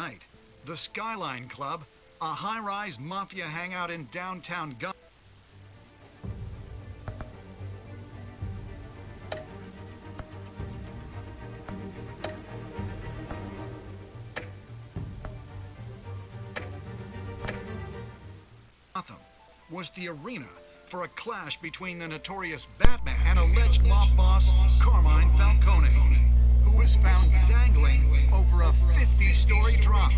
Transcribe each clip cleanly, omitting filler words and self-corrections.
night. The Skyline Club, a high-rise mafia hangout in downtown Gotham. Was the arena for a clash between the notorious Batman and alleged mob boss Carmine Falcone, who was found dangling over a 50-story drop.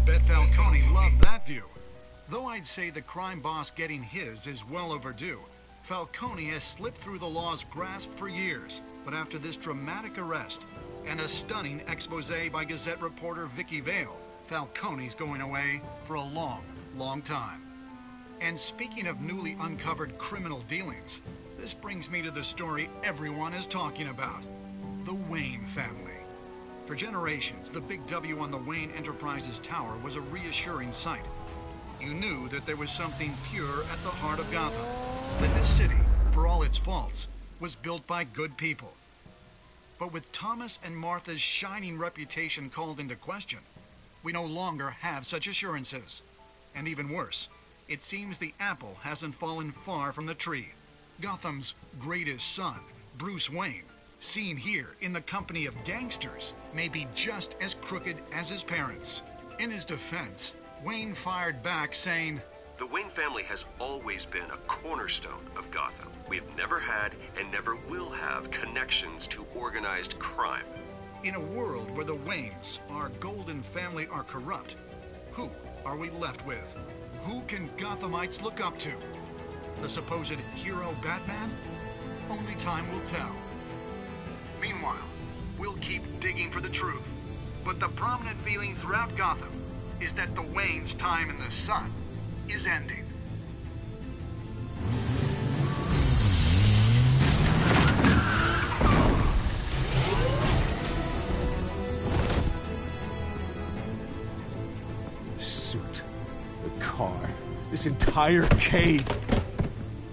Bet Falcone loved that view. Though I'd say the crime boss getting his is well overdue, Falcone has slipped through the law's grasp for years. But after this dramatic arrest and a stunning expose by Gazette reporter Vicky Vale, Falcone's going away for a long, long time. And speaking of newly uncovered criminal dealings, this brings me to the story everyone is talking about. The Wayne family. For generations, the big W on the Wayne Enterprises Tower was a reassuring sight. You knew that there was something pure at the heart of Gotham. That this city, for all its faults, was built by good people. But with Thomas and Martha's shining reputation called into question, we no longer have such assurances. And even worse, it seems the apple hasn't fallen far from the tree. Gotham's greatest son, Bruce Wayne, seen here in the company of gangsters, may be just as crooked as his parents. In his defense, Wayne fired back saying, "The Wayne family has always been a cornerstone of Gotham. We have never had and never will have connections to organized crime." In a world where the Waynes, our golden family, are corrupt, who are we left with? Who can Gothamites look up to? The supposed hero Batman? Only time will tell. Meanwhile, we'll keep digging for the truth. But the prominent feeling throughout Gotham is that the Waynes' time in the sun is ending. This entire cave.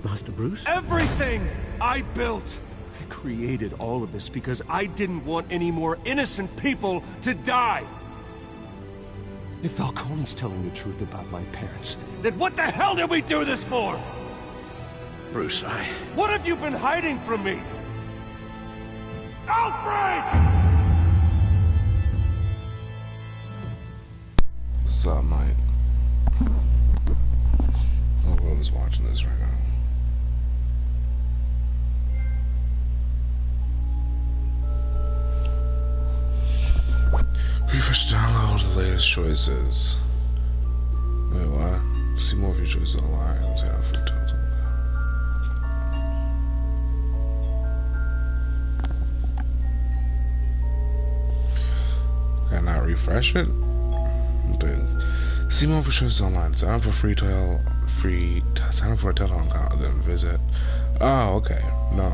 Master Bruce? Everything I built! I created all of this because I didn't want any more innocent people to die! If Falcone's telling the truth about my parents, then what the hell did we do this for? Bruce, What have you been hiding from me? Alfred! What's up, mate? Whoever's watching this right now. Refresh download the latest choices. Wait, what? See more of your choices online. Can I not refresh it? See more of your choices online. Sign up for sign up for a telephone account, then visit. Oh, okay. No.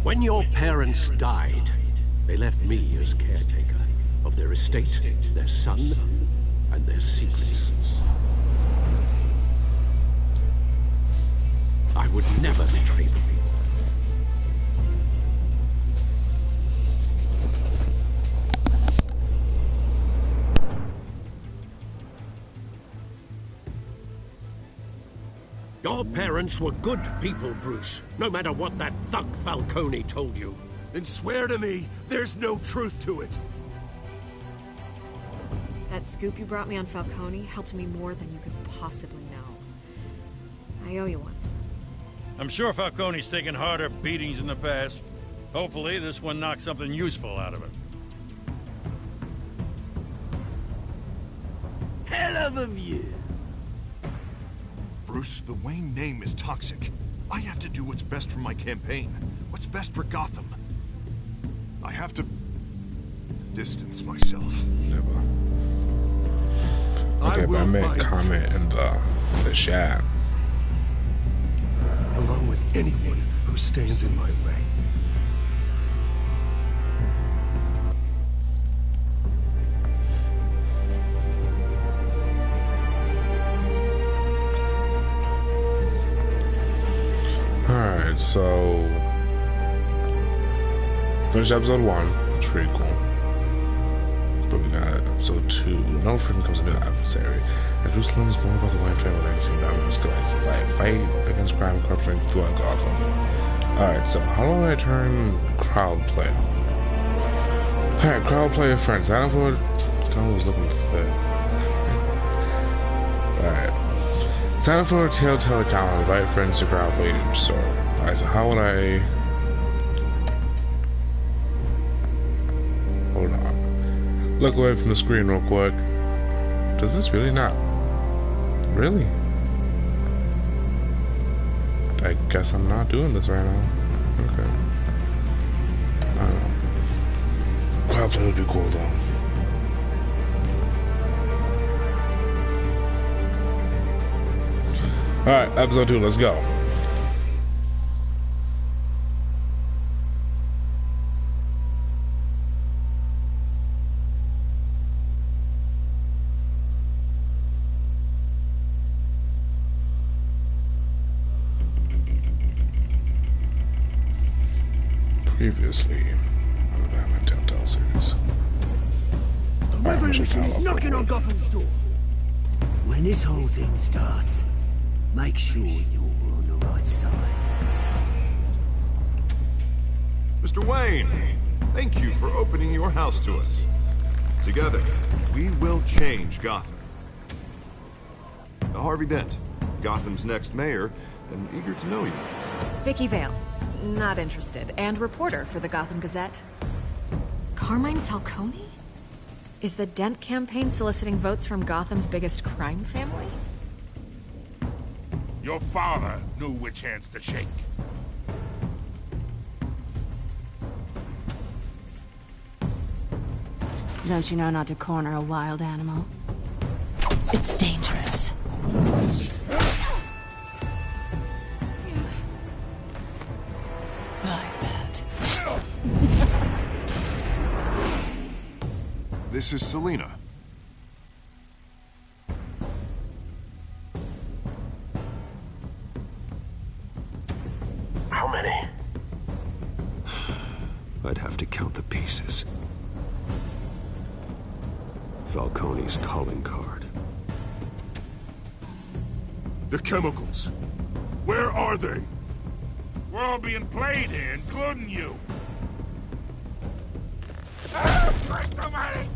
When your parents died, they left me as caretaker of their estate, their son, and their secrets. I would never betray them. Your parents were good people, Bruce, no matter what that thug Falcone told you. Then swear to me there's no truth to it. That scoop you brought me on Falcone helped me more than you could possibly know. I owe you one. I'm sure Falcone's taken harder beatings in the past. Hopefully this one knocks something useful out of it. Hell of a view. Bruce, the Wayne name is toxic. I have to do what's best for my campaign. What's best for Gotham. I have to distance myself. Never. Okay, but I made a comment in the chat. Along with anyone who stands in my way. Alright, so finished episode 1, it's pretty cool. But we got episode 2. No friend becomes a new adversary. As Bruce learns more about the Wayne family legacy, Batman escalates his life. Fight against crime and corruption throughout Gotham. Alright, so how do I turn crowd play? Alright, crowd play of friends. Adam Ford was looking thick. Alright. Sign up for a telltale account and invite friends to crowd play each store. Alright, so how would I... Hold on. Look away from the screen real quick. Does this really not? Really? I guess I'm not doing this right now. Okay. I don't know. Crowd play would be cool though. Alright, episode 2, let's go. Previously on the Batman Telltale series. The revolution is knocking on Gotham's door. When this whole thing starts, make sure you're on the right side. Mr. Wayne, thank you for opening your house to us. Together, we will change Gotham. Harvey Dent, Gotham's next mayor, and eager to know you. Vicky Vale. Not interested. And reporter for the Gotham Gazette. Carmine Falcone? Is the Dent campaign soliciting votes from Gotham's biggest crime family? Your father knew which hands to shake. Don't you know not to corner a wild animal? It's dangerous. This is Selina. How many? I'd have to count the pieces. Falcone's calling card. The chemicals. Where are they? We're all being played here, including you. Ah, Christ almighty!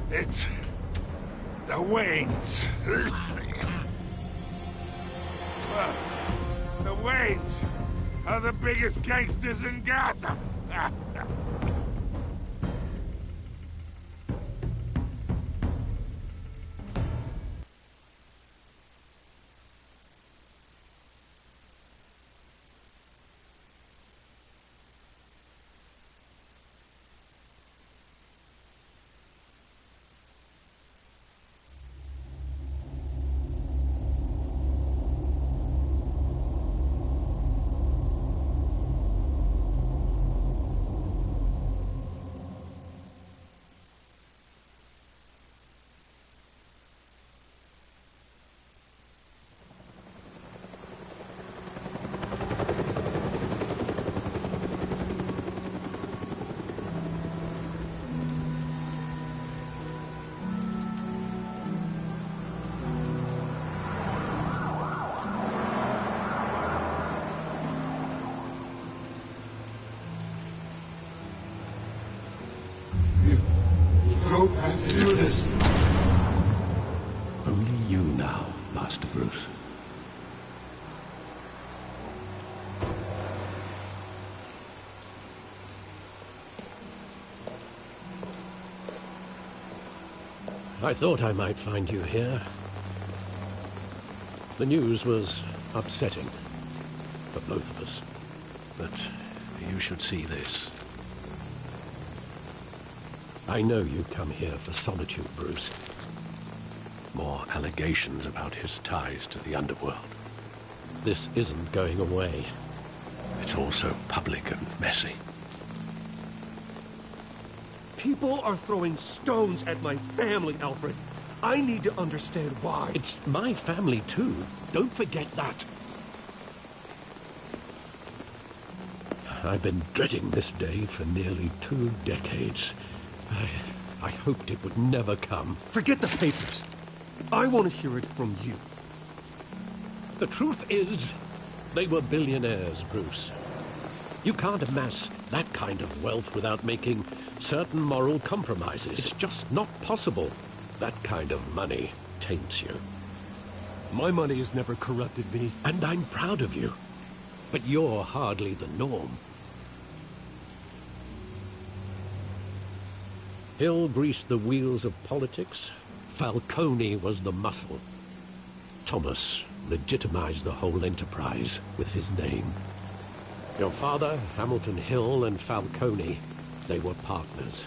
It's the Waynes. The Waynes are the biggest gangsters in Gotham. Don't have to do this. Only you now, Master Bruce. I thought I might find you here. The news was upsetting for both of us. But you should see this. I know you come here for solitude, Bruce. More allegations about his ties to the underworld. This isn't going away. It's all so public and messy. People are throwing stones at my family, Alfred. I need to understand why. It's my family, too. Don't forget that. I've been dreading this day for nearly 2 decades. I hoped it would never come. Forget the papers. I want to hear it from you. The truth is, they were billionaires, Bruce. You can't amass that kind of wealth without making certain moral compromises. It's just not possible. That kind of money taints you. My money has never corrupted me. And I'm proud of you. But you're hardly the norm. Hill greased the wheels of politics. Falcone was the muscle. Thomas legitimized the whole enterprise with his name. Your father, Hamilton Hill, and Falcone, they were partners.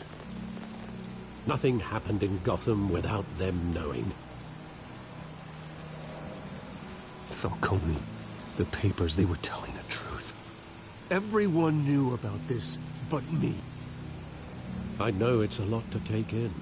Nothing happened in Gotham without them knowing. Falcone, the papers, they were telling the truth. Everyone knew about this but me. I know it's a lot to take in.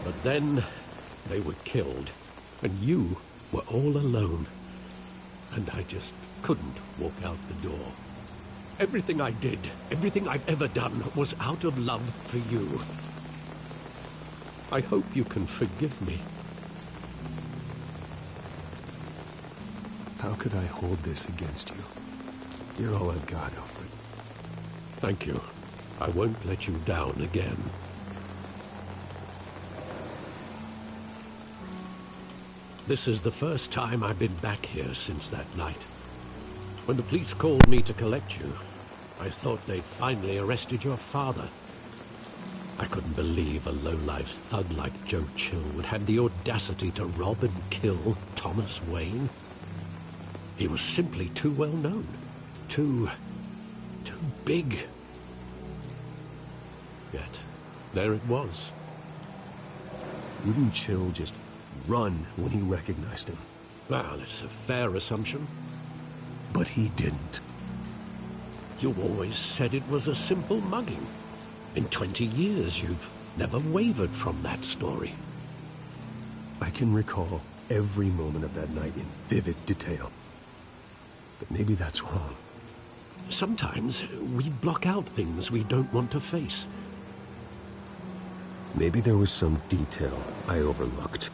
But then, they were killed, and you were all alone. And I just couldn't walk out the door. Everything I did, everything I've ever done, was out of love for you. I hope you can forgive me. How could I hold this against you? You're all I've got, Alfred. Thank you. I won't let you down again. This is the first time I've been back here since that night. When the police called me to collect you, I thought they'd finally arrested your father. I couldn't believe a low-life thug like Joe Chill would have the audacity to rob and kill Thomas Wayne. He was simply too well known. Too big. Yet, there it was. Wouldn't Chill just run when he recognized him? Well, it's a fair assumption. But he didn't. You always said it was a simple mugging. In 20 years, you've never wavered from that story. I can recall every moment of that night in vivid detail. But maybe that's wrong. Sometimes we block out things we don't want to face. Maybe there was some detail I overlooked.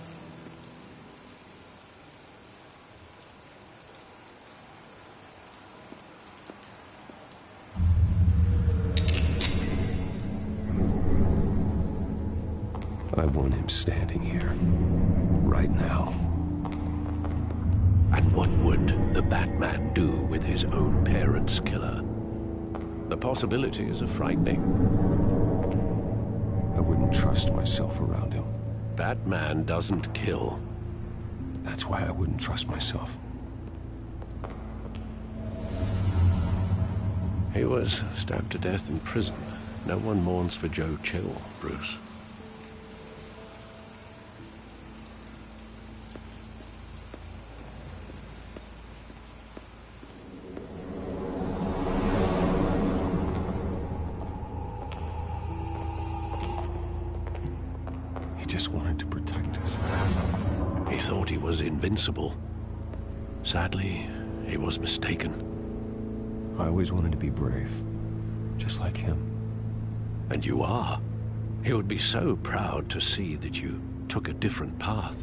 I want him standing here, right now. And what would the Batman do with his own parents' killer? The possibilities are frightening. I wouldn't trust myself around him. Batman doesn't kill. That's why I wouldn't trust myself. He was stabbed to death in prison. No one mourns for Joe Chill, Bruce. He just wanted to protect us. He thought he was invincible. Sadly, he was mistaken. I always wanted to be brave, just like him. And you are. He would be so proud to see that you took a different path.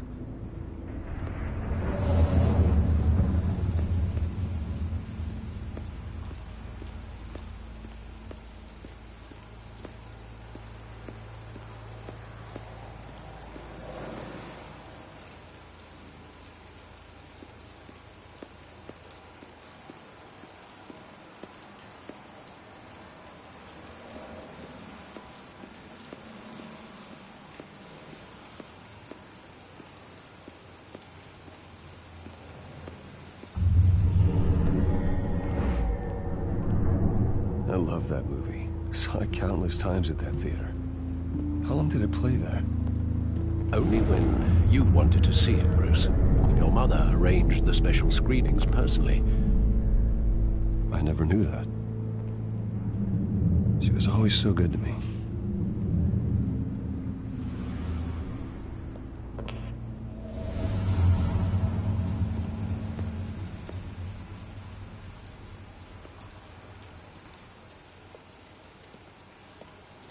I love that movie. Saw it countless times at that theater. How long did it play there? Only when you wanted to see it, Bruce. Your mother arranged the special screenings personally. I never knew that. She was always so good to me.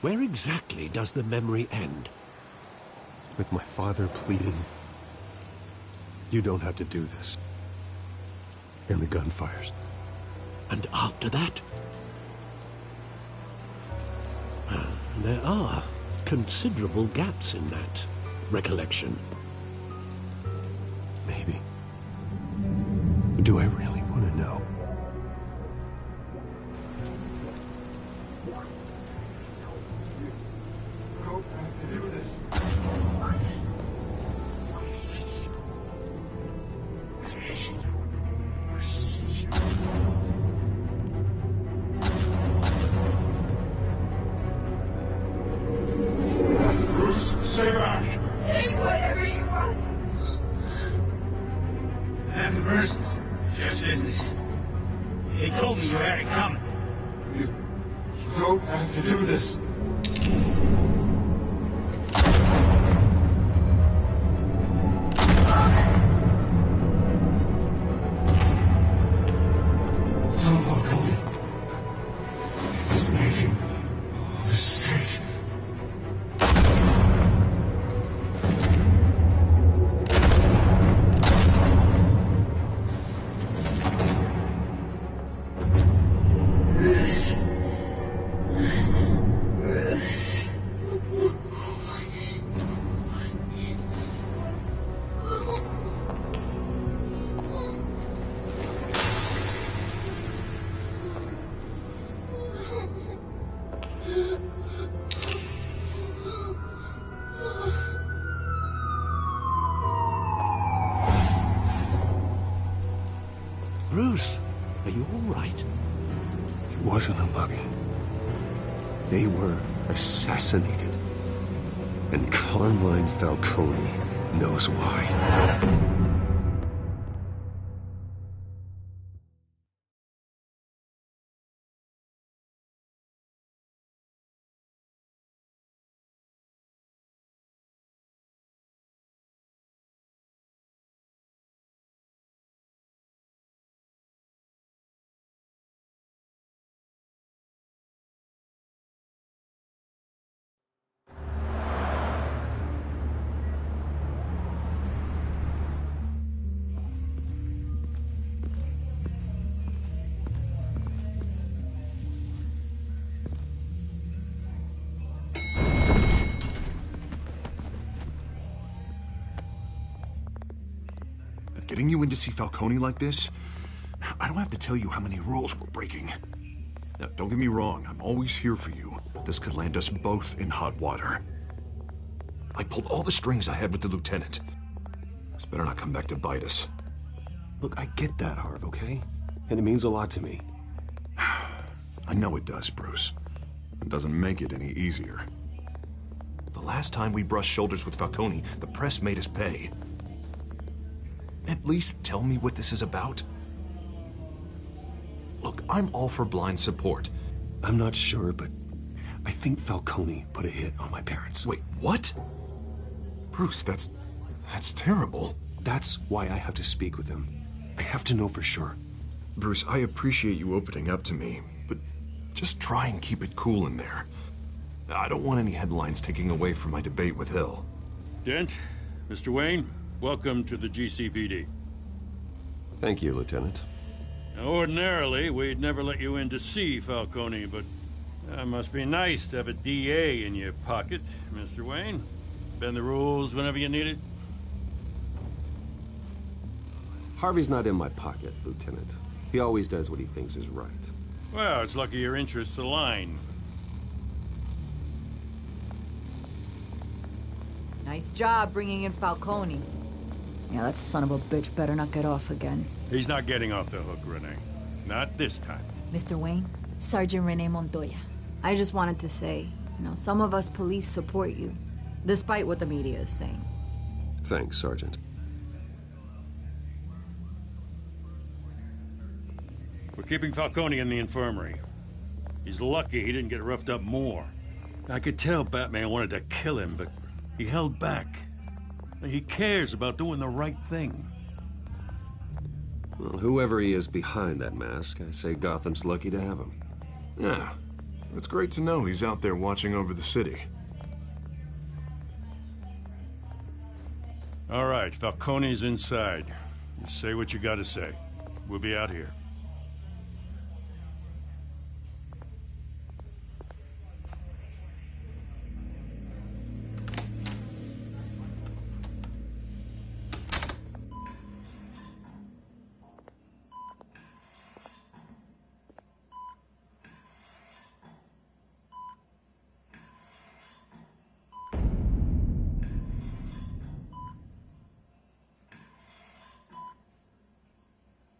Where exactly does the memory end? With my father pleading, "You don't have to do this." And the gunfires. And after that? There are considerable gaps in that recollection. Maybe. But do I really want to know? Stay back! Take whatever you want. Nothing personal, just business. He told me you had it coming. You don't have to do this. Tom Falcone is making a mistake. Bruce, are you all right? It wasn't a muggy. They were assassinated. And Carmine Falcone knows why. Getting you in to see Falcone like this, I don't have to tell you how many rules we're breaking. Now, don't get me wrong, I'm always here for you, but this could land us both in hot water. I pulled all the strings I had with the lieutenant. This better not come back to bite us. Look, I get that, Harv, okay? And it means a lot to me. I know it does, Bruce. It doesn't make it any easier. The last time we brushed shoulders with Falcone, the press made us pay. At least tell me what this is about. Look, I'm all for blind support. I'm not sure, but I think Falcone put a hit on my parents. Wait, what? Bruce, that's terrible. That's why I have to speak with him. I have to know for sure. Bruce, I appreciate you opening up to me, but just try and keep it cool in there. I don't want any headlines taking away from my debate with Hill. Dent, Mr. Wayne, welcome to the GCPD. Thank you, Lieutenant. Now, ordinarily, we'd never let you in to see Falcone, but that must be nice to have a DA in your pocket, Mr. Wayne. Bend the rules whenever you need it. Harvey's not in my pocket, Lieutenant. He always does what he thinks is right. Well, it's lucky your interests align. Nice job bringing in Falcone. Yeah, that son of a bitch better not get off again. He's not getting off the hook, Renee. Not this time. Mr. Wayne, Sergeant Renee Montoya. I just wanted to say, some of us police support you, despite what the media is saying. Thanks, Sergeant. We're keeping Falcone in the infirmary. He's lucky he didn't get roughed up more. I could tell Batman wanted to kill him, but he held back. He cares about doing the right thing. Well, whoever he is behind that mask, I say Gotham's lucky to have him. Yeah, it's great to know he's out there watching over the city. All right, Falcone's inside. You say what you gotta say. We'll be out here.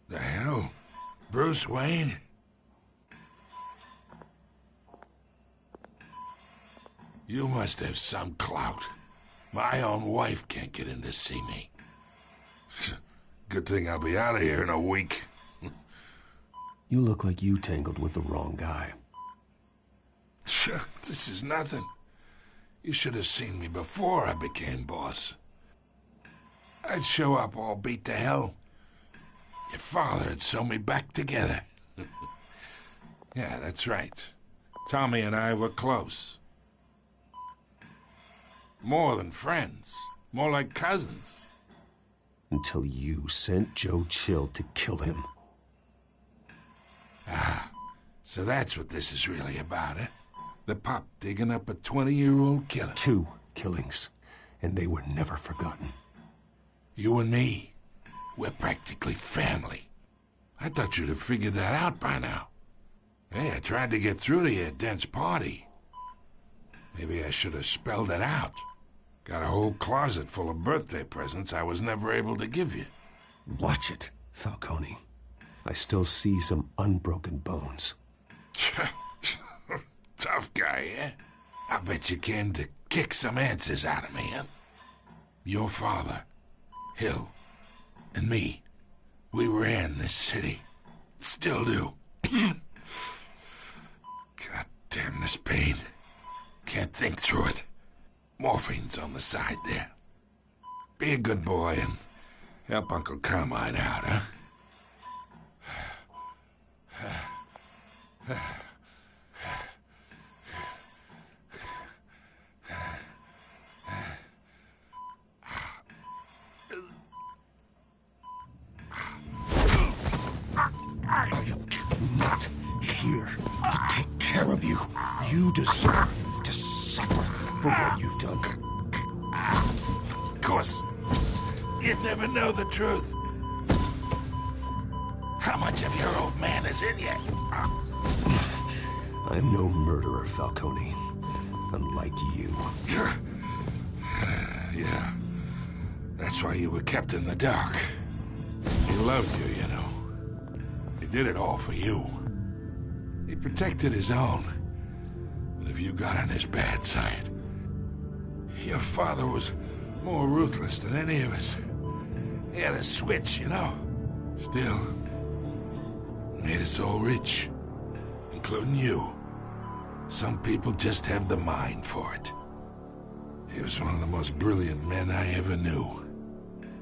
The hell? Bruce Wayne? You must have some clout. My own wife can't get in to see me. Good thing I'll be out of here in a week. You look like you tangled with the wrong guy. This is nothing. You should have seen me before I became boss. I'd show up all beat to hell. Your father had sewn me back together. Yeah, that's right. Tommy and I were close. More than friends. More like cousins. Until you sent Joe Chill to kill him. Ah, so that's what this is really about, eh? The pup digging up a 20-year-old killer. 2 killings, and they were never forgotten. You and me. We're practically family. I thought you'd have figured that out by now. Hey, I tried to get through to your dense party. Maybe I should have spelled it out. Got a whole closet full of birthday presents I was never able to give you. Watch it, Falcone. I still see some unbroken bones. Tough guy, eh? I bet you came to kick some answers out of me, huh? Your father, Hill, and me, we ran this city. Still do. God damn this pain. Can't think through it. Morphine's on the side there. Be a good boy and help Uncle Carmine out, huh? I'm not here to take care of you. You deserve to suffer for what you've done. Of course. You'd never know the truth. How much of your old man is in you? I'm no murderer, Falcone. Unlike you. Yeah. That's why you were kept in the dark. He loved you, you know. He did it all for you. He protected his own. But if you got on his bad side, your father was more ruthless than any of us. He had a switch, you know. Still, made us all rich, including you. Some people just have the mind for it. He was one of the most brilliant men I ever knew.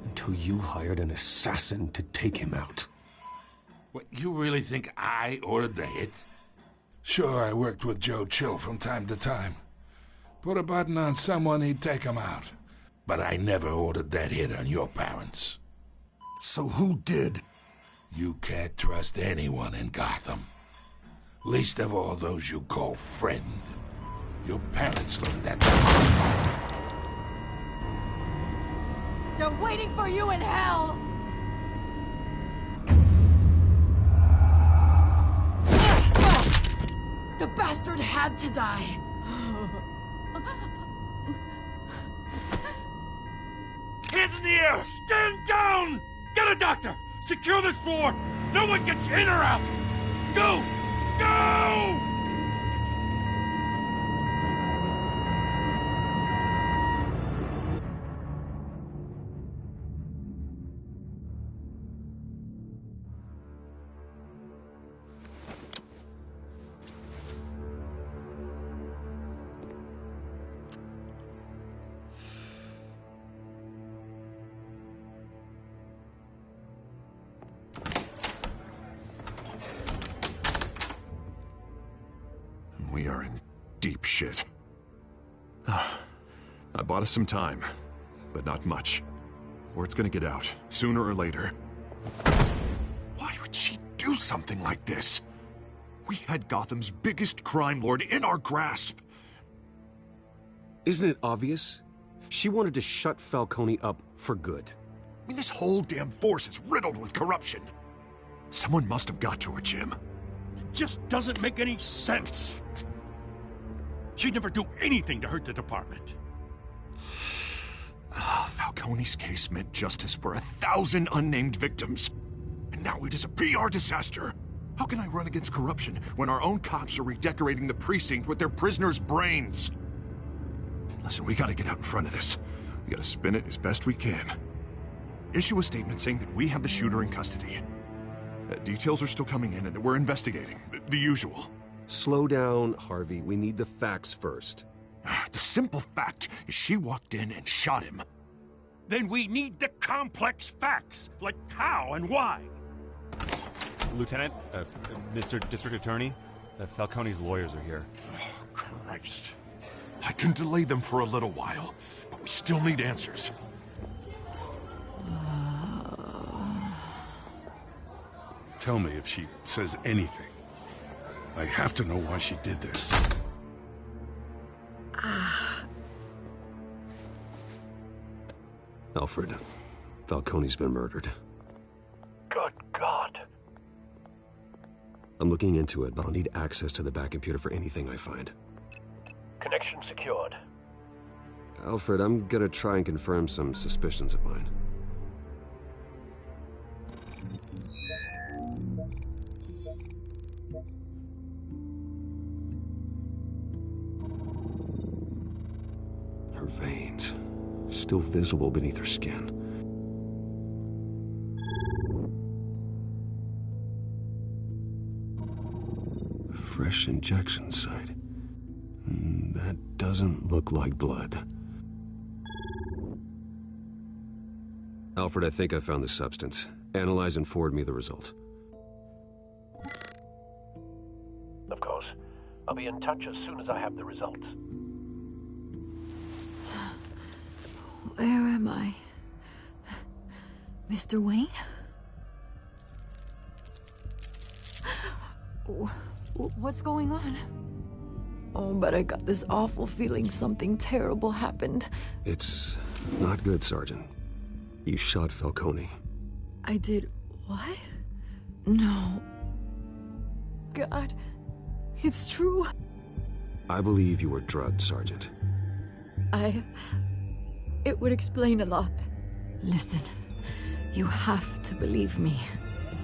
Until you hired an assassin to take him out. What, you really think I ordered the hit? Sure, I worked with Joe Chill from time to time. Put a button on someone, he'd take him out. But I never ordered that hit on your parents. So who did? You can't trust anyone in Gotham. Least of all those you call friend. Your parents learned that. They're waiting for you in hell! The bastard had to die. Hands in the air! Stand down! Get a doctor! Secure this floor! No one gets in or out! Go! Go! We are in deep shit. I bought us some time, but not much. Word's gonna get out, sooner or later. Why would she do something like this? We had Gotham's biggest crime lord in our grasp. Isn't it obvious? She wanted to shut Falcone up for good. I mean, this whole damn force is riddled with corruption. Someone must have got to her, Jim. It just doesn't make any sense. She'd never do anything to hurt the department. Falcone's case meant justice for 1,000 unnamed victims. And now it is a PR disaster. How can I run against corruption when our own cops are redecorating the precinct with their prisoners' brains? Listen, we gotta get out in front of this. We gotta spin it as best we can. Issue a statement saying that we have the shooter in custody. Details are still coming in and that we're investigating. The usual. Slow down, Harvey. We need the facts first. The simple fact is she walked in and shot him. Then we need the complex facts, like how and why. Lieutenant, Mr. District Attorney, Falcone's lawyers are here. Oh, Christ. I can delay them for a little while, but we still need answers. Tell me if she says anything. I have to know why she did this. Alfred, Falcone's been murdered. Good God. I'm looking into it, but I'll need access to the back computer for anything I find. Connection secured. Alfred, I'm gonna try and confirm some suspicions of mine. Her veins, still visible beneath her skin. Fresh injection site. That doesn't look like blood. Alfred, I think I found the substance. Analyze and forward me the result. Of course. I'll be in touch as soon as I have the results. Where am I? Mr. Wayne? What's going on? Oh, but I got this awful feeling something terrible happened. It's not good, Sergeant. You shot Falcone. I did what? No. God, it's true. I believe you were drugged, Sergeant. It would explain a lot. Listen, you have to believe me.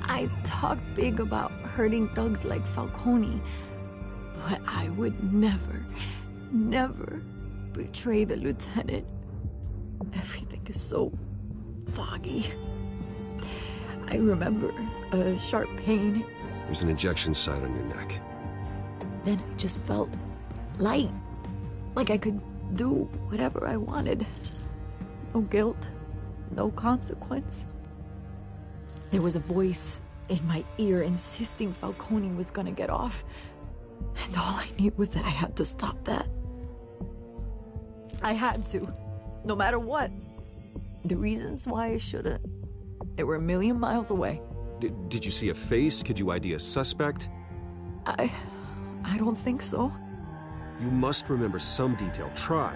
I talk big about hurting thugs like Falcone, but I would never, never betray the lieutenant. Everything is so foggy. I remember a sharp pain. There's an injection site on your neck. Then I just felt light, like I could do whatever I wanted. No guilt, no consequence. There was a voice in my ear insisting Falcone was gonna get off. And all I knew was that I had to stop that. I had to, no matter what. The reasons why I shouldn't, they were a million miles away. Did you see a face? Could you ID a suspect? I don't think so. You must remember some detail. Try.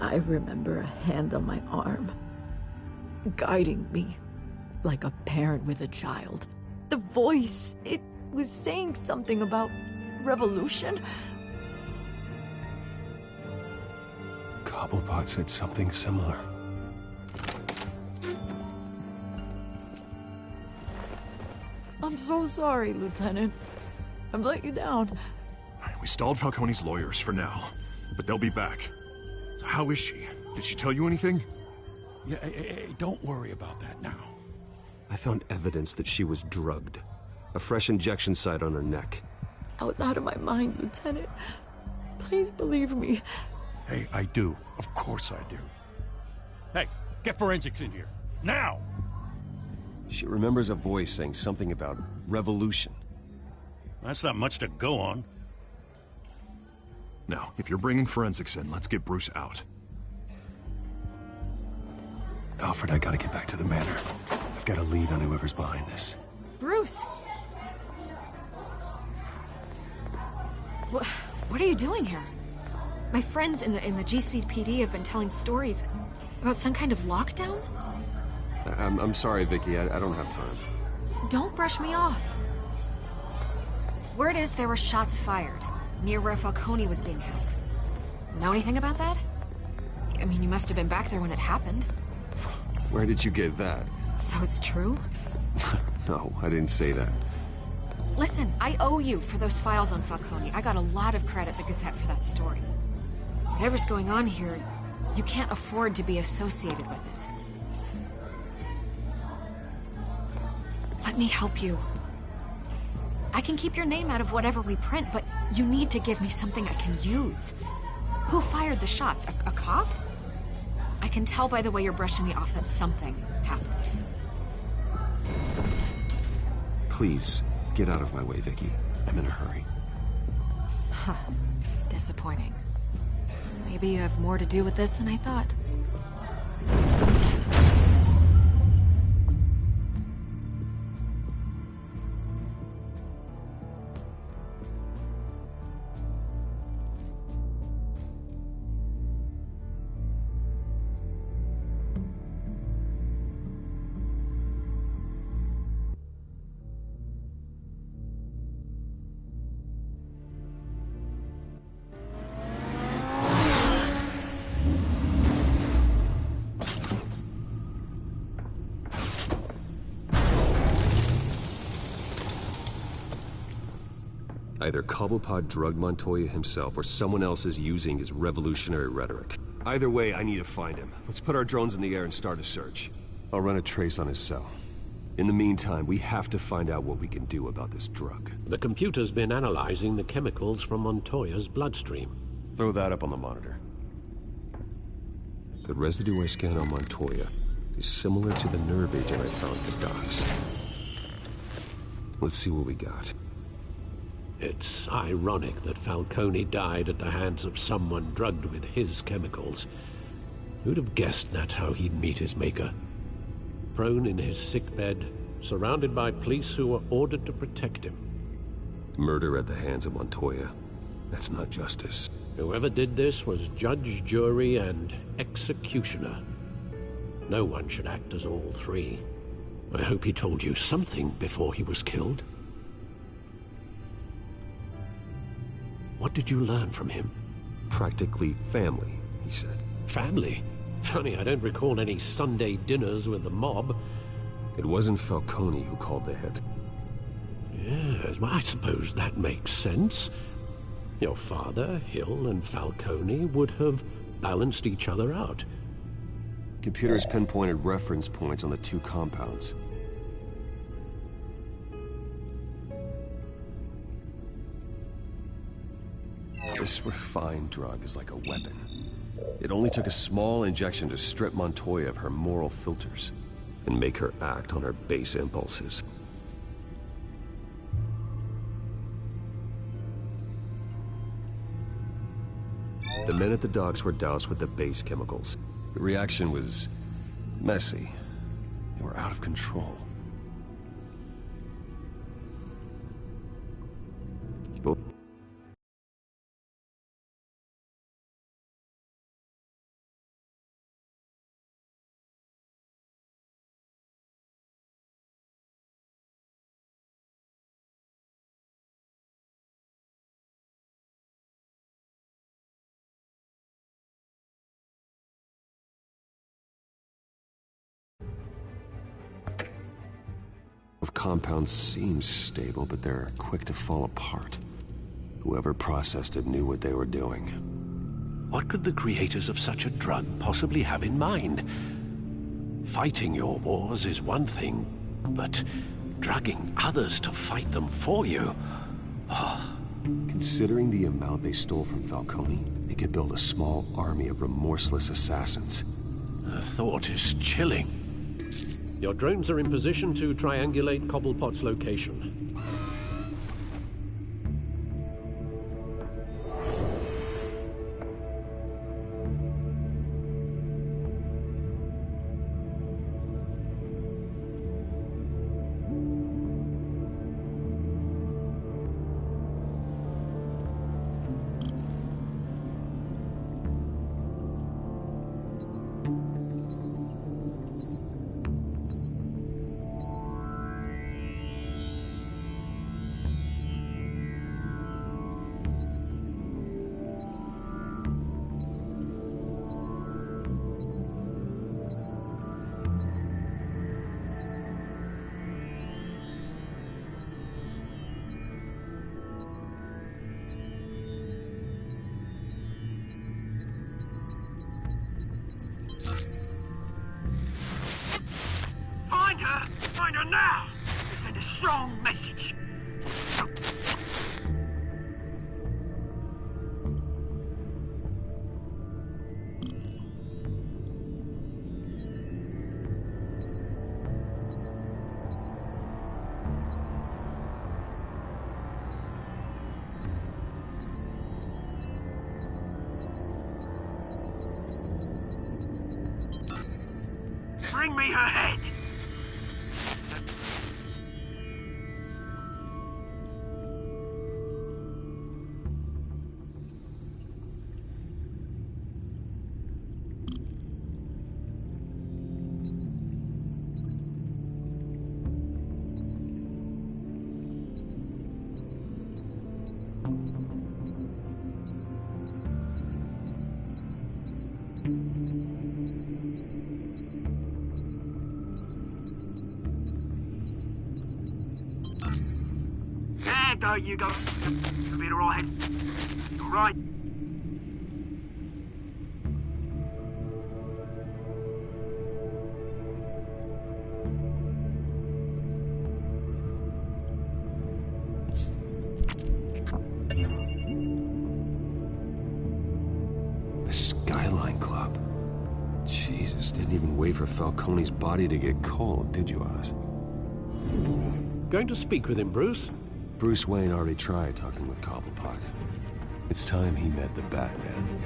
I remember a hand on my arm, guiding me like a parent with a child. The voice, it was saying something about revolution. Cobblepot said something similar. I'm so sorry, Lieutenant. I've let you down. We stalled Falcone's lawyers for now, but they'll be back. So how is she? Did she tell you anything? Yeah, hey, don't worry about that now. I found evidence that she was drugged. A fresh injection site on her neck. I was out of my mind, Lieutenant. Please believe me. Hey, I do. Of course I do. Hey, get forensics in here. Now! She remembers a voice saying something about revolution. That's not much to go on. Now, if you're bringing forensics in, let's get Bruce out. Alfred, I gotta get back to the manor. I've got a lead on whoever's behind this. Bruce! What are you doing here? My friends in the GCPD have been telling stories about some kind of lockdown? I'm sorry, Vicky. I don't have time. Don't brush me off. Word is there were shots fired near where Falcone was being held. Know anything about that? I mean, you must have been back there when it happened. Where did you get that? So it's true? No, I didn't say that. Listen, I owe you for those files on Falcone. I got a lot of credit at the Gazette for that story. Whatever's going on here, you can't afford to be associated with it. Let me help you. I can keep your name out of whatever we print, but you need to give me something I can use. Who fired the shots? A cop? I can tell by the way you're brushing me off that something happened. Please, get out of my way, Vicky. I'm in a hurry. Huh. Disappointing. Maybe you have more to do with this than I thought. Either Cobblepot drugged Montoya himself, or someone else is using his revolutionary rhetoric. Either way, I need to find him. Let's put our drones in the air and start a search. I'll run a trace on his cell. In the meantime, we have to find out what we can do about this drug. The computer's been analyzing the chemicals from Montoya's bloodstream. Throw that up on the monitor. The residue I scanned on Montoya is similar to the nerve agent I found at the docks. Let's see what we got. It's ironic that Falcone died at the hands of someone drugged with his chemicals. Who'd have guessed that's how he'd meet his maker? Prone in his sickbed, surrounded by police who were ordered to protect him. Murder at the hands of Montoya. That's not justice. Whoever did this was judge, jury, and executioner. No one should act as all three. I hope he told you something before he was killed. What did you learn from him? Practically family, he said. Family? Funny, I don't recall any Sunday dinners with the mob. It wasn't Falcone who called the hit. Yes, well, I suppose that makes sense. Your father, Hill, and Falcone would have balanced each other out. Computers pinpointed reference points on the two compounds. This refined drug is like a weapon. It only took a small injection to strip Montoya of her moral filters and make her act on her base impulses. The men at the docks were doused with the base chemicals. The reaction was messy. They were out of control. Both compounds seem stable, but they're quick to fall apart. Whoever processed it knew what they were doing. What could the creators of such a drug possibly have in mind? Fighting your wars is one thing, but drugging others to fight them for you? Oh. Considering the amount they stole from Falcone, they could build a small army of remorseless assassins. The thought is chilling. Your drones are in position to triangulate Cobblepot's location. bring me her head! There you go. You'll be all right. All right. The Skyline Club. Jesus, didn't even wait for Falcone's body to get cold, did you, Oz? Going to speak with him, Bruce? Bruce Wayne already tried talking with Cobblepot. It's time he met the Batman.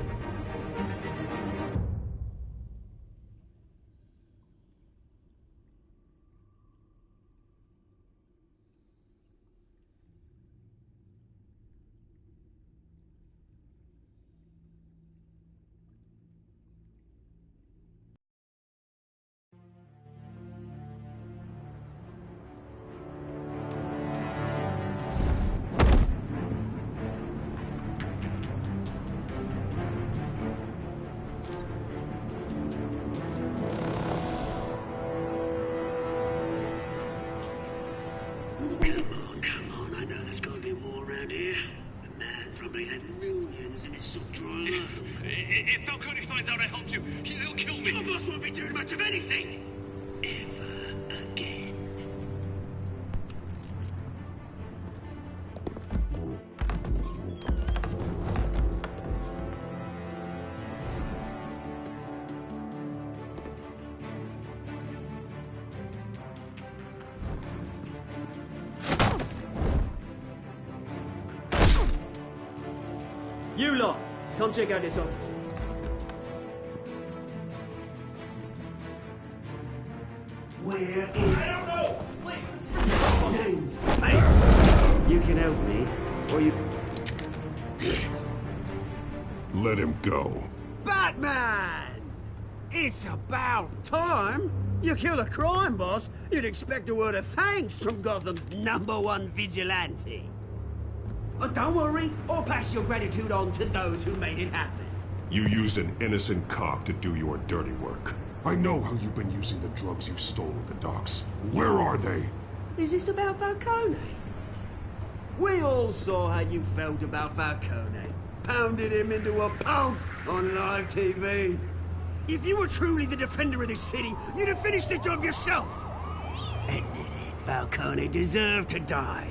Come on, I know there's gotta be more around here. The man probably had millions in his suck-drawer life. If Falcone finds out I helped you, he'll kill me. Your boss won't be doing much of anything. Ever again. You lot, come check out this office. Where is... I don't know! Please! Names! Hey! You can help me, or you... Let him go. Batman! It's about time! You kill a crime boss, you'd expect a word of thanks from Gotham's #1 vigilante. But don't worry, I'll pass your gratitude on to those who made it happen. You used an innocent cop to do your dirty work. I know how you've been using the drugs you stole at the docks. Where are they? Is this about Falcone? We all saw how you felt about Falcone. Pounded him into a pulp on live TV. If you were truly the defender of this city, you'd have finished the job yourself. Admit it, Falcone deserved to die.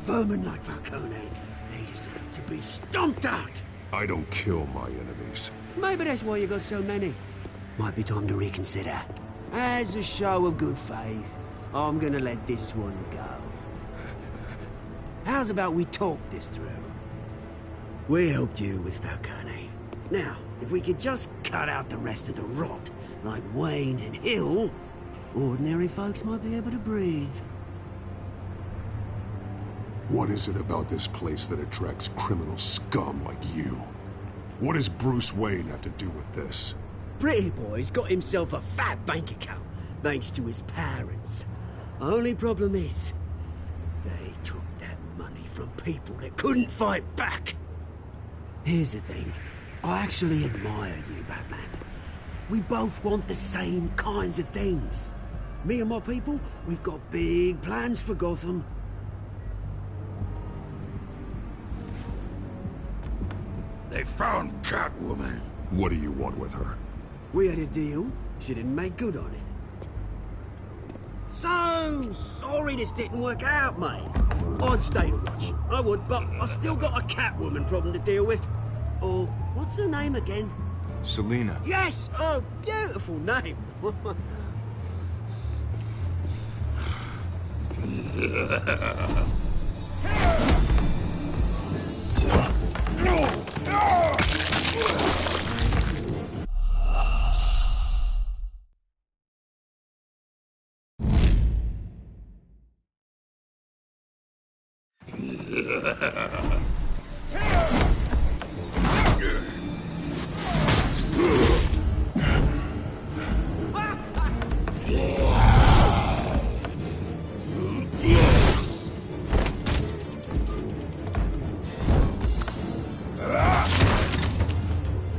Vermin like Falcone, they deserve to be stomped out. I don't kill my enemies. Maybe that's why you got so many. Might be time to reconsider. As a show of good faith, I'm gonna let this one go. How's about we talk this through? We helped you with Falcone. Now, if we could just cut out the rest of the rot, like Wayne and Hill, ordinary folks might be able to breathe. What is it about this place that attracts criminal scum like you? What does Bruce Wayne have to do with this? Pretty Boy's got himself a fat bank account, thanks to his parents. Only problem is, they took that money from people that couldn't fight back. Here's the thing. I actually admire you, Batman. We both want the same kinds of things. Me and my people, we've got big plans for Gotham. They found Catwoman. What do you want with her? We had a deal. She didn't make good on it. So sorry this didn't work out, mate. I'd stay to watch. I would, but I still got a Catwoman problem to deal with. Oh, what's her name again? Selina. Yes! Oh, beautiful name.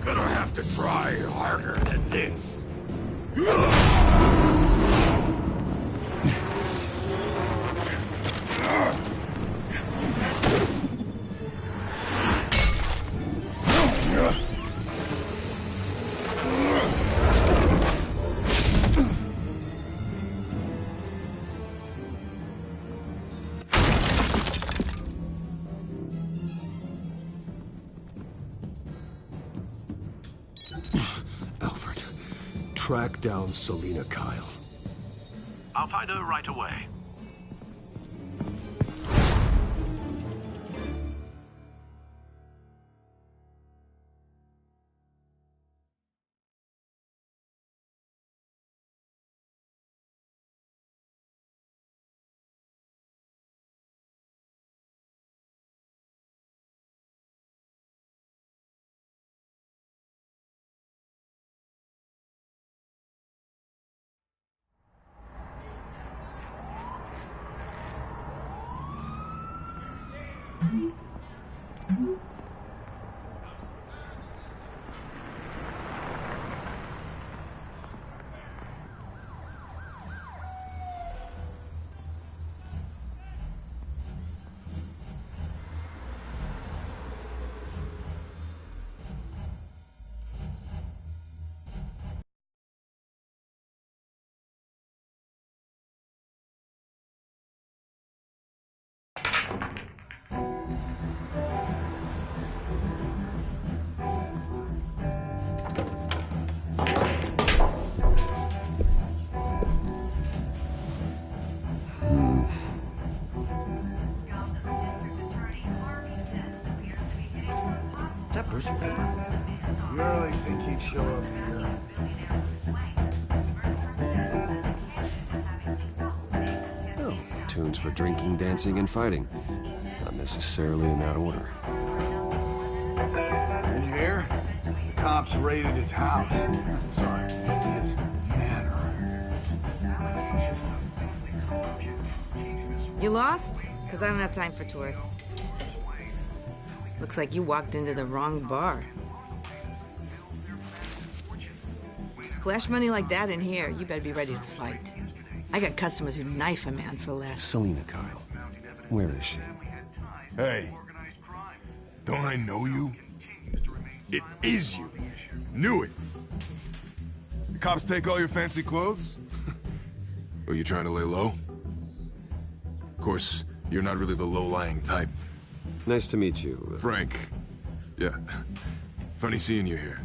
Gonna have to try harder than this. Alfred, track down Selina Kyle. I'll find her right away. Is that Bruce Wayne? You really think he'd show up here? Oh, tunes for drinking, dancing, and fighting. Not necessarily in that order. Did you hear? The cops raided his house. Sorry, his manor. You lost? Because I don't have time for tourists. Looks like you walked into the wrong bar. Flash money like that in here, you better be ready to fight. I got customers who knife a man for less. Selina Kyle. Where is she? Hey. Don't I know you? It is you. Knew it. The cops take all your fancy clothes? Are you trying to lay low? Of course, you're not really the low-lying type. Nice to meet you. Frank. Yeah. Funny seeing you here.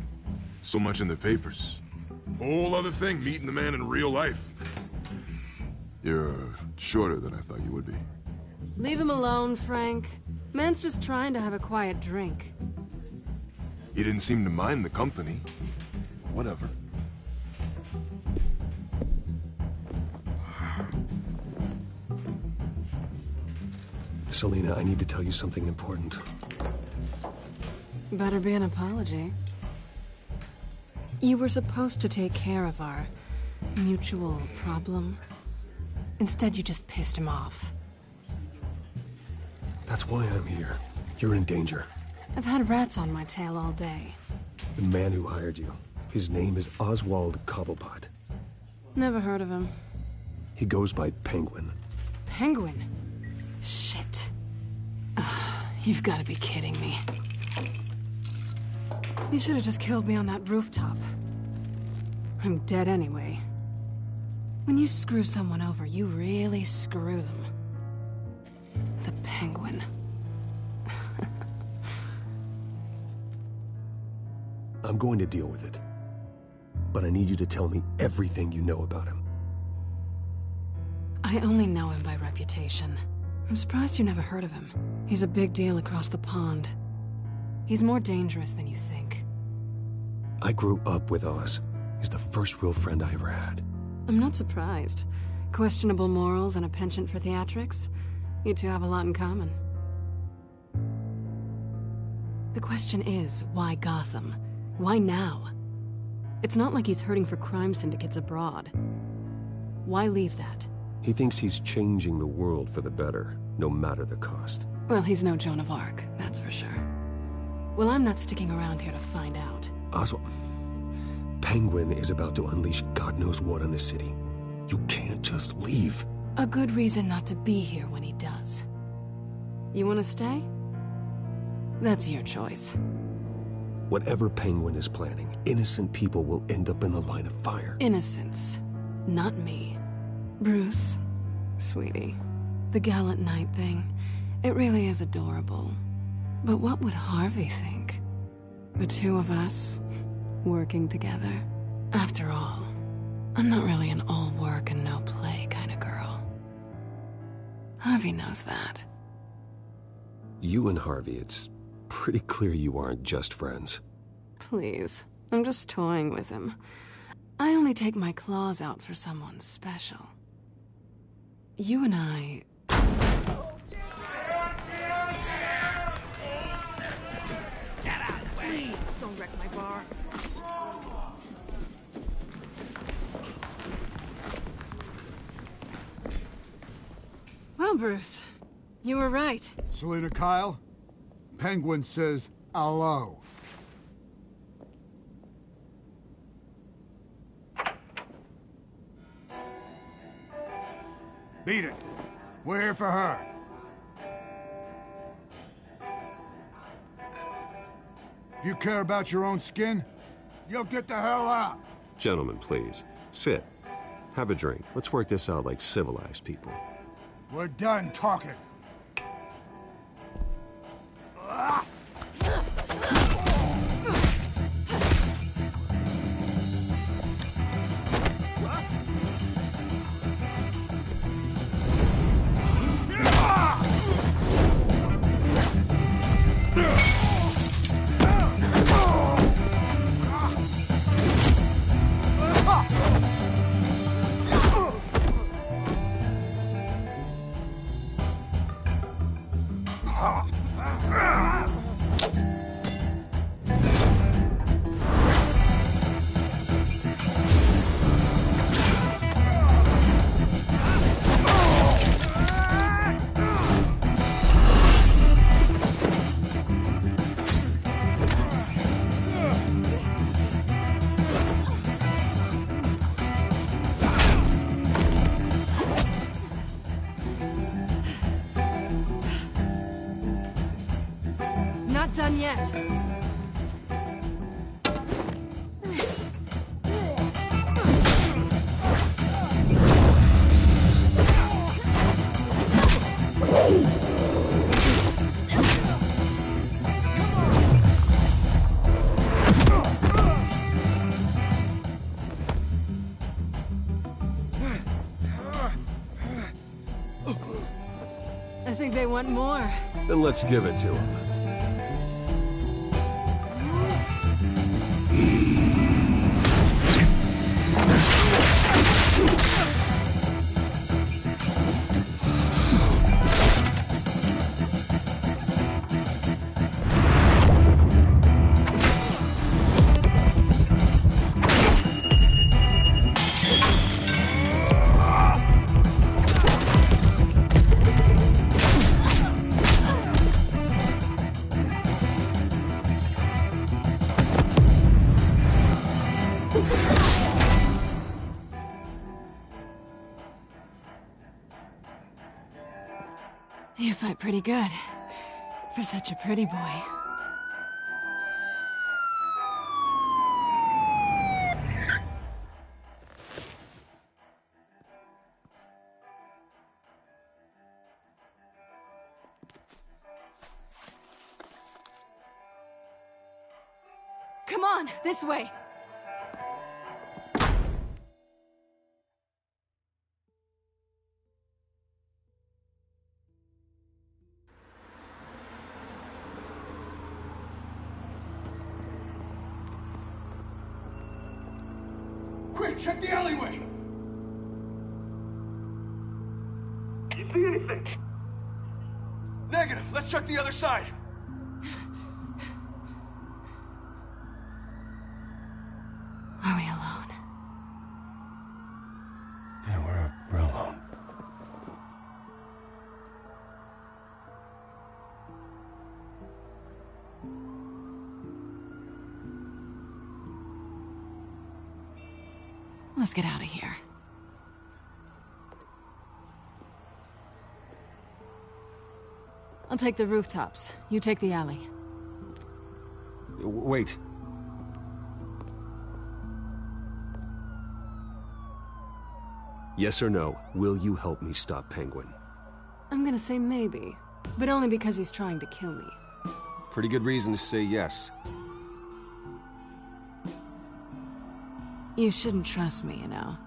So much in the papers. Whole other thing, meeting the man in real life. You're shorter than I thought you would be. Leave him alone, Frank. Man's just trying to have a quiet drink. You didn't seem to mind the company. Whatever. Selina, I need to tell you something important. Better be an apology. You were supposed to take care of our mutual problem. Instead, you just pissed him off. That's why I'm here. You're in danger. I've had rats on my tail all day. The man who hired you, his name is Oswald Cobblepot. Never heard of him. He goes by Penguin. Penguin? Shit. Ugh, you've got to be kidding me. You should have just killed me on that rooftop. I'm dead anyway. When you screw someone over, you really screw them. The Penguin. I'm going to deal with it. But I need you to tell me everything you know about him. I only know him by reputation. I'm surprised you never heard of him. He's a big deal across the pond. He's more dangerous than you think. I grew up with Oz. He's the first real friend I ever had. I'm not surprised. Questionable morals and a penchant for theatrics. You two have a lot in common. The question is, why Gotham? Why now? It's not like he's hurting for crime syndicates abroad. Why leave that? He thinks he's changing the world for the better, no matter the cost. Well, he's no Joan of Arc, that's for sure. Well, I'm not sticking around here to find out. Oswald, Penguin is about to unleash God knows what on the city. You can't just leave. A good reason not to be here when he does. You want to stay? That's your choice. Whatever Penguin is planning, innocent people will end up in the line of fire. Innocence, not me. Bruce, sweetie, the gallant knight thing, it really is adorable. But what would Harvey think? The two of us, working together. After all, I'm not really an all work and no play kind of girl. Harvey knows that. You and Harvey, it's pretty clear you aren't just friends. Please, I'm just toying with him. I only take my claws out for someone special. You and I... Get out, please! Don't wreck my bar. Well, Bruce, you were right. Selina Kyle, Penguin says hello. Beat it. We're here for her. If you care about your own skin, you'll get the hell out. Gentlemen, please. Sit. Have a drink. Let's work this out like civilized people. We're done talking. Not done yet. I think they want more. Then let's give it to them. You fight pretty good. For such a pretty boy. Come on, this way. Quick, check the alleyway! You see anything? Negative. Let's check the other side. Let's get out of here. I'll take the rooftops. You take the alley. Wait. Yes or no, will you help me stop Penguin? I'm gonna say maybe, but only because he's trying to kill me. Pretty good reason to say yes. You shouldn't trust me, you know.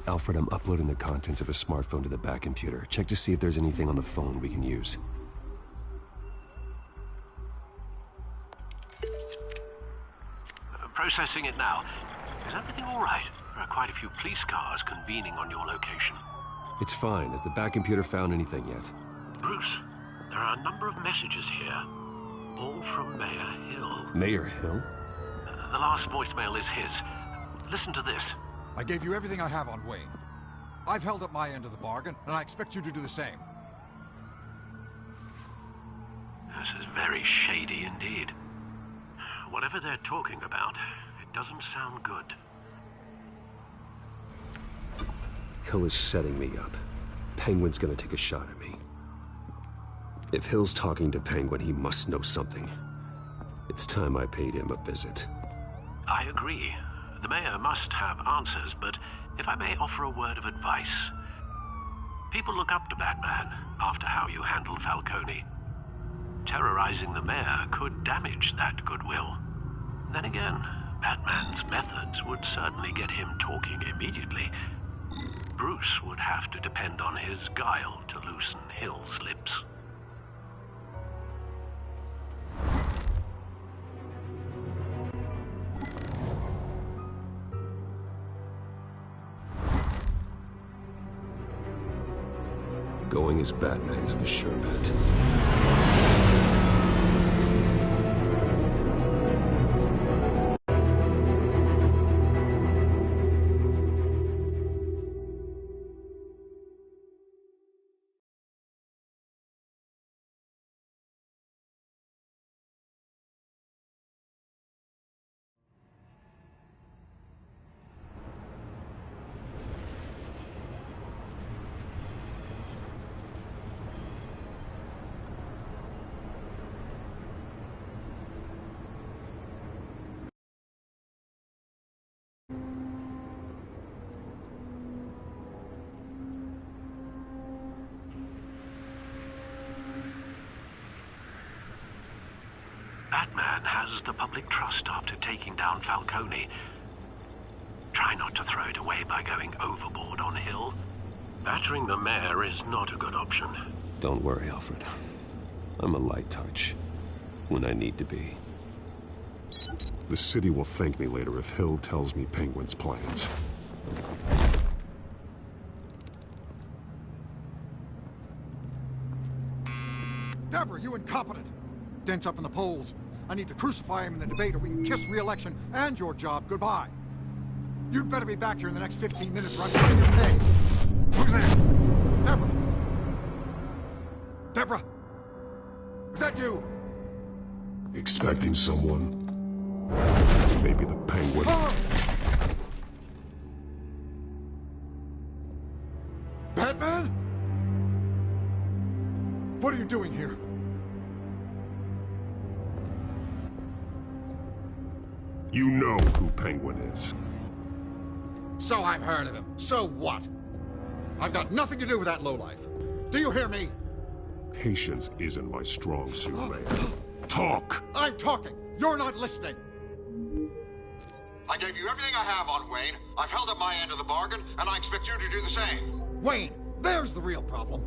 Alfred, I'm uploading the contents of a smartphone to the back computer. Check to see if there's anything on the phone we can use. Processing it now. Is everything all right? There are quite a few police cars convening on your location. It's fine. Has the back computer found anything yet? Bruce, there are a number of messages here, all from Mayor Hill. Mayor Hill? The last voicemail is his. Listen to this. I gave you everything I have on Wayne. I've held up my end of the bargain, and I expect you to do the same. This is very shady indeed. Whatever they're talking about, it doesn't sound good. Hill is setting me up. Penguin's gonna take a shot at me. If Hill's talking to Penguin, he must know something. It's time I paid him a visit. I agree. The mayor must have answers, but if I may offer a word of advice. People look up to Batman after how you handled Falcone. Terrorizing the mayor could damage that goodwill. Then again, Batman's methods would certainly get him talking immediately. Bruce would have to depend on his guile to loosen Hill's lips. Going as Batman is the sure bet. Batman has the public trust after taking down Falcone. Try not to throw it away by going overboard on Hill. Battering the mayor is not a good option. Don't worry, Alfred. I'm a light touch. When I need to be. The city will thank me later if Hill tells me Penguin's plans. Deborah, you incompetent! Dent's up in the polls. I need to crucify him in the debate or we can kiss re-election and your job goodbye. You'd better be back here in the next 15 minutes or I'm going to pay. Who's there? Deborah! Deborah! Is that you? Expecting someone? Maybe the Penguin. Ah! Batman? What are you doing here? You know who Penguin is. So I've heard of him. So what? I've got nothing to do with that lowlife. Do you hear me? Patience isn't my strong suit, Mayor. Talk! I'm talking. You're not listening. I gave you everything I have on Wayne. I've held up my end of the bargain, and I expect you to do the same. Wayne, there's the real problem.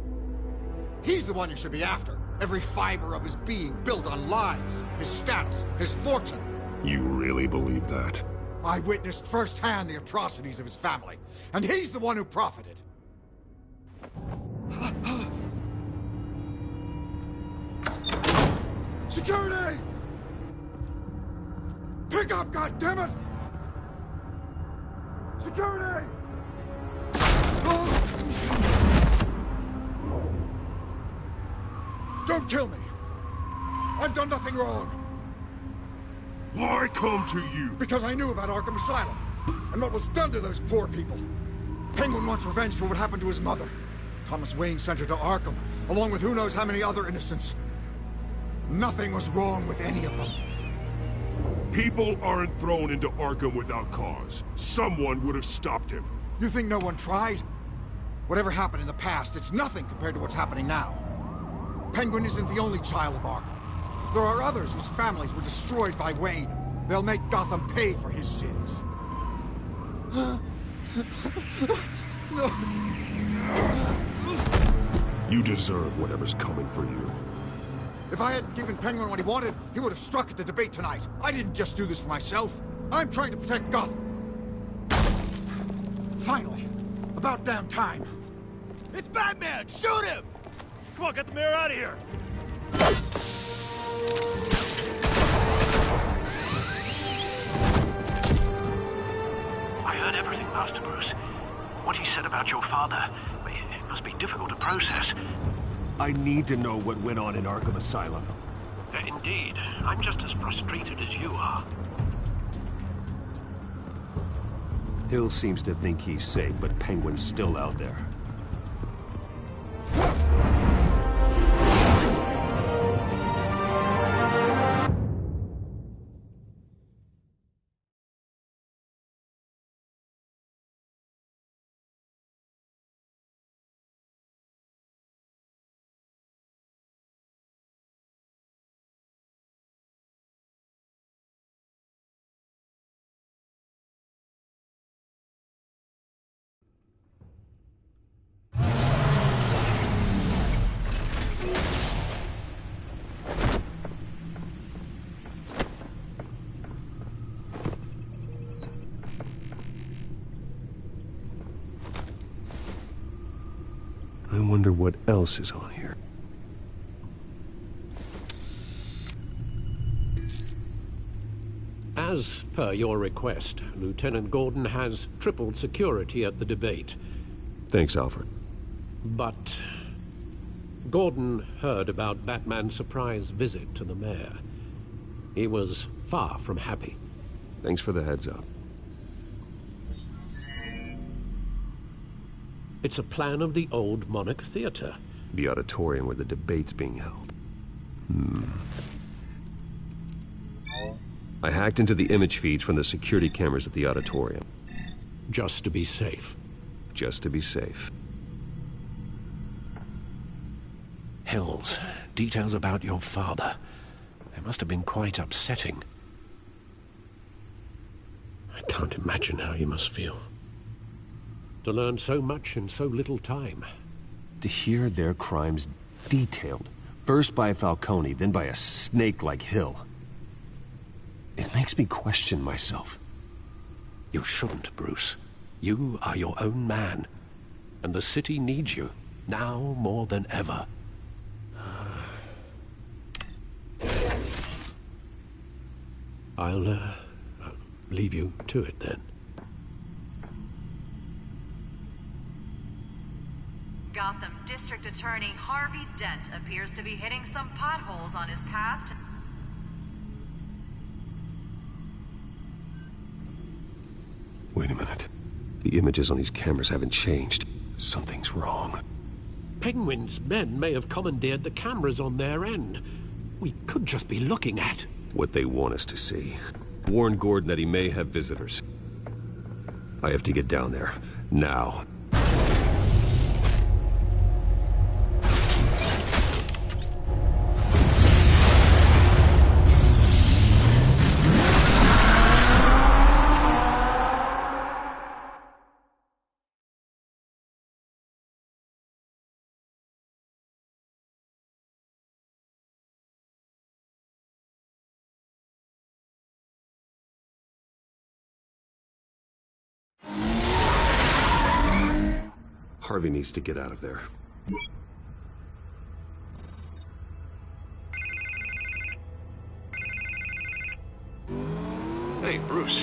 He's the one you should be after. Every fiber of his being built on lies, his status, his fortune. You really believe that? I witnessed firsthand the atrocities of his family, and he's the one who profited. Security! Pick up, goddammit! Security! Don't kill me! I've done nothing wrong! Why come to you? Because I knew about Arkham Asylum, and what was done to those poor people. Penguin wants revenge for what happened to his mother. Thomas Wayne sent her to Arkham, along with who knows how many other innocents. Nothing was wrong with any of them. People aren't thrown into Arkham without cause. Someone would have stopped him. You think no one tried? Whatever happened in the past, it's nothing compared to what's happening now. Penguin isn't the only child of Arkham. There are others whose families were destroyed by Wayne. They'll make Gotham pay for his sins. No. You deserve whatever's coming for you. If I hadn't given Penguin what he wanted, he would have struck at the debate tonight. I didn't just do this for myself. I'm trying to protect Gotham. Finally. About damn time. It's Batman! Shoot him! Come on, get the mayor out of here! I heard everything, Master Bruce. What he said about your father, it must be difficult to process. I need to know what went on in Arkham Asylum. Indeed. I'm just as frustrated as you are. Hill seems to think he's safe, but Penguin's still out there. I wonder what else is on here. As per your request, Lieutenant Gordon has tripled security at the debate. Thanks, Alfred. But Gordon heard about Batman's surprise visit to the mayor. He was far from happy. Thanks for the heads up. It's a plan of the old Monarch Theater. The auditorium where the debate's being held. I hacked into the image feeds from the security cameras at the auditorium. Just to be safe. Just to be safe. Hills, details about your father. They must have been quite upsetting. I can't imagine how you must feel. To learn so much in so little time. To hear their crimes detailed, first by Falcone, then by a snake like Hill. It makes me question myself. You shouldn't, Bruce. You are your own man. And the city needs you, now more than ever. I'll leave you to it then. Gotham District Attorney Harvey Dent appears to be hitting some potholes on his path to... Wait a minute. The images on these cameras haven't changed. Something's wrong. Penguin's men may have commandeered the cameras on their end. We could just be looking at... what they want us to see. Warn Gordon that he may have visitors. I have to get down there. Now. Harvey needs to get out of there. Hey, Bruce.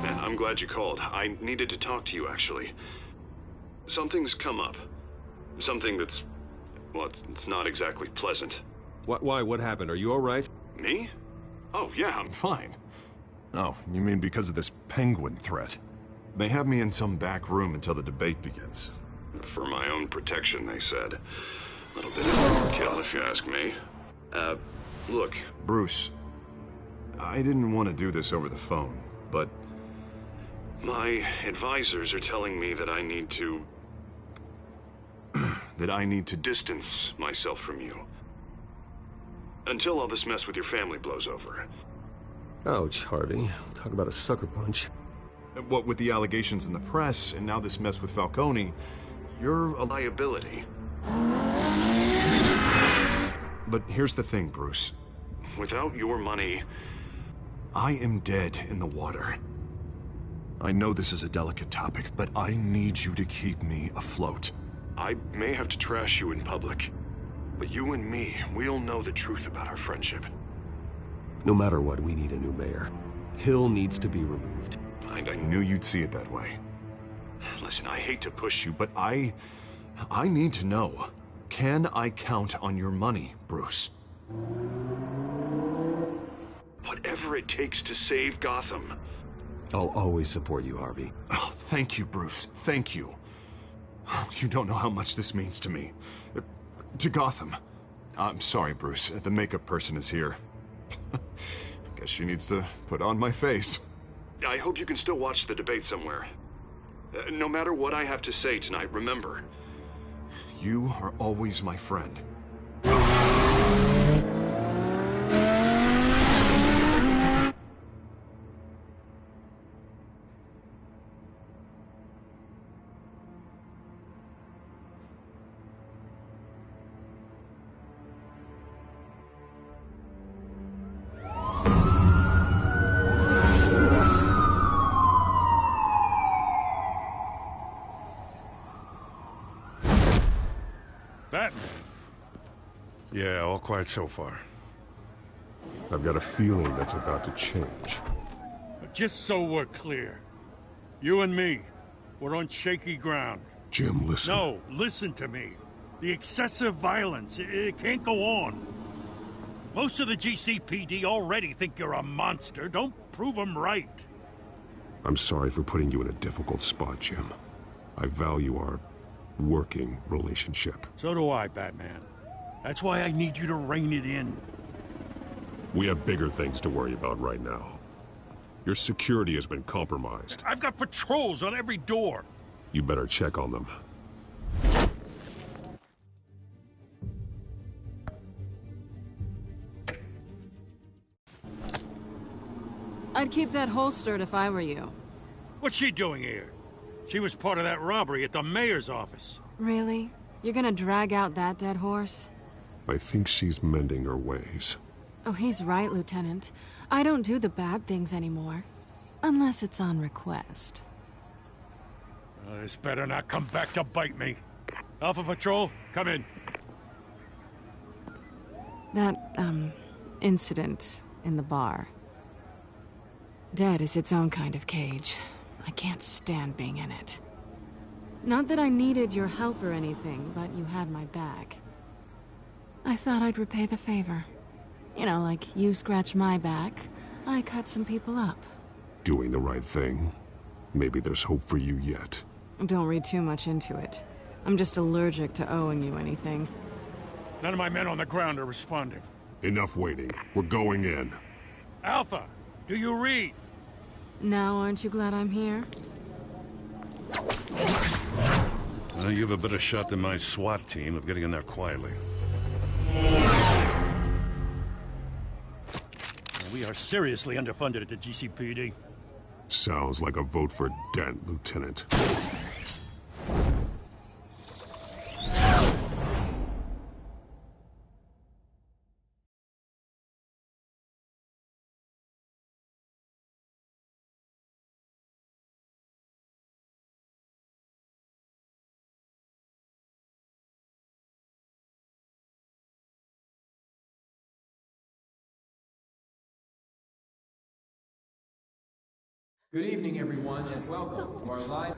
Man, I'm glad you called. I needed to talk to you, actually. Something's come up. Something that's Well, it's not exactly pleasant. Why? What happened? Are you alright? Me? Oh, yeah, I'm fine. Oh, you mean because of this penguin threat? They have me in some back room until the debate begins. For my own protection, they said. A little bit of overkill, if you ask me. Look. Bruce, I didn't want to do this over the phone, but... My advisors are telling me that I need to... that I need to... distance myself from you. Until all this mess with your family blows over. Ouch, Harvey. Talk about a sucker punch. What with the allegations in the press, and now this mess with Falcone, you're a liability. But here's the thing, Bruce. Without your money... I am dead in the water. I know this is a delicate topic, but I need you to keep me afloat. I may have to trash you in public, but you and me, we'll know the truth about our friendship. No matter what, we need a new mayor. Hill needs to be removed. I knew you'd see it that way. Listen, I hate to push you, but I need to know. Can I count on your money, Bruce? Whatever it takes to save Gotham. I'll always support you, Harvey. Oh, thank you, Bruce. Thank you. You don't know how much this means to me. To Gotham. I'm sorry, Bruce. The makeup person is here. Guess she needs to put on my face. I hope you can still watch the debate somewhere. No matter what I have to say tonight, remember. You are always my friend. Batman? Yeah, all quiet so far. I've got a feeling that's about to change. But just so we're clear, you and me, we're on shaky ground. Jim, listen. No, listen to me. The excessive violence, it can't go on. Most of the GCPD already think you're a monster. Don't prove them right. I'm sorry for putting you in a difficult spot, Jim. I value our working relationship. So do I, Batman. That's why I need you to rein it in. We have bigger things to worry about right now. Your security has been compromised. I've got patrols on every door. You better check on them. I'd keep that holstered if I were you. What's she doing here? She was part of that robbery at the mayor's office. Really? You're gonna drag out that dead horse? I think she's mending her ways. Oh, he's right, Lieutenant. I don't do the bad things anymore. Unless it's on request. This better not come back to bite me. Alpha Patrol, come in. That, incident in the bar. Dead is its own kind of cage. I can't stand being in it. Not that I needed your help or anything, but you had my back. I thought I'd repay the favor. You know, like you scratch my back, I cut some people up. Doing the right thing. Maybe there's hope for you yet. Don't read too much into it. I'm just allergic to owing you anything. None of my men on the ground are responding. Enough waiting. We're going in. Alpha, do you read? Now aren't you glad I'm here? Well, you have a better shot than my SWAT team of getting in there quietly. We are seriously underfunded at the GCPD. Sounds like a vote for Dent, Lieutenant. Good evening, everyone, and welcome to our live...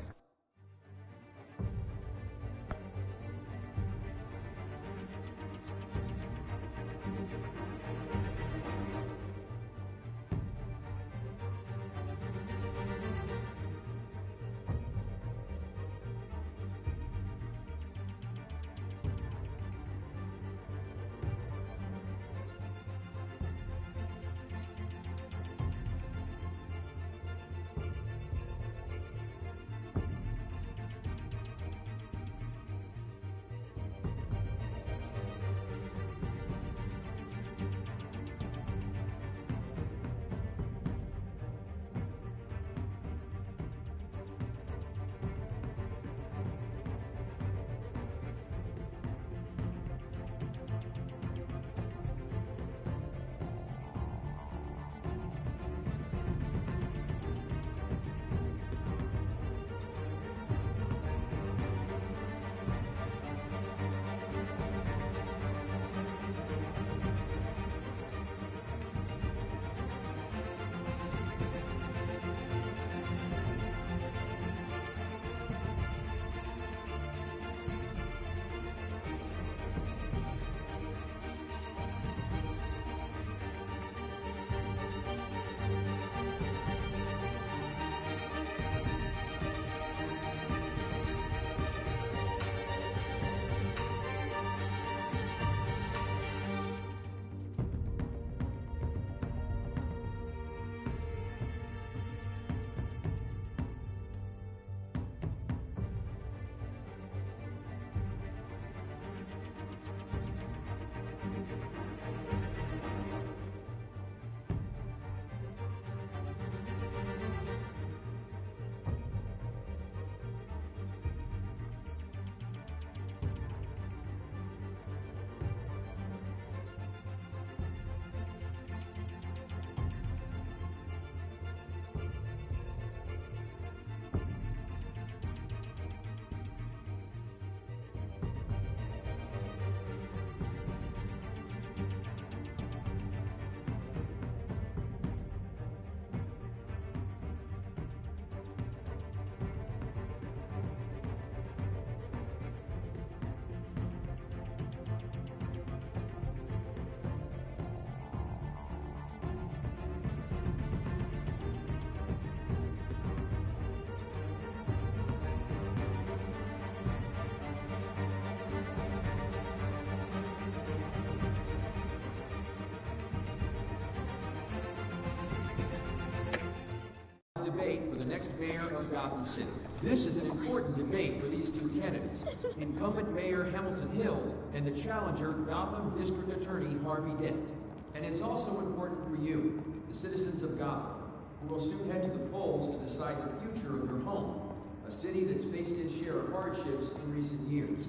debate for the next mayor of Gotham City. This is an important debate for these two candidates, incumbent Mayor Hamilton Hills and the challenger Gotham District Attorney Harvey Dent. And it's also important for you, the citizens of Gotham, who will soon head to the polls to decide the future of your home, a city that's faced its share of hardships in recent years.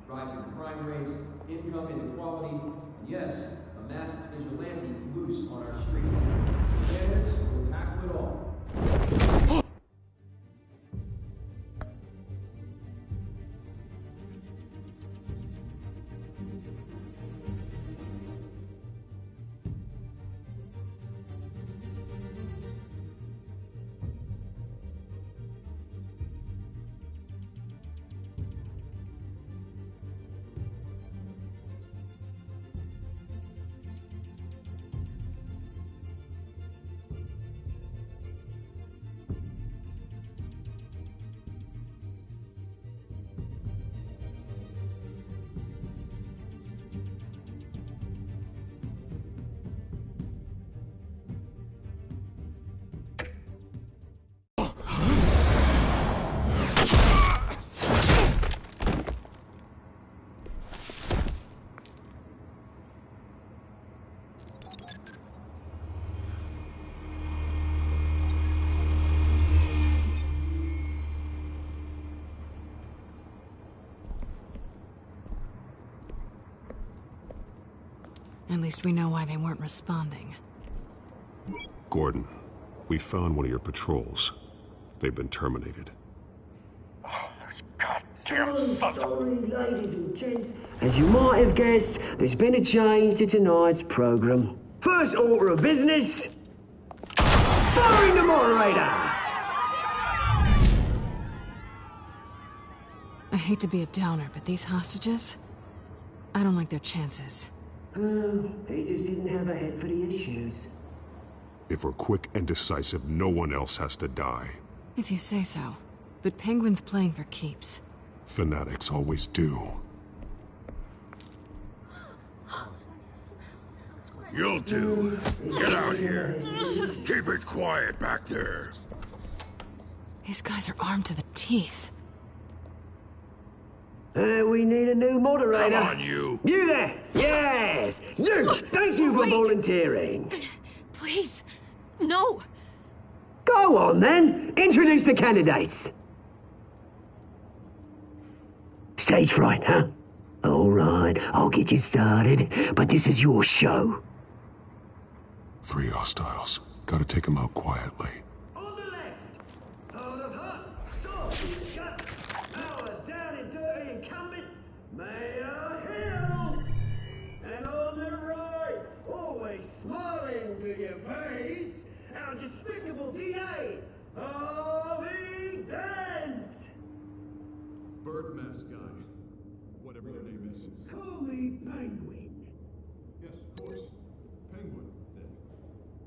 Rising crime rates, income inequality, and yes, a masked vigilante loose on our streets. The candidates will tackle it all. At least we know why they weren't responding. Gordon, we found one of your patrols. They've been terminated. Damn sorry, ladies and gents. As you might have guessed, there's been a change to tonight's program. First order of business, firing the moderator! I hate to be a downer, but these hostages, I don't like their chances. He just didn't have a head for the issues. If we're quick and decisive, no one else has to die. If you say so. But Penguin's playing for keeps. Fanatics always do. You'll do. Get out here. Keep it quiet back there. These guys are armed to the teeth. We need a new moderator. Come on, you. You there! Yes! You! Thank you for volunteering. Please, no. Go on, then. Introduce the candidates. Stage fright, huh? All right, I'll get you started, but this is your show. 3 hostiles. Gotta take them out quietly. On the left, out of her, sword, shut, our down and dirty incumbent, Mayor Hill. And on the right, always smiling to your face, our despicable DA, Harvey Dent. Bird mask guy. Whatever your name is. Call me Penguin. Yes, of course. Penguin, then.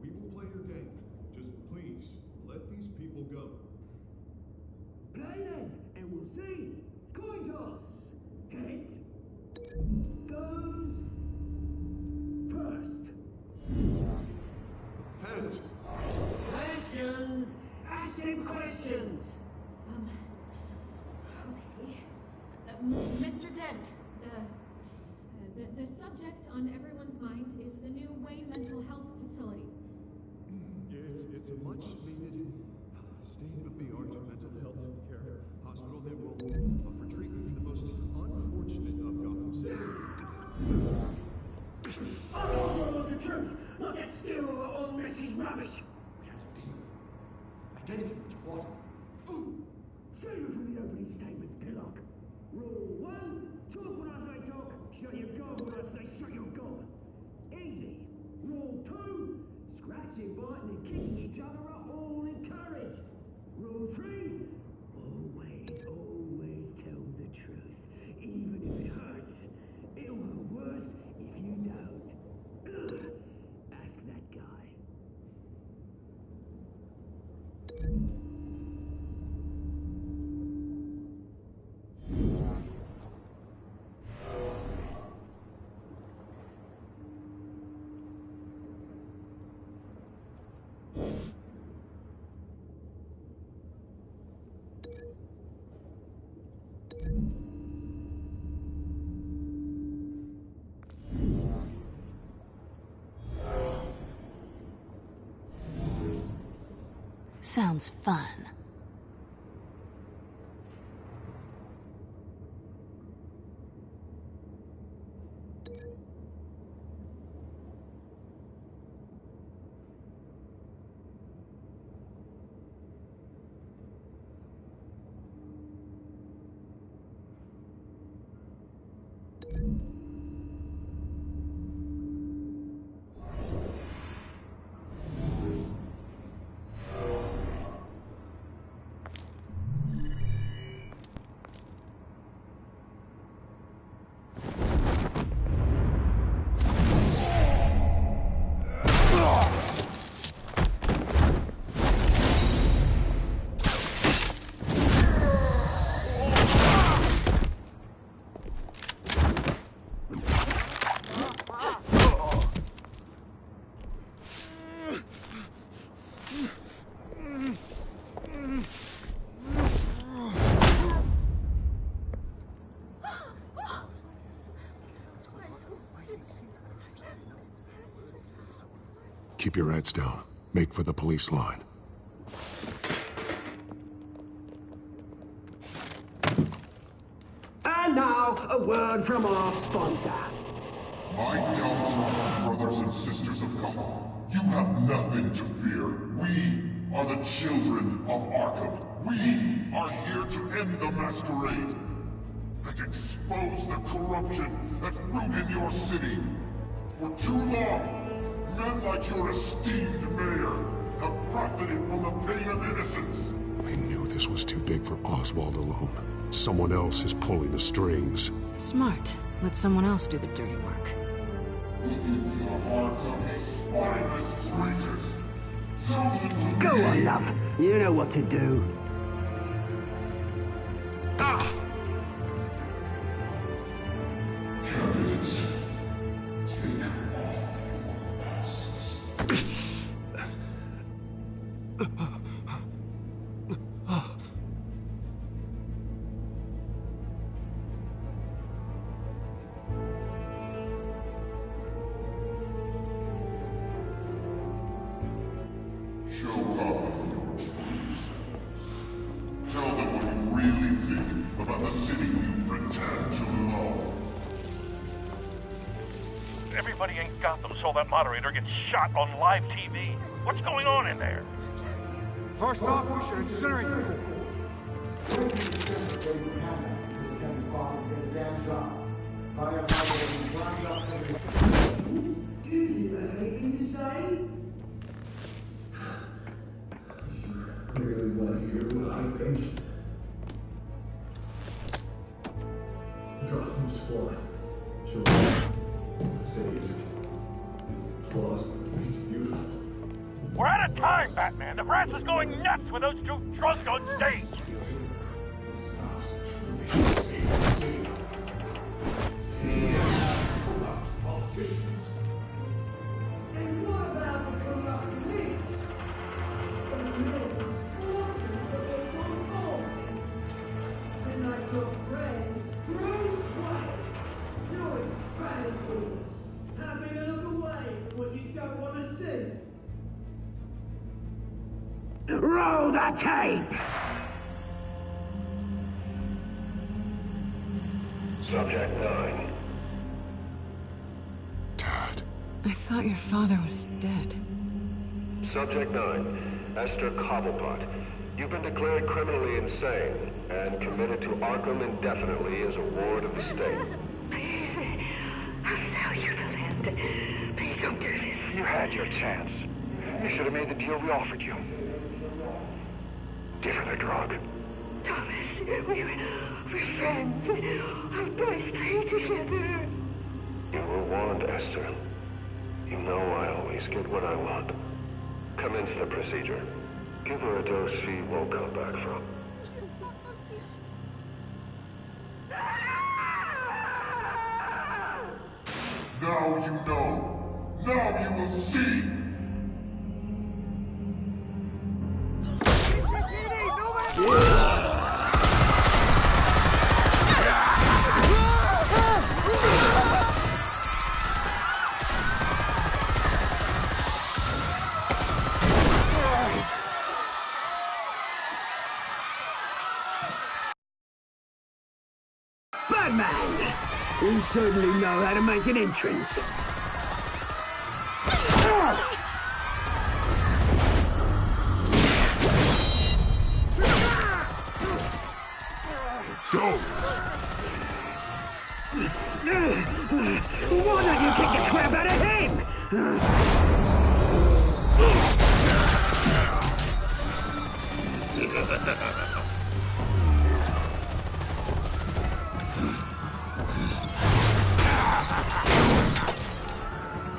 We will play your game. Just please, let these people go. Play then, and we'll see. Coin toss. Heads. Goes first. Heads. Questions. Ask them questions. Mr. Dent, the subject on everyone's mind is the new Wayne Mental Health Facility. It's a much-needed, state-of-the-art mental health care hospital that will offer treatment for the most unfortunate of Gotham citizens. Oh, the truth! Look at still on Mrs. Rubbish! We had a deal. I gave you what you wanted. Save it for the opening statements, Pillock. Rule 1, talk when I say talk, shut your gob when I say shut your gob. Easy. Rule 2, scratching, biting and kicking each other are all encouraged. Rule 3, always tell the truth, even if it hurts. It'll hurt worse if you don't. Ask that guy. Sounds fun. Keep your heads down. Make for the police line. And now, a word from our sponsor. My downtrodden brothers and sisters of Gotham, you have nothing to fear. We are the children of Arkham. We are here to end the masquerade and expose the corruption that's rooted in your city. For too long, men like your esteemed mayor have profited from the pain of innocence. I knew this was too big for Oswald alone. Someone else is pulling the strings. Smart. Let someone else do the dirty work. Look into the hearts of these spineless traitors. Chosen to Go lead. on, love. You know what to do. Candidates, take off your masks. Show Gotham your true selves. Tell them what you really think about the city you pretend to love. Everybody in Gotham saw that moderator get shot on live TV. What's going on in there? First off, we should incinerate the pool. Really want to hear what I think? Gotham's flawed. Sure. Let's say it's flaws, but it's beautiful. We're out of time, Batman. The press is going nuts with those two drunks on stage. Politicians. And what about the corrupt elite? The millions, fortunes that they won't cause. And like your friend, Bruce Wayne, doing gratitude, having a look away from what you don't want to see. Roll the tape! Subject 9. I thought your father was dead. Subject 9, Esther Cobblepot. You've been declared criminally insane and committed to Arkham indefinitely as a ward of the state. Please, I'll sell you the land. Please don't do this. You had your chance. You should have made the deal we offered you. Give her the drug. Thomas, we're friends. Our boys play together. You were warned, Esther. You know I always get what I want. Commence the procedure. Give her a dose she won't come back from. Now you know. Now you will see. Yeah. Batman! You certainly know how to make an entrance. Go! Why don't you kick the crap out of him?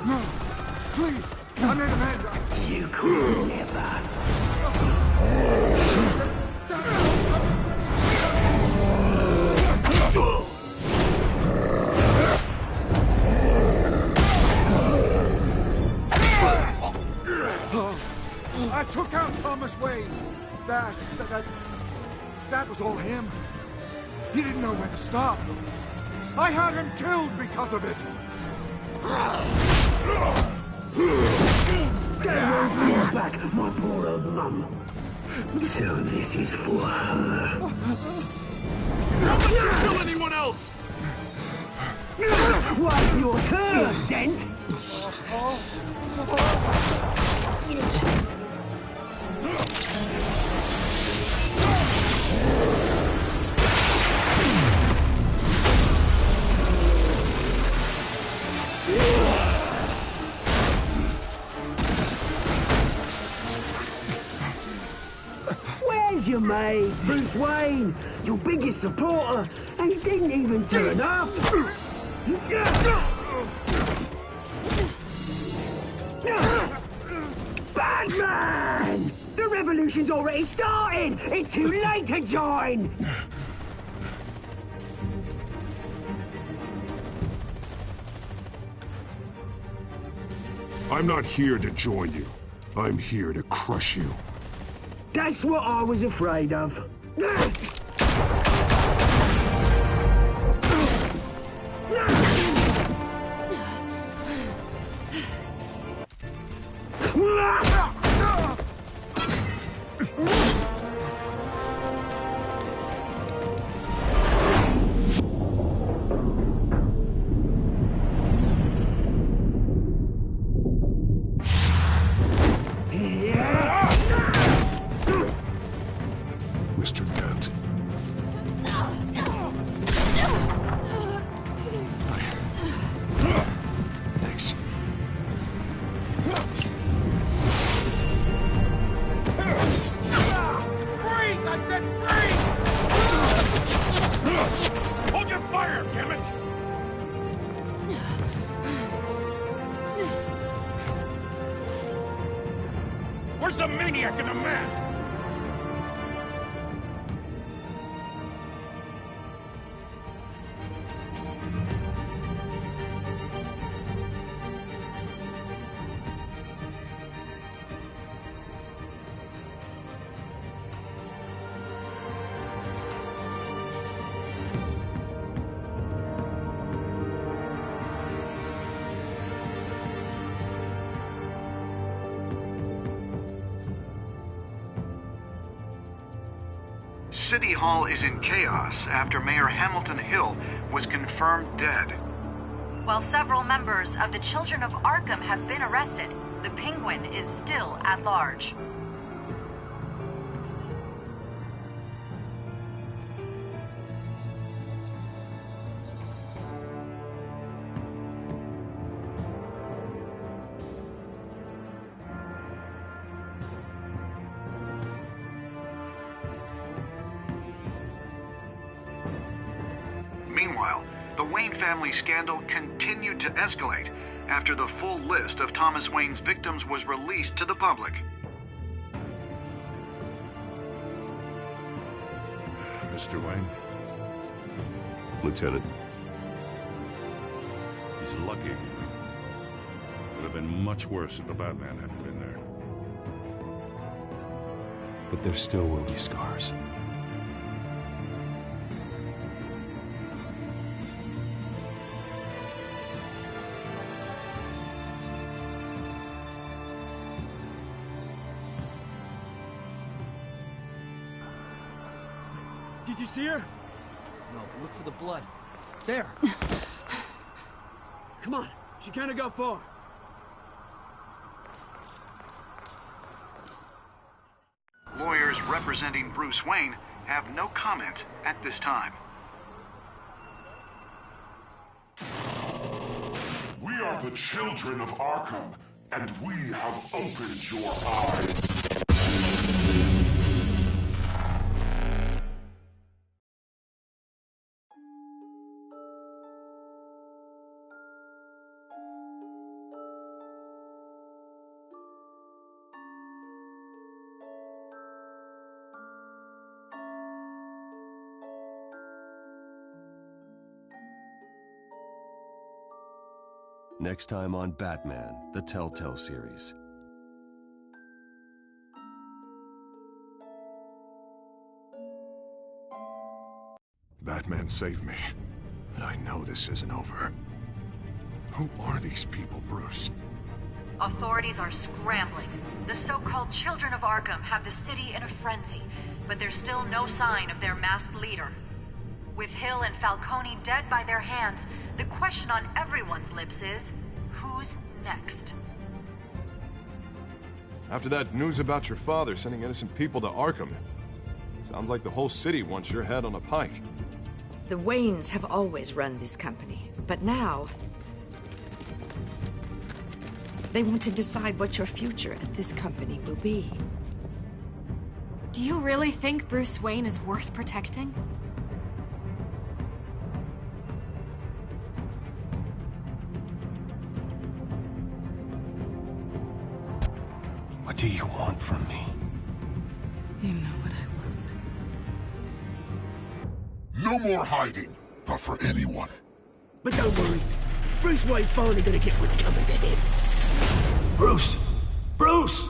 No, please, I made a man. You could never. I took out Thomas Wayne. That was all him. He didn't know when to stop. I had him killed because of it. Get away from your back, my poor old mum. So this is for her. Don't let you kill anyone else! What's your turn, Dent? Where's your mate, Bruce Wayne? Your biggest supporter, and he didn't even turn up. Batman! The revolution's already started! It's too late to join! I'm not here to join you. I'm here to crush you. That's what I was afraid of. Mr. Dent. Thanks. Freeze! I said freeze! Hold your fire, damn it! Where's the maniac in the mask? City Hall is in chaos after Mayor Hamilton Hill was confirmed dead. While several members of the Children of Arkham have been arrested, the Penguin is still at large. Meanwhile, the Wayne family scandal continued to escalate after the full list of Thomas Wayne's victims was released to the public. Mr. Wayne? Lieutenant. He's lucky. Could have been much worse if the Batman hadn't been there. But there still will be scars. Did you see her? No, but look for the blood. There. Come on, she can't go far. Lawyers representing Bruce Wayne have no comment at this time. We are the children of Arkham, and we have opened your eyes. Next time on Batman, the Telltale series. Batman saved me, but I know this isn't over. Who are these people, Bruce? Authorities are scrambling. The so-called Children of Arkham have the city in a frenzy, but there's still no sign of their masked leader. With Hill and Falcone dead by their hands, the question on everyone's lips is, who's next? After that news about your father sending innocent people to Arkham, sounds like the whole city wants your head on a pike. The Waynes have always run this company, but now they want to decide what your future at this company will be. Do you really think Bruce Wayne is worth protecting? What do you want from me? You know what I want. No more hiding, not for anyone. But don't worry, Bruce Wayne's finally gonna get what's coming to him. Bruce! Bruce!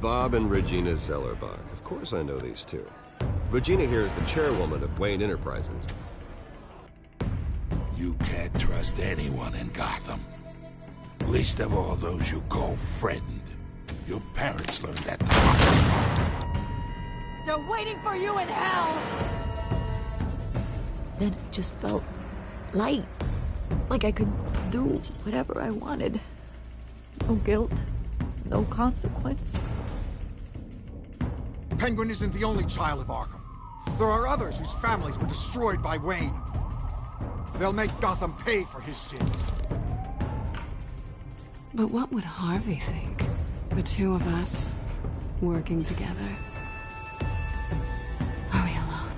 Bob and Regina Zellerbach. Of course I know these two. Regina here is the chairwoman of Wayne Enterprises. You can't trust anyone in Gotham. Least of all those you call friend. Your parents learned that. They're waiting for you in hell! Then it just felt light. Like I could do whatever I wanted. No guilt, no consequence. Penguin isn't the only child of Arkham. There are others whose families were destroyed by Wayne. They'll make Gotham pay for his sins. But what would Harvey think? The two of us, working together. Are we alone?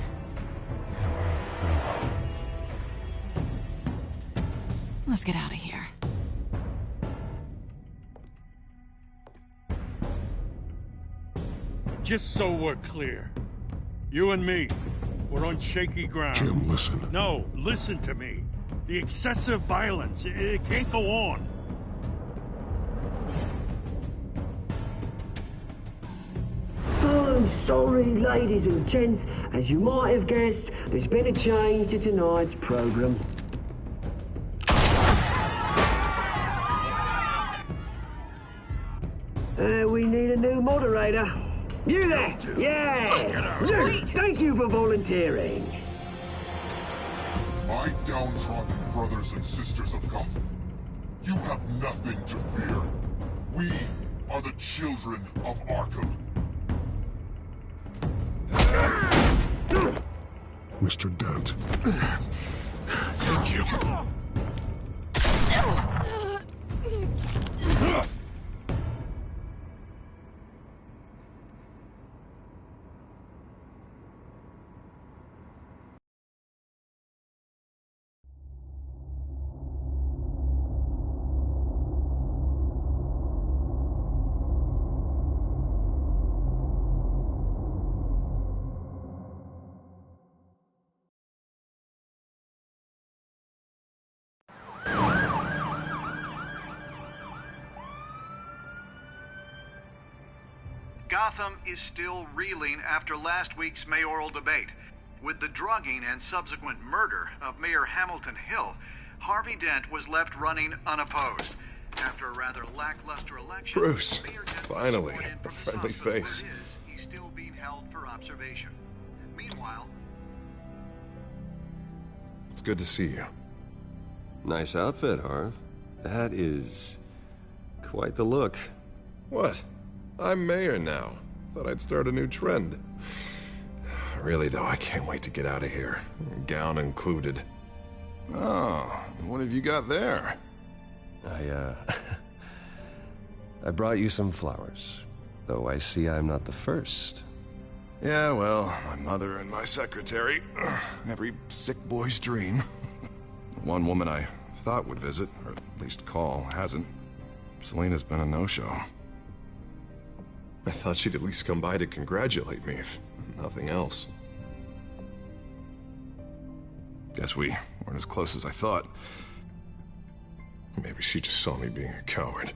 Let's get out of here. Just so we're clear, you and me, We're on shaky ground. Jim, listen. No, listen to me. The excessive violence, it can't go on. So sorry, ladies and gents. As you might have guessed, there's been a change to tonight's program. We need a new moderator. You there? Yeah! Luke, thank you for volunteering. My downtrodden brothers and sisters of Gotham, you have nothing to fear. We are the children of Arkham. Mr. Dent. Thank you. Gotham is still reeling after last week's mayoral debate. With the drugging and subsequent murder of Mayor Hamilton Hill, Harvey Dent was left running unopposed. After a rather lackluster election, Bruce, Mayor Dent finally, was sworn in a from his friendly hospital where face. it is. He's still being held for observation. Meanwhile, It's good to see you. Nice outfit, Harv. That is quite the look. What? I'm mayor now. Thought I'd start a new trend. Really, though, I can't wait to get out of here. Gown included. Oh, what have you got there? I brought you some flowers. Though I see I'm not the first. Yeah, well, my mother and my secretary. Every sick boy's dream. One woman I thought would visit, or at least call, hasn't. Selena's been a no-show. I thought she'd at least come by to congratulate me, if nothing else. Guess we weren't as close as I thought. Maybe she just saw me being a coward.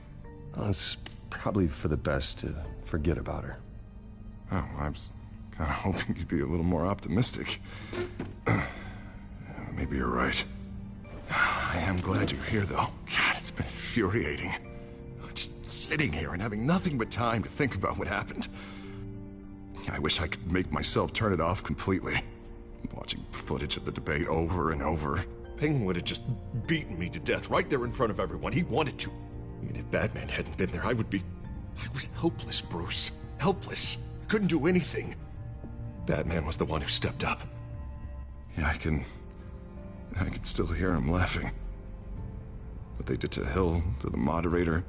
Well, it's probably for the best to forget about her. Oh, I was kind of hoping you'd be a little more optimistic. Maybe you're right. I am glad you're here, though. God, it's been infuriating. Just sitting here and having nothing but time to think about what happened. I wish I could make myself turn it off completely. Watching footage of the debate over and over. Penguin would have just beaten me to death right there in front of everyone. He wanted to. I mean, if Batman hadn't been there, I was helpless, Bruce. Helpless. Couldn't do anything. Batman was the one who stepped up. Yeah, I can still hear him laughing. What they did to Hill, to the moderator,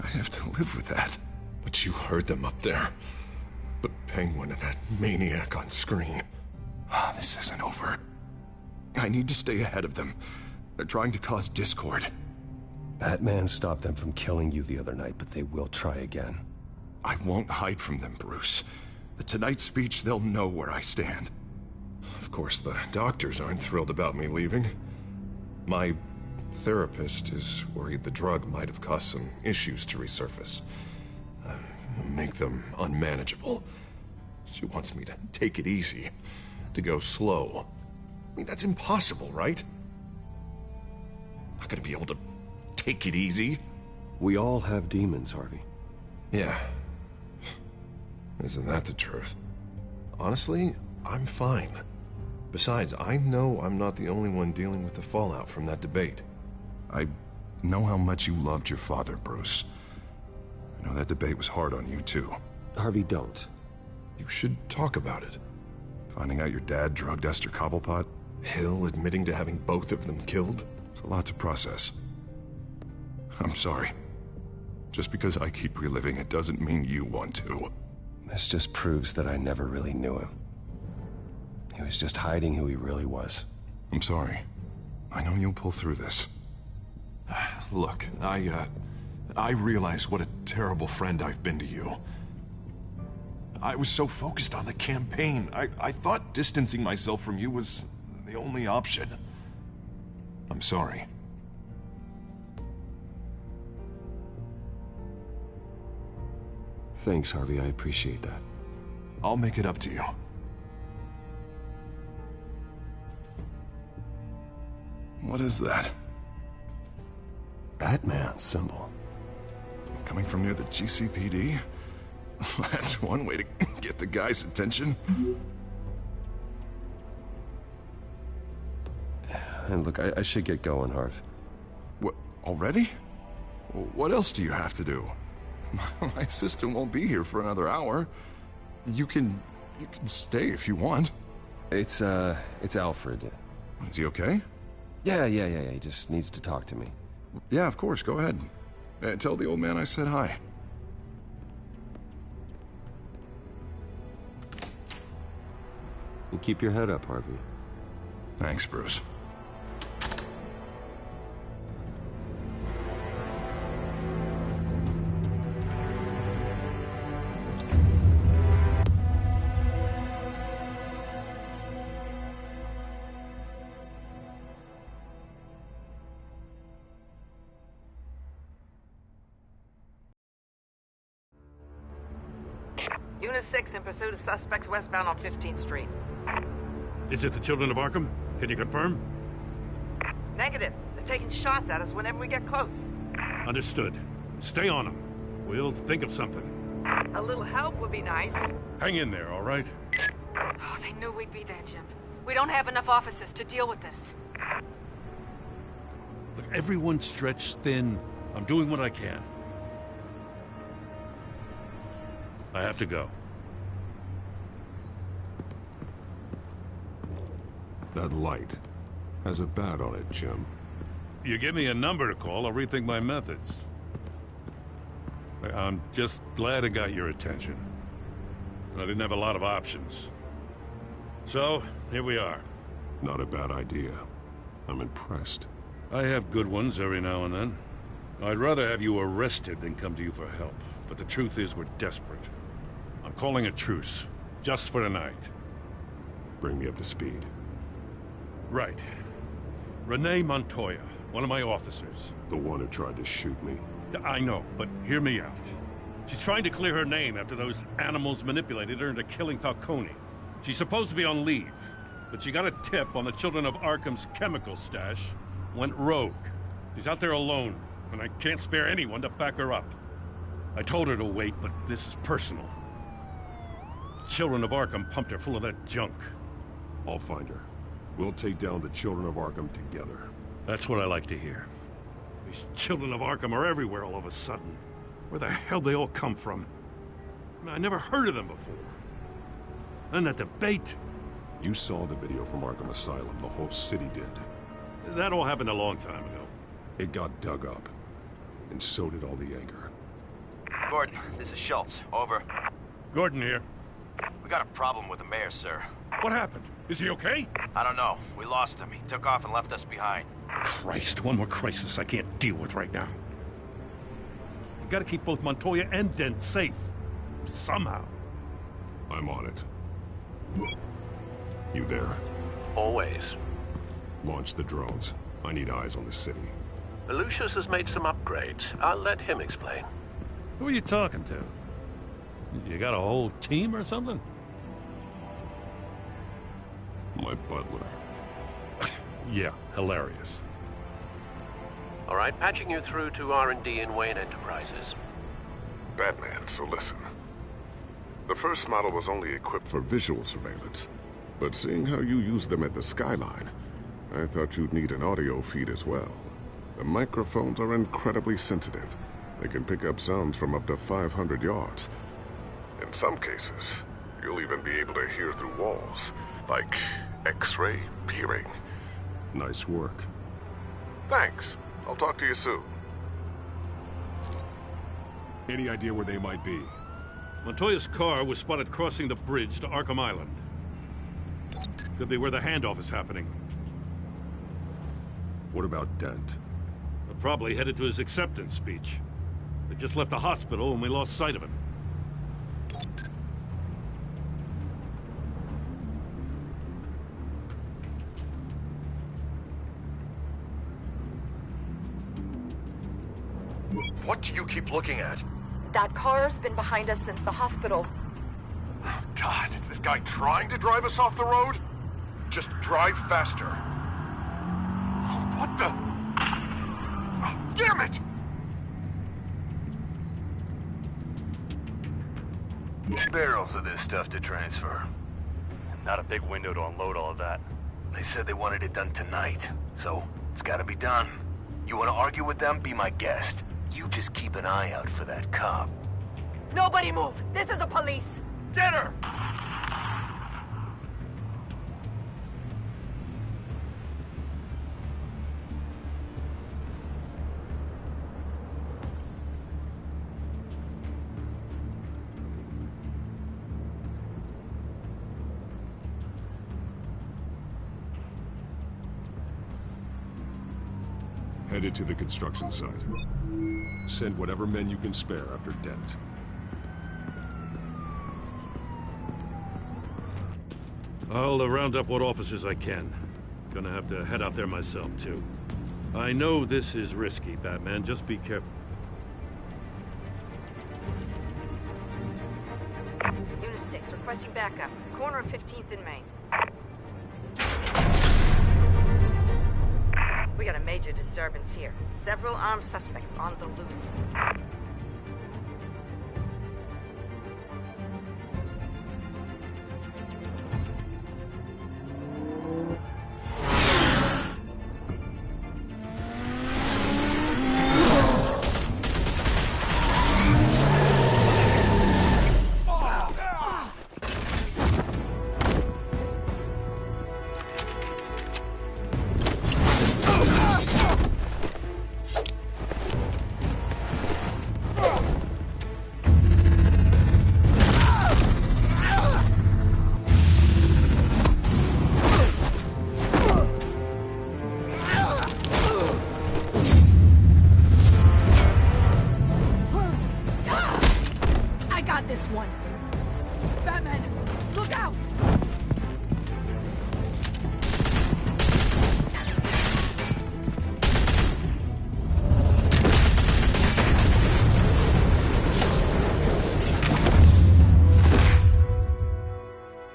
I have to live with that. But you heard them up there. The Penguin and that maniac on screen. This isn't over. I need to stay ahead of them. They're trying to cause discord. Batman stopped them from killing you the other night, but they will try again. I won't hide from them, Bruce. The Tonight speech, they'll know where I stand. Of course, the doctors aren't thrilled about me leaving. My therapist is worried the drug might have caused some issues to resurface. Make them unmanageable. She wants me to take it easy, to go slow. I mean, that's impossible, right? Not gonna be able to take it easy. We all have demons, Harvey. Yeah. Isn't that the truth? Honestly, I'm fine. Besides, I know I'm not the only one dealing with the fallout from that debate. I know how much you loved your father, Bruce. I know that debate was hard on you, too. Harvey, don't. You should talk about it. Finding out your dad drugged Esther Cobblepot, Hill admitting to having both of them killed, it's a lot to process. I'm sorry. Just because I keep reliving it doesn't mean you want to. This just proves that I never really knew him. He was just hiding who he really was. I'm sorry. I know you'll pull through this. Look, I realize what a terrible friend I've been to you. I was so focused on the campaign. I thought distancing myself from you was the only option. I'm sorry. Thanks, Harvey. I appreciate that. I'll make it up to you. What is that? Batman symbol. Coming from near the GCPD? That's one way to get the guy's attention. And look, I should get going, Harv. What, already? What else do you have to do? My assistant won't be here for another hour. You can stay if you want. It's Alfred. Is he okay? Yeah. He just needs to talk to me. Yeah, of course. Go ahead. Tell the old man I said hi. And keep your head up, Harvey. Thanks, Bruce. Unit 6 in pursuit of suspects westbound on 15th Street. Is it the Children of Arkham? Can you confirm? Negative. They're taking shots at us whenever we get close. Understood. Stay on them. We'll think of something. A little help would be nice. Hang in there, all right? Oh, they knew we'd be there, Jim. We don't have enough officers to deal with this. Look, everyone's stretched thin. I'm doing what I can. I have to go. That light has a bat on it, Jim. You give me a number to call, I'll rethink my methods. I'm just glad it got your attention. I didn't have a lot of options. So, here we are. Not a bad idea. I'm impressed. I have good ones every now and then. I'd rather have you arrested than come to you for help. But the truth is, we're desperate. I'm calling a truce. Just for tonight. Bring me up to speed. Right. Renee Montoya, one of my officers. The one who tried to shoot me? I know, but hear me out. She's trying to clear her name after those animals manipulated her into killing Falcone. She's supposed to be on leave, but she got a tip on the Children of Arkham's chemical stash, went rogue. She's out there alone, and I can't spare anyone to back her up. I told her to wait, but this is personal. The Children of Arkham pumped her full of that junk. I'll find her. We'll take down the Children of Arkham together. That's what I like to hear. These Children of Arkham are everywhere all of a sudden. Where the hell they all come from? I never heard of them before. And that debate. You saw the video from Arkham Asylum. The whole city did. That all happened a long time ago. It got dug up. And so did all the anger. Gordon, this is Schultz. Over. Gordon here. We got a problem with the mayor, sir. What happened? Is he okay? I don't know. We lost him. He took off and left us behind. Christ, one more crisis I can't deal with right now. You gotta keep both Montoya and Dent safe. Somehow. I'm on it. You there? Always. Launch the drones. I need eyes on the city. Lucius has made some upgrades. I'll let him explain. Who are you talking to? You got a whole team or something? My butler. Yeah, hilarious. All right, patching you through to R&D in Wayne Enterprises. Batman, so listen. The first model was only equipped for visual surveillance, but seeing how you use them at the Skyline, I thought you'd need an audio feed as well. The microphones are incredibly sensitive. They can pick up sounds from up to 500 yards. In some cases, you'll even be able to hear through walls, like X-ray peering. Nice work. Thanks. I'll talk to you soon. Any idea where they might be? Montoya's car was spotted crossing the bridge to Arkham Island. Could be where the handoff is happening. What about Dent? They're probably headed to his acceptance speech. They just left the hospital and we lost sight of him. What do you keep looking at? That car's been behind us since the hospital. God, is this guy trying to drive us off the road? Just drive faster. What the? Oh, damn it! Barrels of this stuff to transfer. Not a big window to unload all of that. They said they wanted it done tonight, so it's gotta be done. You wanna argue with them? Be my guest. You just keep an eye out for that cop. Nobody move! This is the police! Get her! Headed to the construction site. Send whatever men you can spare after Dent. I'll round up what officers I can. Gonna have to head out there myself, too. I know this is risky, Batman. Just be careful. Unit 6, requesting backup. Corner of 15th and Main. We got a major disturbance here. Several armed suspects on the loose.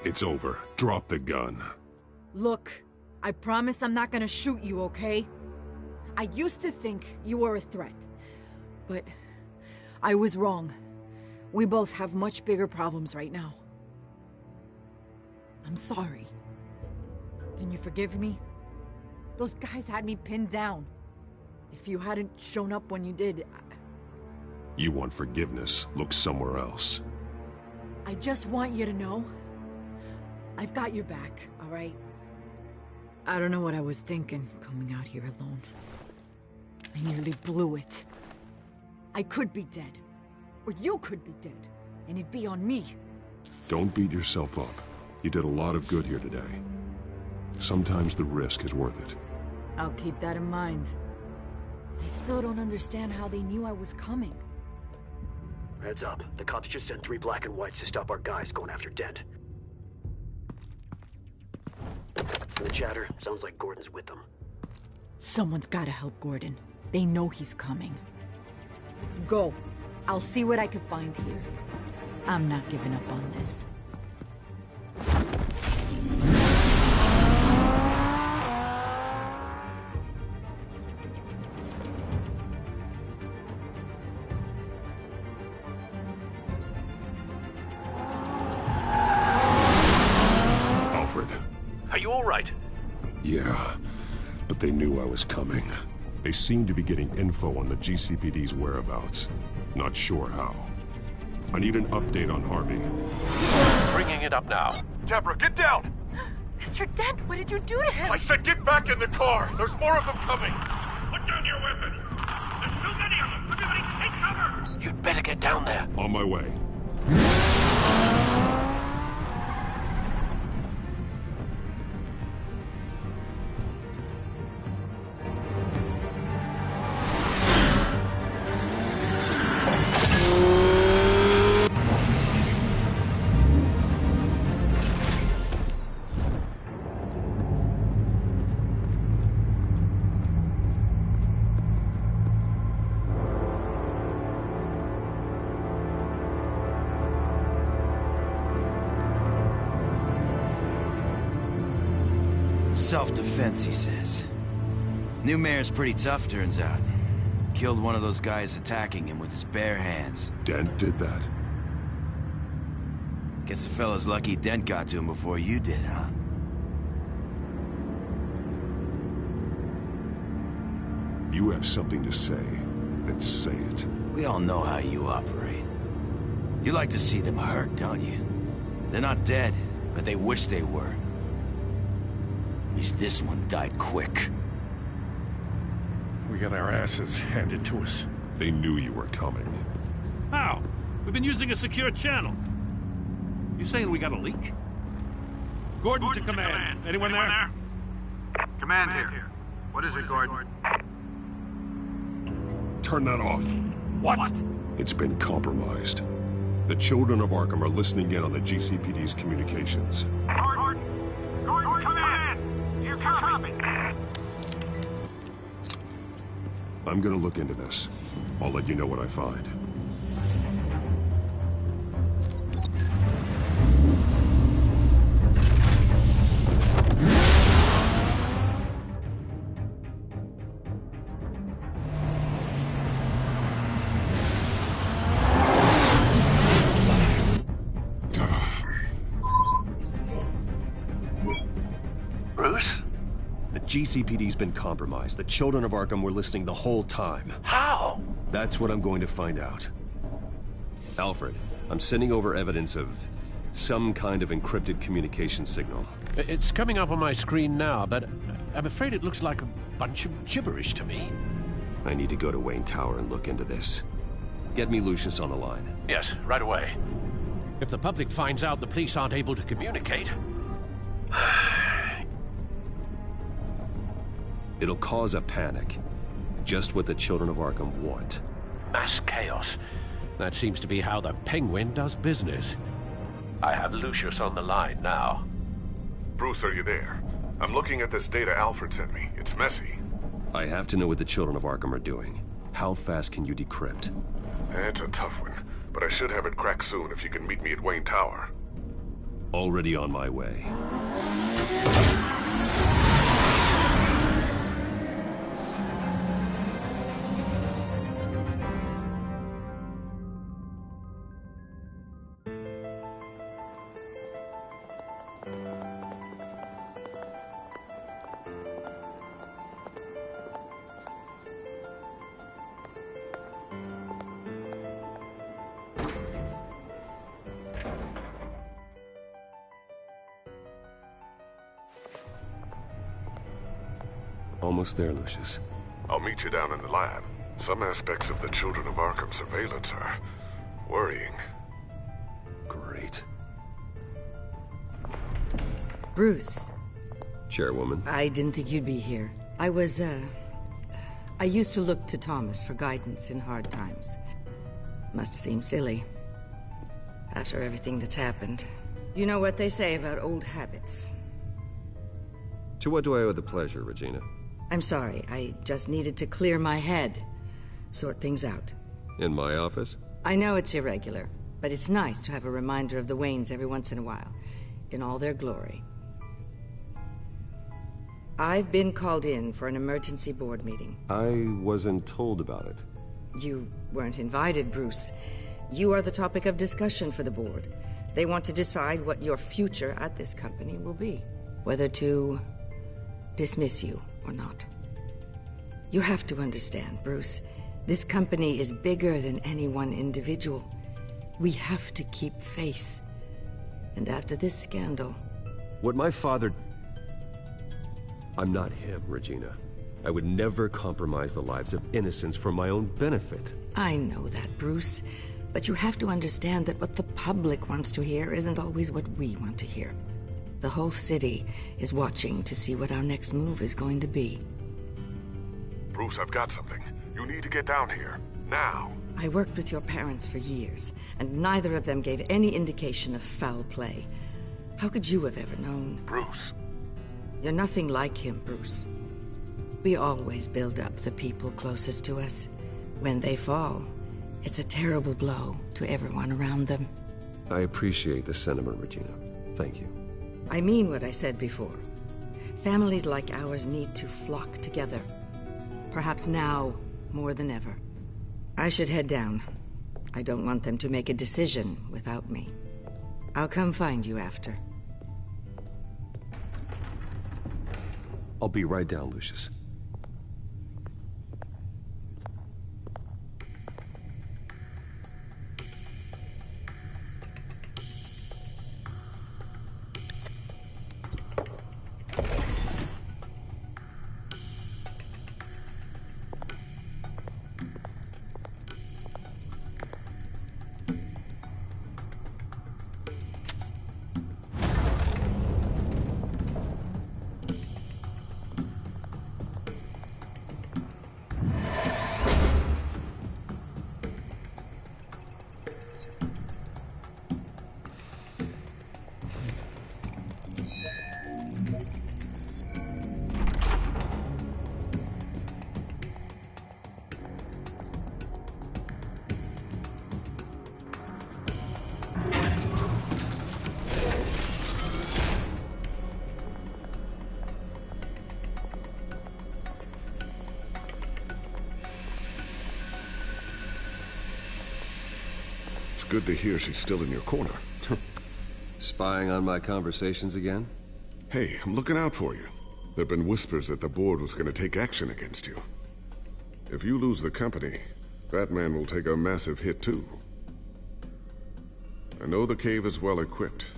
It's over. Drop the gun. Look, I promise I'm not gonna shoot you, okay? I used to think you were a threat, but I was wrong. We both have much bigger problems right now. I'm sorry. Can you forgive me? Those guys had me pinned down. If you hadn't shown up when you did, You want forgiveness? Look somewhere else. I just want you to know, I've got your back, all right? I don't know what I was thinking, coming out here alone. I nearly blew it. I could be dead. Or you could be dead. And it'd be on me. Don't beat yourself up. You did a lot of good here today. Sometimes the risk is worth it. I'll keep that in mind. I still don't understand how they knew I was coming. Heads up. The cops just sent 3 black and whites to stop our guys going after Dent. From the chatter, sounds like Gordon's with them. Someone's gotta help Gordon. They know he's coming. Go. I'll see what I can find here. I'm not giving up on this. Are you all right? Yeah, but they knew I was coming. They seem to be getting info on the GCPD's whereabouts. Not sure how. I need an update on Harvey. Bringing it up now. Deborah, get down! Mr. Dent, what did you do to him? I said get back in the car! There's more of them coming! Put down your weapon! There's too many of them! Everybody take cover! You'd better get down there. On my way. Self-defense, he says. New mayor's pretty tough, turns out. Killed one of those guys attacking him with his bare hands. Dent did that? Guess the fella's lucky Dent got to him before you did, huh? You have something to say, then say it. We all know how you operate. You like to see them hurt, don't you? They're not dead, but they wish they were. At least this one died quick. We got our asses handed to us. They knew you were coming. How? We've been using a secure channel. You saying we got a leak? Gordon to command. Anyone there? Command here. What is it, Gordon? Turn that off. What? It's been compromised. The children of Arkham are listening in on the GCPD's communications. Gordon, command! You copy? I'm gonna look into this. I'll let you know what I find. Bruce? The GCPD's been compromised. The children of Arkham were listening the whole time. How? That's what I'm going to find out. Alfred, I'm sending over evidence of some kind of encrypted communication signal. It's coming up on my screen now, but I'm afraid it looks like a bunch of gibberish to me. I need to go to Wayne Tower and look into this. Get me Lucius on the line. Yes, right away. If the public finds out the police aren't able to communicate... It'll cause a panic. Just what the children of Arkham want. Mass chaos. That seems to be how the Penguin does business. I have Lucius on the line now. Bruce, are you there? I'm looking at this data Alfred sent me. It's messy. I have to know what the children of Arkham are doing. How fast can you decrypt? It's a tough one, but I should have it cracked soon if you can meet me at Wayne Tower. Already on my way. Almost there, Lucius. I'll meet you down in the lab. Some aspects of the Children of Arkham surveillance are worrying. Great. Bruce. Chairwoman. I didn't think you'd be here. I used to look to Thomas for guidance in hard times. Must seem silly. After everything that's happened. You know what they say about old habits. To what do I owe the pleasure, Regina? I'm sorry, I just needed to clear my head. Sort things out. In my office? I know it's irregular, but it's nice to have a reminder of the Waynes every once in a while. In all their glory. I've been called in for an emergency board meeting. I wasn't told about it. You weren't invited, Bruce. You are the topic of discussion for the board. They want to decide what your future at this company will be. Whether to dismiss you or not. You have to understand, Bruce. This company is bigger than any one individual. We have to keep face. And after this scandal... What my father... I'm not him, Regina. I would never compromise the lives of innocents for my own benefit. I know that, Bruce. But you have to understand that what the public wants to hear isn't always what we want to hear. The whole city is watching to see what our next move is going to be. Bruce, I've got something. You need to get down here. Now. I worked with your parents for years, and neither of them gave any indication of foul play. How could you have ever known? Bruce. You're nothing like him, Bruce. We always build up the people closest to us. When they fall, it's a terrible blow to everyone around them. I appreciate the sentiment, Regina. Thank you. I mean what I said before. Families like ours need to flock together. Perhaps now, more than ever. I should head down. I don't want them to make a decision without me. I'll come find you after. I'll be right down, Lucius. It's good to hear she's still in your corner. Spying on my conversations again? Hey, I'm looking out for you. There've been whispers that the board was going to take action against you. If you lose the company, Batman will take a massive hit too. I know the cave is well equipped,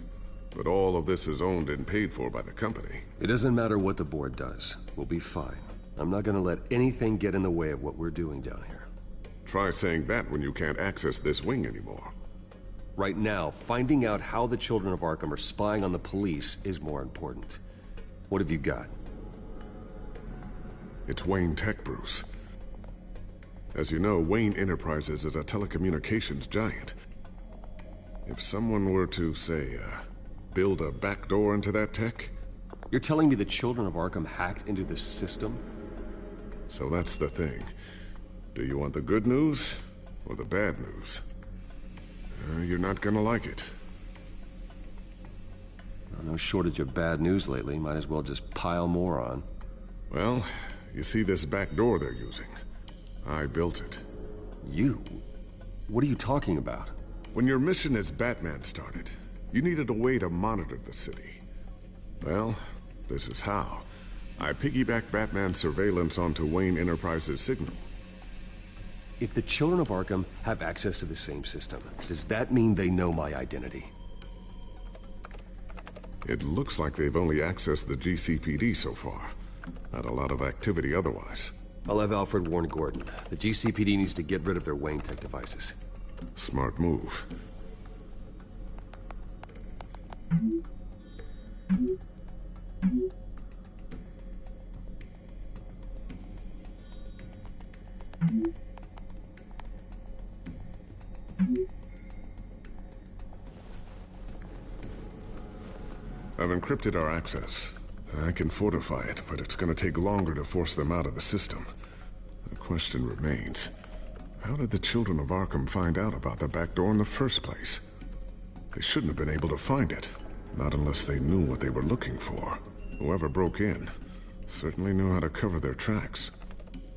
but all of this is owned and paid for by the company. It doesn't matter what the board does. We'll be fine. I'm not gonna let anything get in the way of what we're doing down here. Try saying that when you can't access this wing anymore. Right now, finding out how the children of Arkham are spying on the police is more important. What have you got? It's Wayne Tech, Bruce. As you know, Wayne Enterprises is a telecommunications giant. If someone were to, say, build a backdoor into that tech... You're telling me the children of Arkham hacked into this system? So that's the thing. Do you want the good news or the bad news? You're not gonna like it. No shortage of bad news lately. Might as well just pile more on. Well, you see this back door they're using? I built it. You? What are you talking about? When your mission as Batman started, you needed a way to monitor the city. Well, this is how. I piggybacked Batman's surveillance onto Wayne Enterprises' signal. If the children of Arkham have access to the same system, does that mean they know my identity? It looks like they've only accessed the GCPD so far. Not a lot of activity otherwise. I'll have Alfred warn Gordon. The GCPD needs to get rid of their Wayne Tech devices. Smart move. I've encrypted our access. I can fortify it, but it's gonna take longer to force them out of the system. The question remains, how did the children of Arkham find out about the back door in the first place? They shouldn't have been able to find it, not unless they knew what they were looking for. Whoever broke in certainly knew how to cover their tracks.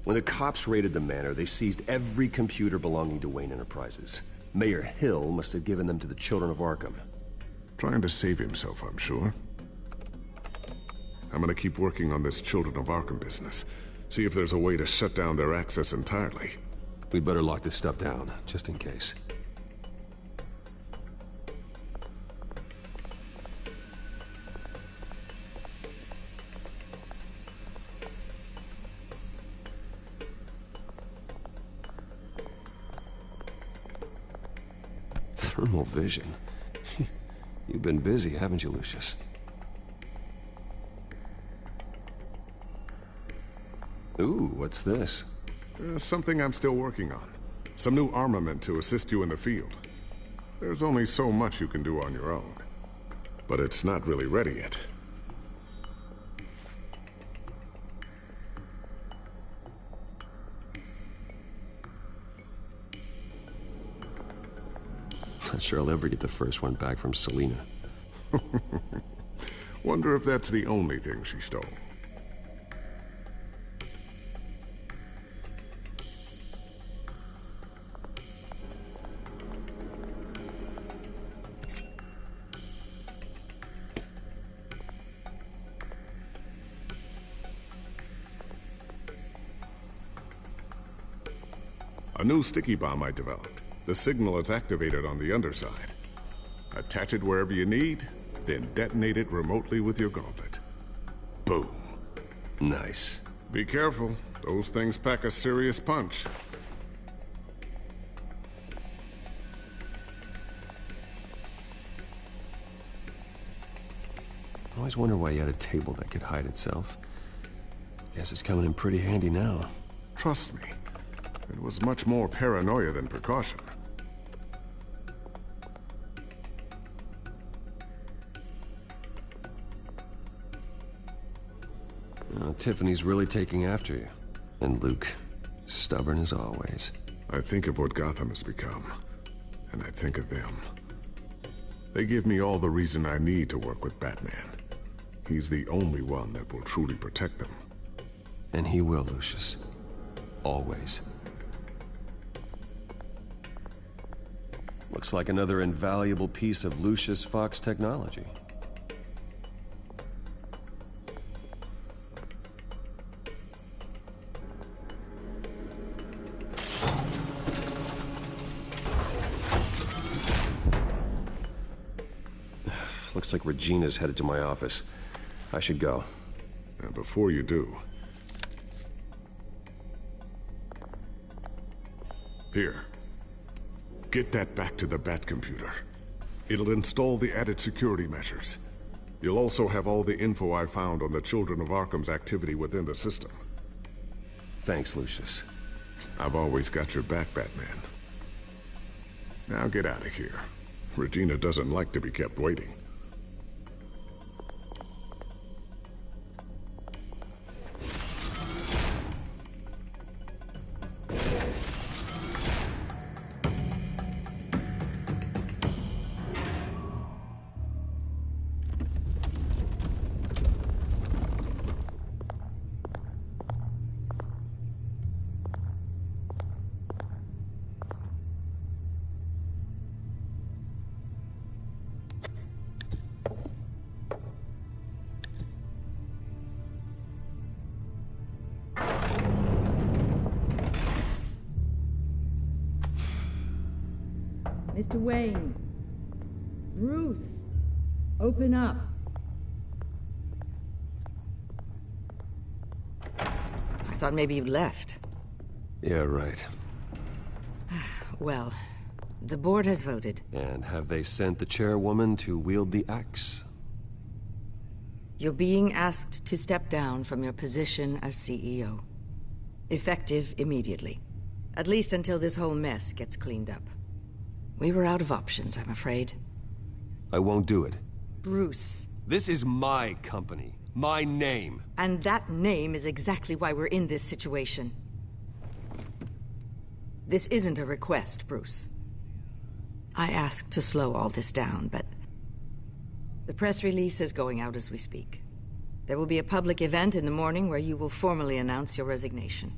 When the cops raided the manor, they seized every computer belonging to Wayne Enterprises. Mayor Hill must have given them to the children of Arkham. Trying to save himself, I'm sure. I'm gonna keep working on this Children of Arkham business. See if there's a way to shut down their access entirely. We'd better lock this stuff down, just in case. Thermal vision. You've been busy, haven't you, Lucius? Ooh, what's this? Something I'm still working on. Some new armament to assist you in the field. There's only so much you can do on your own. But it's not really ready yet. Not sure I'll ever get the first one back from Selina. Wonder if that's the only thing she stole. A new sticky bomb I developed. The signal is activated on the underside. Attach it wherever you need, then detonate it remotely with your gauntlet. Boom. Nice. Be careful. Those things pack a serious punch. I always wonder why you had a table that could hide itself. Guess it's coming in pretty handy now. Trust me. It was much more paranoia than precaution. Tiffany's really taking after you. And Luke, stubborn as always. I think of what Gotham has become, and I think of them. They give me all the reason I need to work with Batman. He's the only one that will truly protect them. And he will, Lucius. Always. Looks like another invaluable piece of Lucius Fox technology. Looks like Regina's headed to my office. I should go. And before you do... Here. Get that back to the Bat computer. It'll install the added security measures. You'll also have all the info I found on the Children of Arkham's activity within the system. Thanks, Lucius. I've always got your back, Batman. Now get out of here. Regina doesn't like to be kept waiting. Mr. Wayne. Bruce. Open up. I thought maybe you left. Yeah, right. Well, the board has voted. And have they sent the chairwoman to wield the axe? You're being asked to step down from your position as CEO. Effective immediately. At least until this whole mess gets cleaned up. We were out of options, I'm afraid. I won't do it. Bruce. This is my company. My name. And that name is exactly why we're in this situation. This isn't a request, Bruce. I asked to slow all this down, but... the press release is going out as we speak. There will be a public event in the morning where you will formally announce your resignation.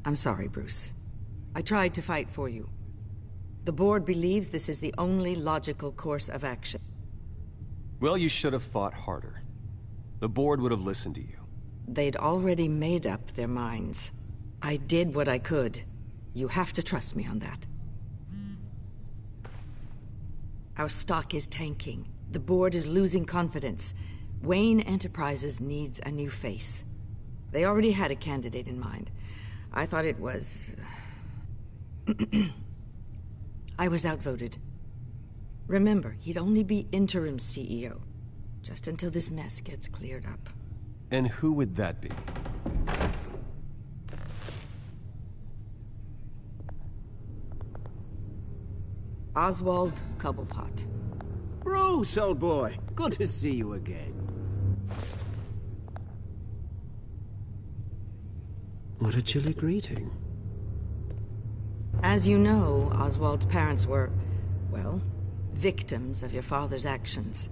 I'm sorry, Bruce. I tried to fight for you. The board believes this is the only logical course of action. Well, you should have fought harder. The board would have listened to you. They'd already made up their minds. I did what I could. You have to trust me on that. Our stock is tanking. The board is losing confidence. Wayne Enterprises needs a new face. They already had a candidate in mind. I thought it was... I was outvoted. Remember, he'd only be interim CEO, just until this mess gets cleared up. And who would that be? Oswald Cobblepot. Bruce, old boy. Good to see you again. What a chilly greeting. As you know, Oswald's parents were, well, victims of your father's actions.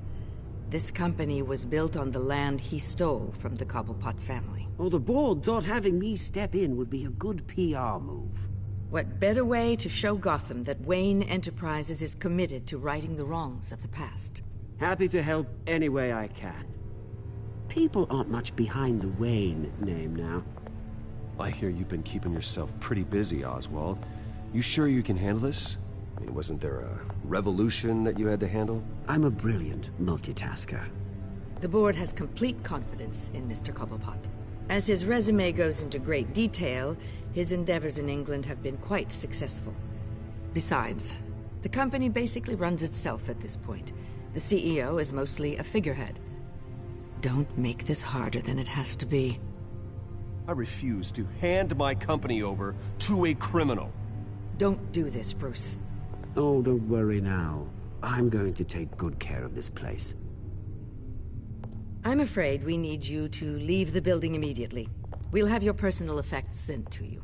This company was built on the land he stole from the Cobblepot family. Well, the board thought having me step in would be a good PR move. What better way to show Gotham that Wayne Enterprises is committed to righting the wrongs of the past? Happy to help any way I can. People aren't much behind the Wayne name now. I hear you've been keeping yourself pretty busy, Oswald. You sure you can handle this? I mean, wasn't there a revolution that you had to handle? I'm a brilliant multitasker. The board has complete confidence in Mr. Cobblepot. As his resume goes into great detail, his endeavors in England have been quite successful. Besides, the company basically runs itself at this point. The CEO is mostly a figurehead. Don't make this harder than it has to be. I refuse to hand my company over to a criminal. Don't do this, Bruce. Oh, don't worry now. I'm going to take good care of this place. I'm afraid we need you to leave the building immediately. We'll have your personal effects sent to you.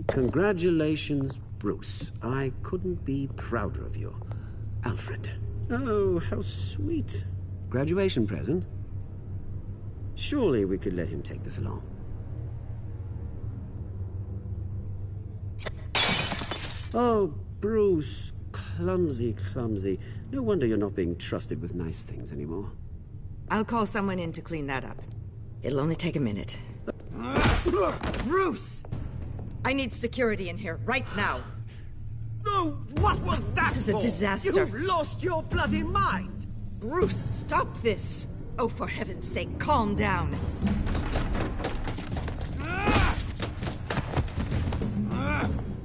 Congratulations, Bruce. I couldn't be prouder of you. Alfred. Oh, how sweet. Graduation present? Surely we could let him take this along. Oh, Bruce. Clumsy, clumsy. No wonder you're not being trusted with nice things anymore. I'll call someone in to clean that up. It'll only take a minute. Bruce! I need security in here, right now. No, what was that This is a for? disaster. You've lost your bloody mind! Bruce, stop this! Oh, for heaven's sake, calm down.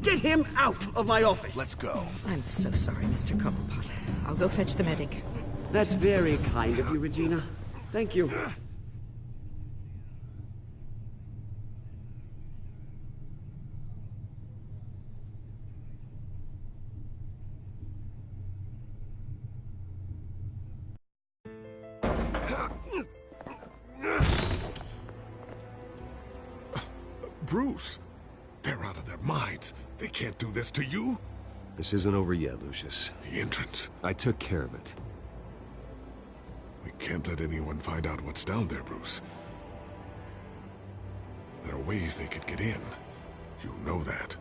Get him out of my office! Let's go. I'm so sorry, Mr. Cobblepot. I'll go fetch the medic. That's very kind of you, Regina. Thank you. Bruce, they're out of their minds. They can't do this to you. This isn't over yet, Lucius. The entrance. I took care of it. We can't let anyone find out what's down there, Bruce. There are ways they could get in. You know that.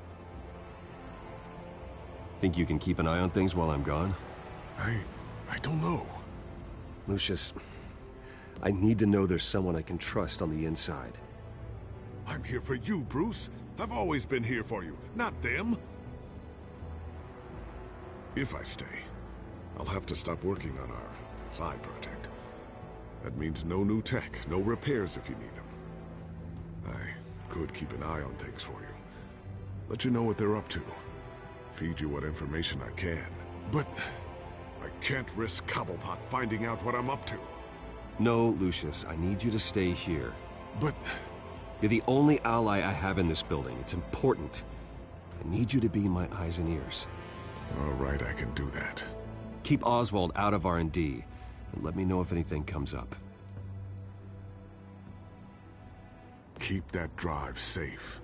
Think you can keep an eye on things while I'm gone? I don't know. Lucius, I need to know there's someone I can trust on the inside. I'm here for you, Bruce. I've always been here for you, not them. If I stay, I'll have to stop working on our side project. That means no new tech, no repairs if you need them. I could keep an eye on things for you. Let you know what they're up to. Feed you what information I can. But I can't risk Cobblepot finding out what I'm up to. No, Lucius, I need you to stay here. But you're the only ally I have in this building. It's important. I need you to be my eyes and ears. All right, I can do that. Keep Oswald out of R&D, and let me know if anything comes up. Keep that drive safe.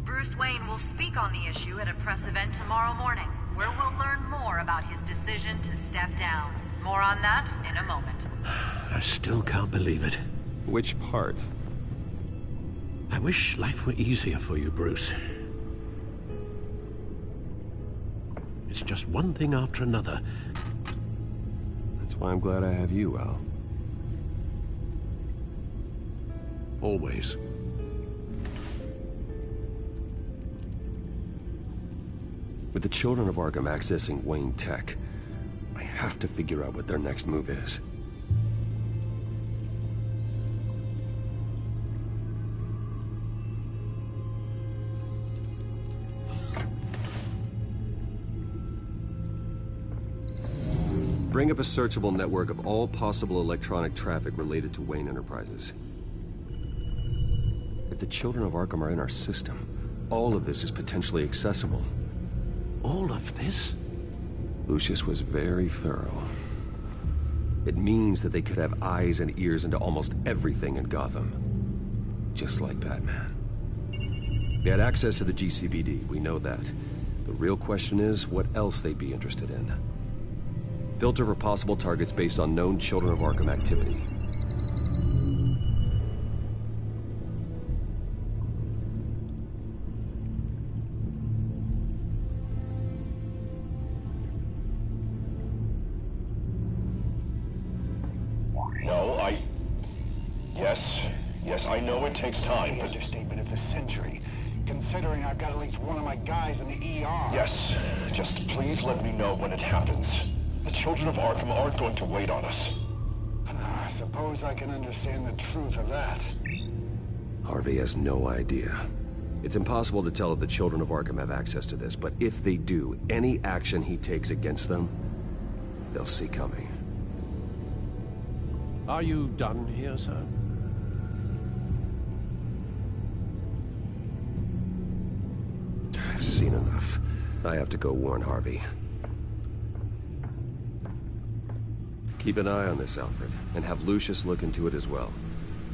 Bruce Wayne will speak on the issue at a press event tomorrow morning, where we'll learn more about his decision to step down. More on that in a moment. I still can't believe it. Which part? I wish life were easier for you, Bruce. It's just one thing after another. That's why I'm glad I have you, Al. Always. With the children of Arkham accessing Wayne Tech, I have to figure out what their next move is. Bring up a searchable network of all possible electronic traffic related to Wayne Enterprises. If the children of Arkham are in our system, all of this is potentially accessible. All of this? Lucius was very thorough. It means that they could have eyes and ears into almost everything in Gotham. Just like Batman. They had access to the GCPD, we know that. The real question is, what else they'd be interested in. Filter for possible targets based on known Children of Arkham activity. No, Yes, I know it takes time, but... Understatement of the century, considering I've got at least one of my guys in the ER. Yes, just please let me know when it happens. The children of Arkham aren't going to wait on us. I suppose I can understand the truth of that. Harvey has no idea. It's impossible to tell if the children of Arkham have access to this, but if they do, any action he takes against them, they'll see coming. Are you done here, sir? I've seen enough. I have to go warn Harvey. Keep an eye on this, Alfred, and have Lucius look into it as well.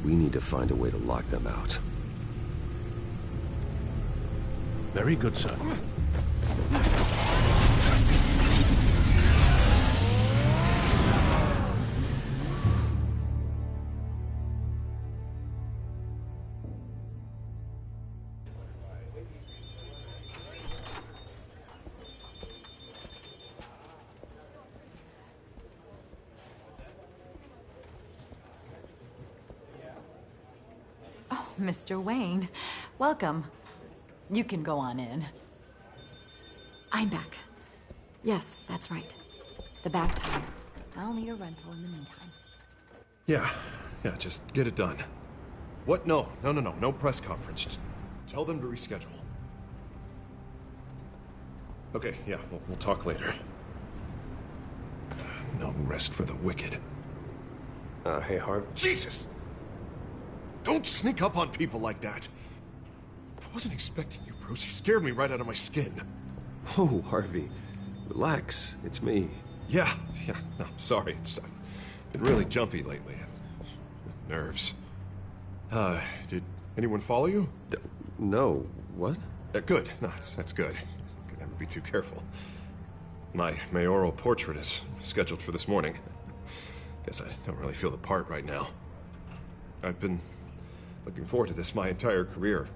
We need to find a way to lock them out. Very good, sir. Mr. Wayne, welcome. You can go on in. I'm back. Yes, that's right. The back tire. I'll need a rental in the meantime. Yeah, just get it done. What? No press conference. Just tell them to reschedule. Okay, yeah, we'll talk later. No rest for the wicked. Hey, Harv. Jesus! Don't sneak up on people like that. I wasn't expecting you, Bruce. You scared me right out of my skin. Oh, Harvey. Relax. It's me. Yeah. No, sorry. I've been really jumpy lately. Nerves. Did anyone follow you? No. What? Good. No, that's good. Could never be too careful. My mayoral portrait is scheduled for this morning. Guess I don't really feel the part right now. I've been looking forward to this my entire career.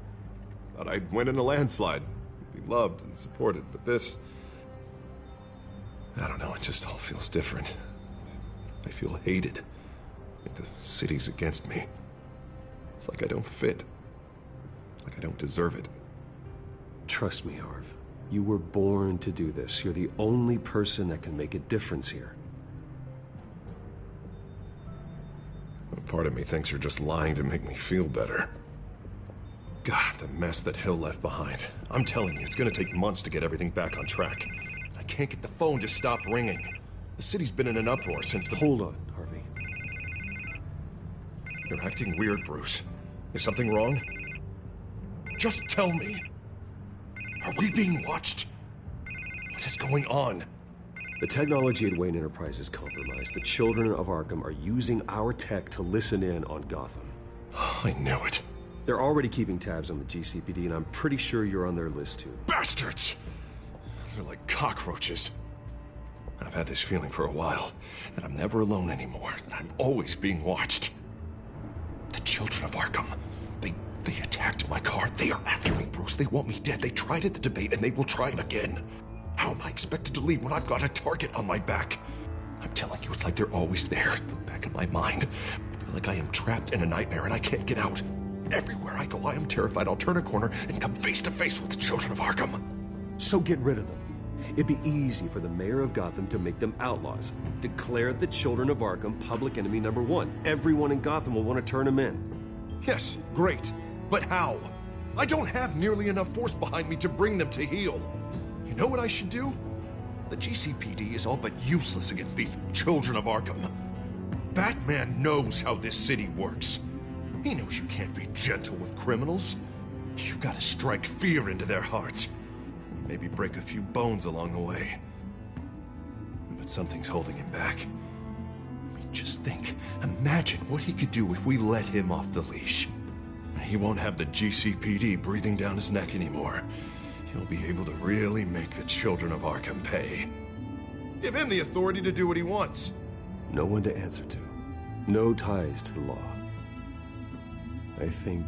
Thought I'd win in a landslide, be loved and supported, but this... I don't know, it just all feels different. I feel hated. Like the city's against me. It's like I don't fit. Like I don't deserve it. Trust me, Harv. You were born to do this. You're the only person that can make a difference here. Part of me thinks you're just lying to make me feel better. God, the mess that Hill left behind. I'm telling you, it's gonna take months to get everything back on track. I can't get the phone to stop ringing. The city's been in an uproar since the... Hold on, Harvey. You're acting weird, Bruce. Is something wrong? Just tell me. Are we being watched? What is going on? The technology at Wayne Enterprise is compromised. The children of Arkham are using our tech to listen in on Gotham. I knew it. They're already keeping tabs on the GCPD, and I'm pretty sure you're on their list, too. Bastards! They're like cockroaches. I've had this feeling for a while, that I'm never alone anymore, that I'm always being watched. The children of Arkham, they attacked my car. They are after me, Bruce. They want me dead. They tried at the debate, and they will try again. How am I expected to leave when I've got a target on my back? I'm telling you, it's like they're always there, in the back of my mind. I feel like I am trapped in a nightmare and I can't get out. Everywhere I go, I am terrified I'll turn a corner and come face to face with the children of Arkham. So get rid of them. It'd be easy for the mayor of Gotham to make them outlaws. Declare the children of Arkham public enemy #1. Everyone in Gotham will want to turn them in. Yes, great. But how? I don't have nearly enough force behind me to bring them to heel. You know what I should do? The GCPD is all but useless against these children of Arkham. Batman knows how this city works. He knows you can't be gentle with criminals. You gotta strike fear into their hearts. Maybe break a few bones along the way. But something's holding him back. I mean, just think. Imagine what he could do if we let him off the leash. He won't have the GCPD breathing down his neck anymore. He'll be able to really make the children of Arkham pay. Give him the authority to do what he wants. No one to answer to. No ties to the law. I think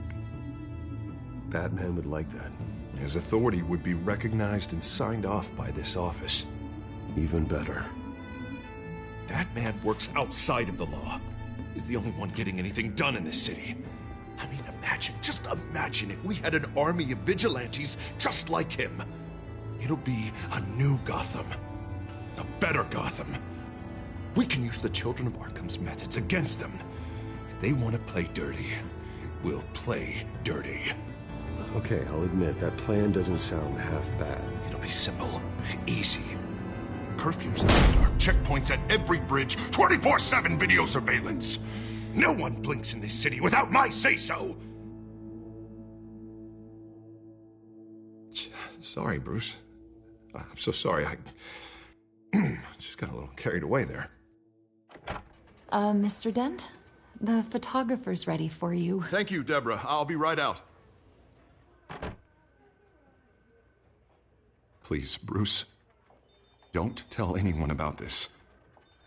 Batman would like that. His authority would be recognized and signed off by this office. Even better. Batman works outside of the law. He's the only one getting anything done in this city. I mean, just imagine if we had an army of vigilantes just like him. It'll be a new Gotham. A better Gotham. We can use the children of Arkham's methods against them. If they want to play dirty, we'll play dirty. Okay, I'll admit, that plan doesn't sound half bad. It'll be simple, easy. Curfews in the dark, checkpoints at every bridge, 24/7 video surveillance. No one blinks in this city without my say-so! Sorry, Bruce. I'm so sorry. I just got a little carried away there. Mr. Dent? The photographer's ready for you. Thank you, Deborah. I'll be right out. Please, Bruce, don't tell anyone about this.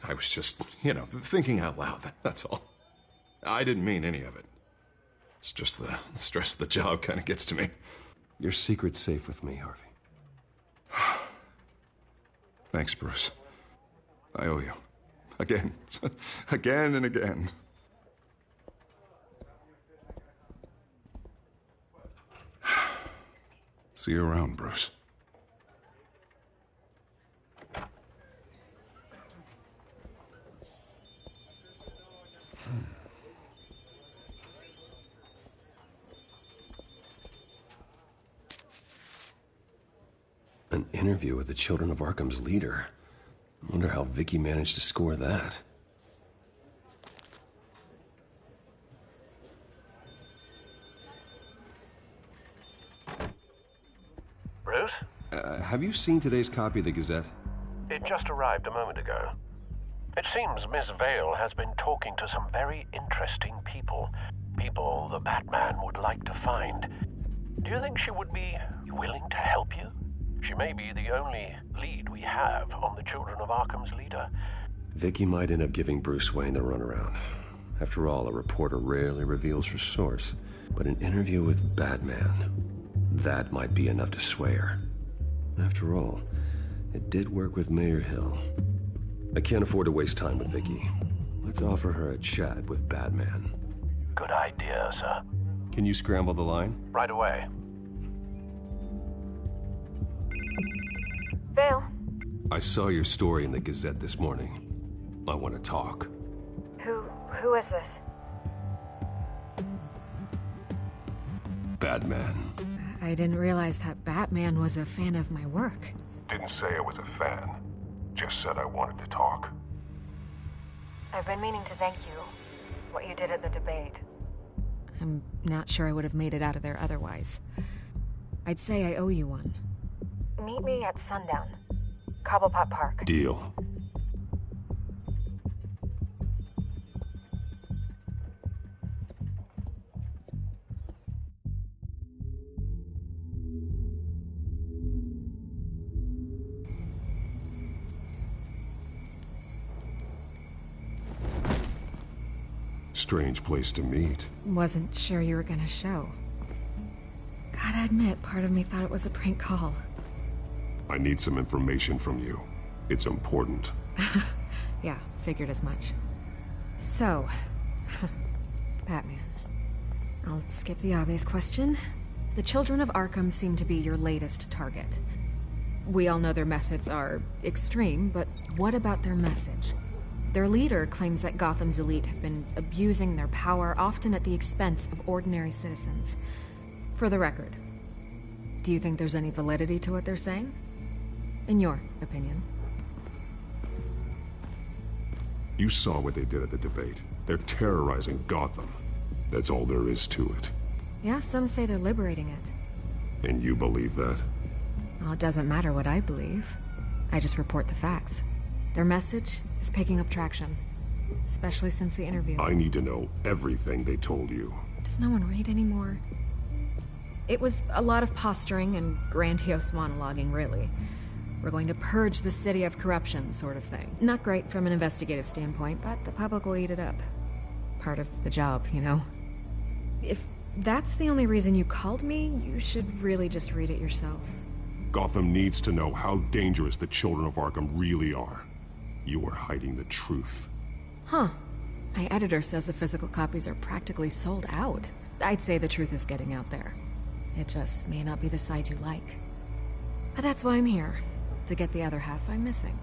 I was just, thinking out loud, that's all. I didn't mean any of it. It's just the stress of the job kind of gets to me. Your secret's safe with me, Harvey. Thanks, Bruce. I owe you. Again. Again and again. See you around, Bruce. An interview with the Children of Arkham's leader. I wonder how Vicky managed to score that. Bruce? Have you seen today's copy of the Gazette? It just arrived a moment ago. It seems Miss Vale has been talking to some very interesting people. People the Batman would like to find. Do you think she would be willing to help you? She may be the only lead we have on the Children of Arkham's leader. Vicky might end up giving Bruce Wayne the runaround. After all, a reporter rarely reveals her source. But an interview with Batman, that might be enough to sway her. After all, it did work with Mayor Hill. I can't afford to waste time with Vicky. Let's offer her a chat with Batman. Good idea, sir. Can you scramble the line? Right away. Vale. I saw your story in the Gazette this morning. I want to talk. Who is this? Batman. I didn't realize that Batman was a fan of my work. Didn't say I was a fan. Just said I wanted to talk. I've been meaning to thank you. What you did at the debate. I'm not sure I would have made it out of there otherwise. I'd say I owe you one. Meet me at sundown. Cobblepot Park. Deal. Strange place to meet. Wasn't sure you were gonna show. Gotta admit, part of me thought it was a prank call. I need some information from you. It's important. Yeah, figured as much. So, Batman. I'll skip the obvious question. The Children of Arkham seem to be your latest target. We all know their methods are extreme, but what about their message? Their leader claims that Gotham's elite have been abusing their power, often at the expense of ordinary citizens. For the record, do you think there's any validity to what they're saying? In your opinion. You saw what they did at the debate. They're terrorizing Gotham. That's all there is to it. Yeah, some say they're liberating it. And you believe that? Well, it doesn't matter what I believe. I just report the facts. Their message is picking up traction, especially since the interview. I need to know everything they told you. Does no one read anymore? It was a lot of posturing and grandiose monologuing, really. We're going to purge the city of corruption, sort of thing. Not great from an investigative standpoint, but the public will eat it up. Part of the job, you know? If that's the only reason you called me, you should really just read it yourself. Gotham needs to know how dangerous the children of Arkham really are. You are hiding the truth. Huh. My editor says the physical copies are practically sold out. I'd say the truth is getting out there. It just may not be the side you like. But that's why I'm here. To get the other half I'm missing.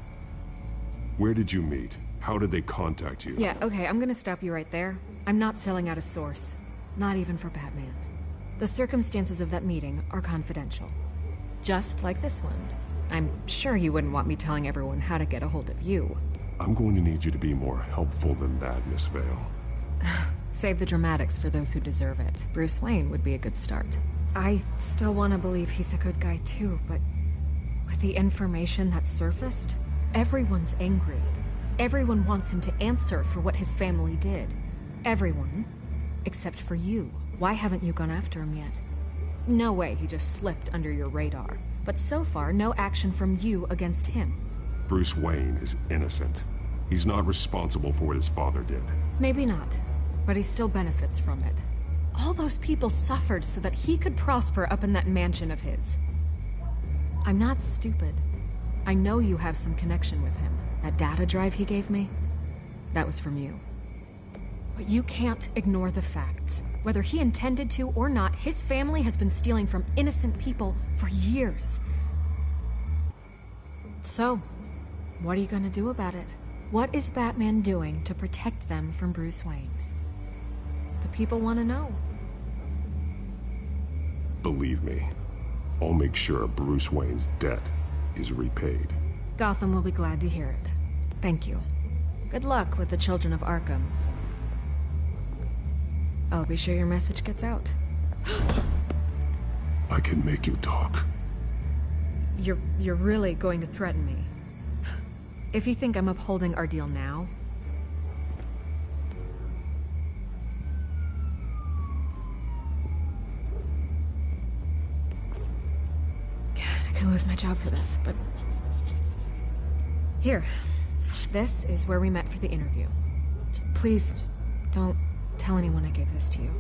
Where did you meet? How did they contact you? Yeah, okay, I'm gonna stop you right there. I'm not selling out a source. Not even for Batman. The circumstances of that meeting are confidential. Just like this one. I'm sure you wouldn't want me telling everyone how to get a hold of you. I'm going to need you to be more helpful than that, Miss Vale. Save the dramatics for those who deserve it. Bruce Wayne would be a good start. I still want to believe he's a good guy too, but with the information that surfaced, everyone's angry. Everyone wants him to answer for what his family did. Everyone, except for you. Why haven't you gone after him yet? No way he just slipped under your radar. But so far, no action from you against him. Bruce Wayne is innocent. He's not responsible for what his father did. Maybe not, but he still benefits from it. All those people suffered so that he could prosper up in that mansion of his. I'm not stupid. I know you have some connection with him. That data drive he gave me, that was from you. But you can't ignore the facts. Whether he intended to or not, his family has been stealing from innocent people for years. So, what are you gonna do about it? What is Batman doing to protect them from Bruce Wayne? The people want to know. Believe me, I'll make sure Bruce Wayne's debt is repaid. Gotham will be glad to hear it. Thank you. Good luck with the children of Arkham. I'll be sure your message gets out. I can make you talk. You're really going to threaten me? If you think I'm upholding our deal now... God, I could lose my job for this, but... Here. This is where we met for the interview. Just please, don't tell anyone I gave this to you.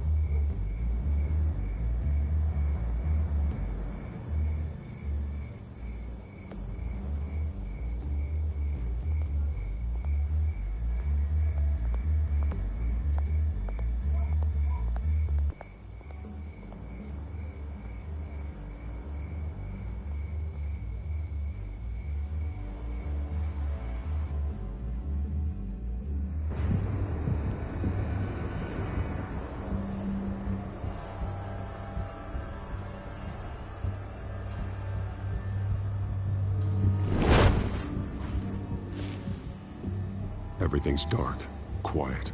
Everything's dark, quiet.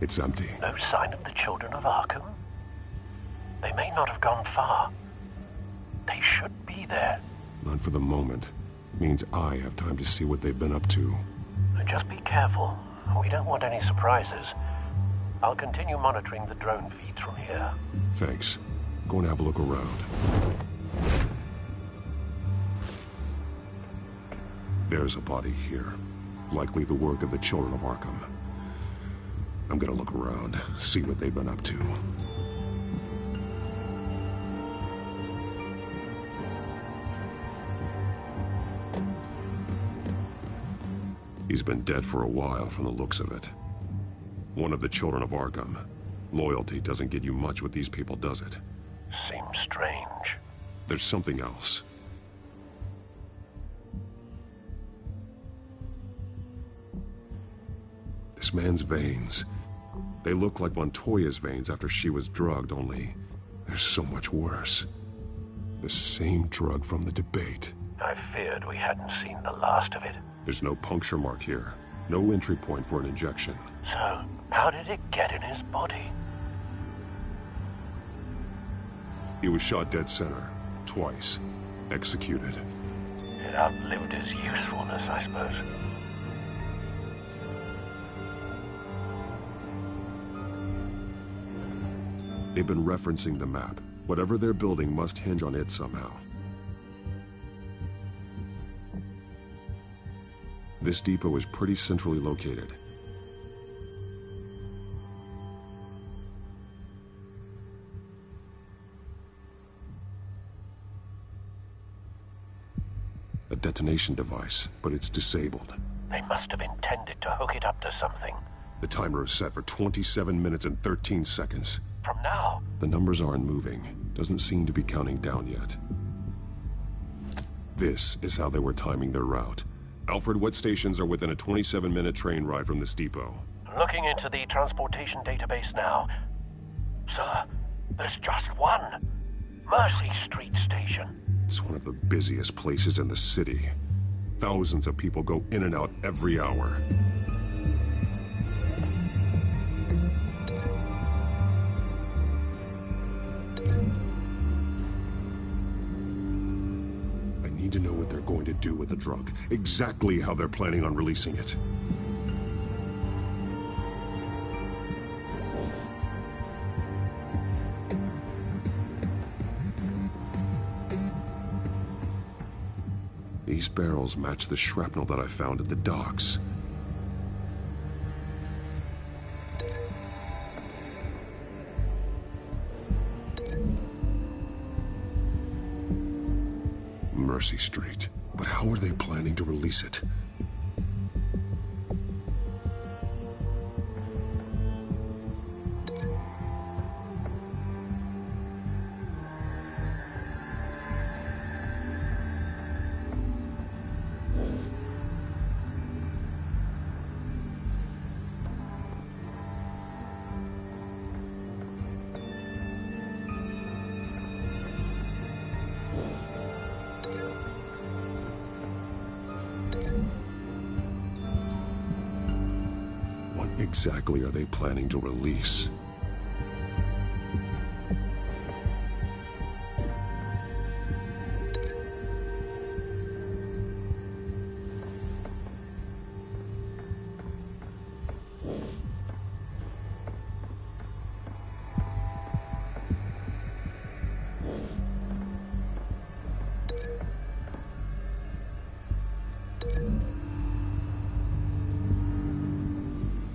It's empty. No sign of the children of Arkham? They may not have gone far. They should be there. Not for the moment. It means I have time to see what they've been up to. Just be careful. We don't want any surprises. I'll continue monitoring the drone feeds from here. Thanks. Go and have a look around. There's a body here. Likely the work of the children of Arkham. I'm gonna look around, see what they've been up to. He's been dead for a while from the looks of it. One of the children of Arkham. Loyalty doesn't get you much with these people, does it? Seems strange. There's something else. This man's veins. They look like Montoya's veins after she was drugged, only they're so much worse. The same drug from the debate. I feared we hadn't seen the last of it. There's no puncture mark here. No entry point for an injection. So, how did it get in his body? He was shot dead center. Twice. Executed. It outlived his usefulness, I suppose. They've been referencing the map. Whatever they're building must hinge on it somehow. This depot is pretty centrally located. A detonation device, but it's disabled. They must have intended to hook it up to something. The timer is set for 27 minutes and 13 seconds. From now? The numbers aren't moving. Doesn't seem to be counting down yet. This is how they were timing their route. Alfred, what stations are within a 27-minute train ride from this depot? Looking into the transportation database now. Sir, there's just one. Mercy Street Station. It's one of the busiest places in the city. Thousands of people go in and out every hour. I need to know what they're going to do with the drug. Exactly how they're planning on releasing it. These barrels match the shrapnel that I found at the docks. Mercy Street. But how are they planning to release it? What exactly are they planning to release?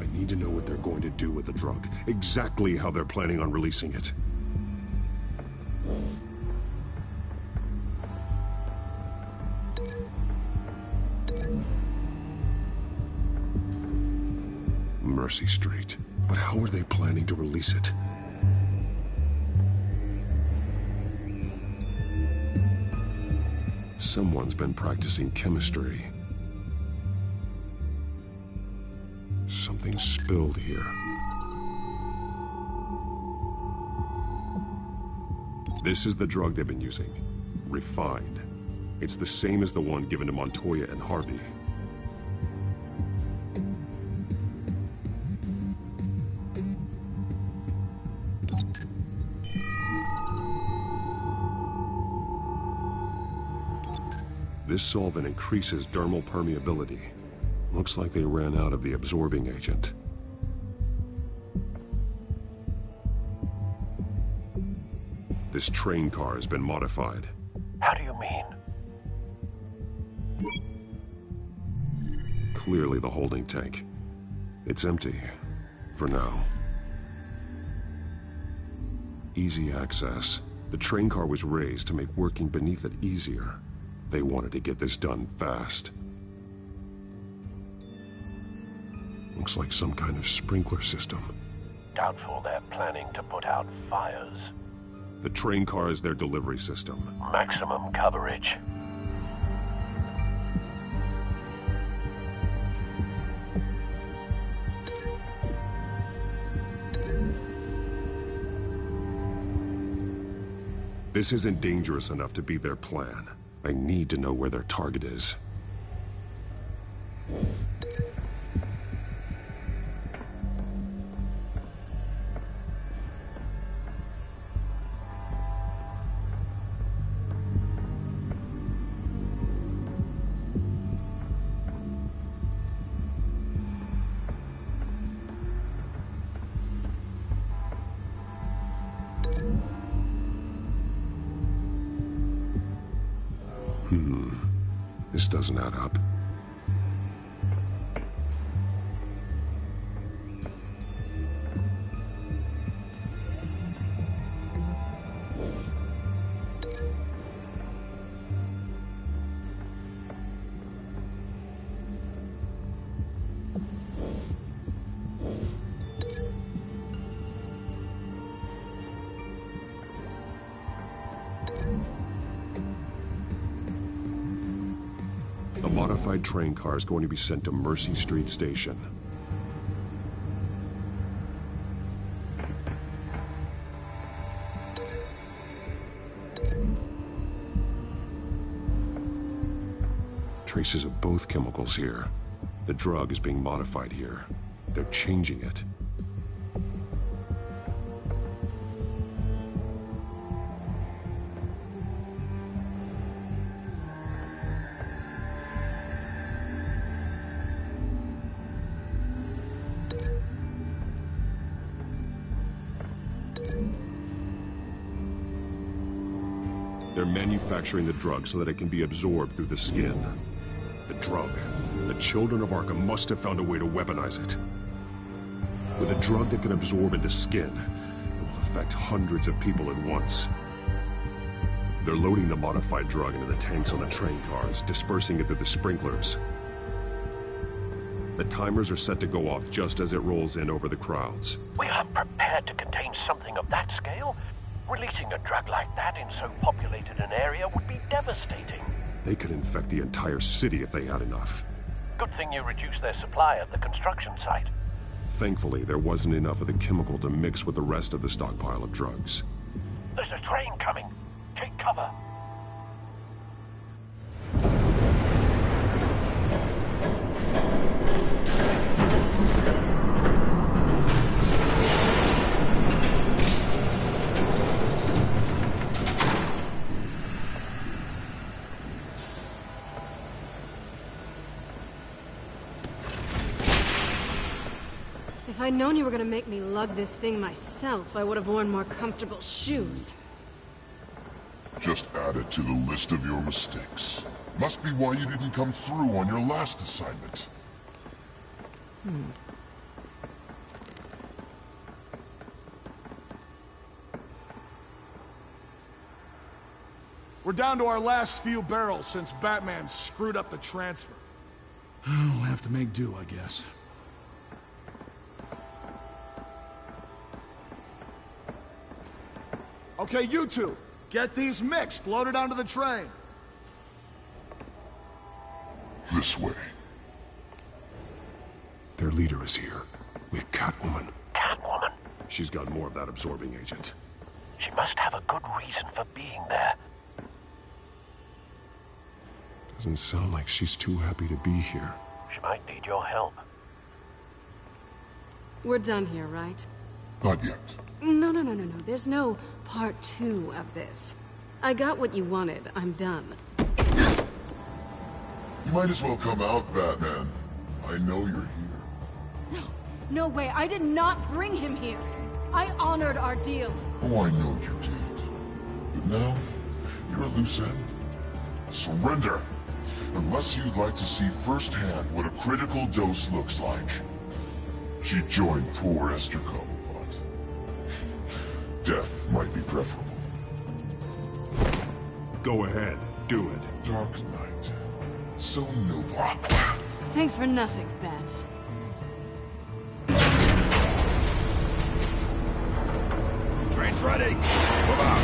I need to know what they're going to do with the drug. Exactly how they're planning on releasing it. Mercy Street. But how are they planning to release it? Someone's been practicing chemistry. Something spilled here. This is the drug they've been using. Refined. It's the same as the one given to Montoya and Harvey. This solvent increases dermal permeability. Looks like they ran out of the absorbing agent. This train car has been modified. How do you mean? Clearly the holding tank. It's empty. For now. Easy access. The train car was raised to make working beneath it easier. They wanted to get this done fast. Looks like some kind of sprinkler system. Doubtful they're planning to put out fires. The train car is their delivery system. Maximum coverage. This isn't dangerous enough to be their plan. I need to know where their target is. This doesn't add up. A modified train car is going to be sent to Mercy Street Station. Traces of both chemicals here. The drug is being modified here. They're changing it. They're manufacturing the drug so that it can be absorbed through the skin. The drug. The children of Arkham must have found a way to weaponize it. With a drug that can absorb into skin, it will affect hundreds of people at once. They're loading the modified drug into the tanks on the train cars, dispersing it through the sprinklers. The timers are set to go off just as it rolls in over the crowds. We aren't prepared to contain something of that scale. Releasing a drug like that in so populated an area would be devastating. They could infect the entire city if they had enough. Good thing you reduced their supply at the construction site. Thankfully, there wasn't enough of the chemical to mix with the rest of the stockpile of drugs. There's a train coming. Take cover. If I'd known you were gonna make me lug this thing myself, I would have worn more comfortable shoes. Just add it to the list of your mistakes. Must be why you didn't come through on your last assignment. We're down to our last few barrels since Batman screwed up the transfer. We'll have to make do, I guess. Okay, you two, get these mixed, loaded onto the train. This way. Their leader is here, with Catwoman. Catwoman? She's got more of that absorbing agent. She must have a good reason for being there. Doesn't sound like she's too happy to be here. She might need your help. We're done here, right? Not yet. No. There's no part 2 of this. I got what you wanted. I'm done. You might as well come out, Batman. I know you're here. No way. I did not bring him here. I honored our deal. Oh, I know you did. But now, you're a loose end. Surrender! Unless you'd like to see firsthand what a critical dose looks like. She joined poor Esther Cobblepot. Death might be preferable. Go ahead, do it. Dark Knight. So noble. Thanks for nothing, Bats. Train's ready. Move out.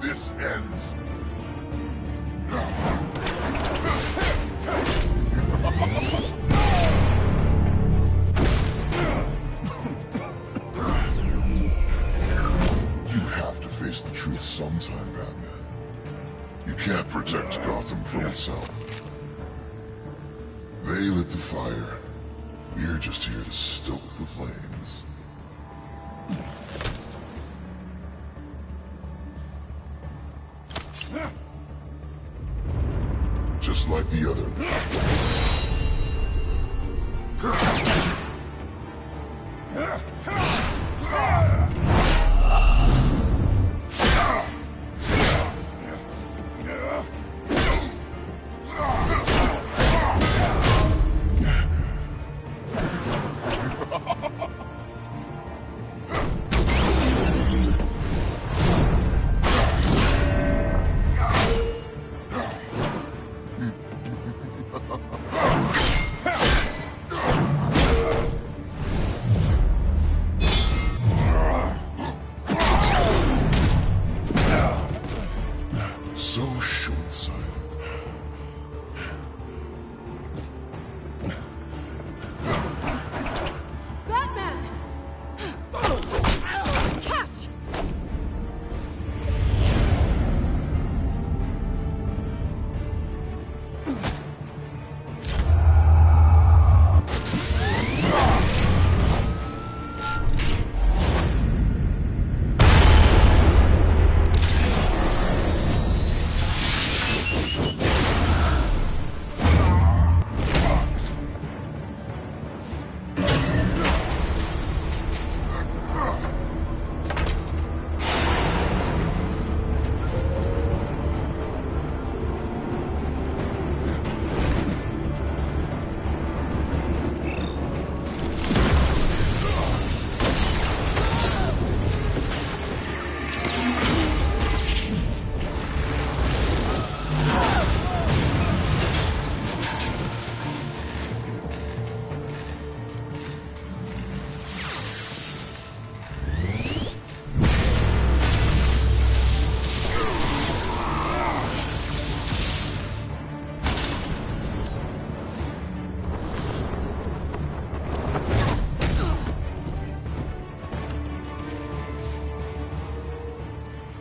this ends. You have to face the truth sometime, Batman. You can't protect Gotham from itself. They lit the fire. We're just here to stoke the flames. Just like the other. So short-sighted. Batman! Catch!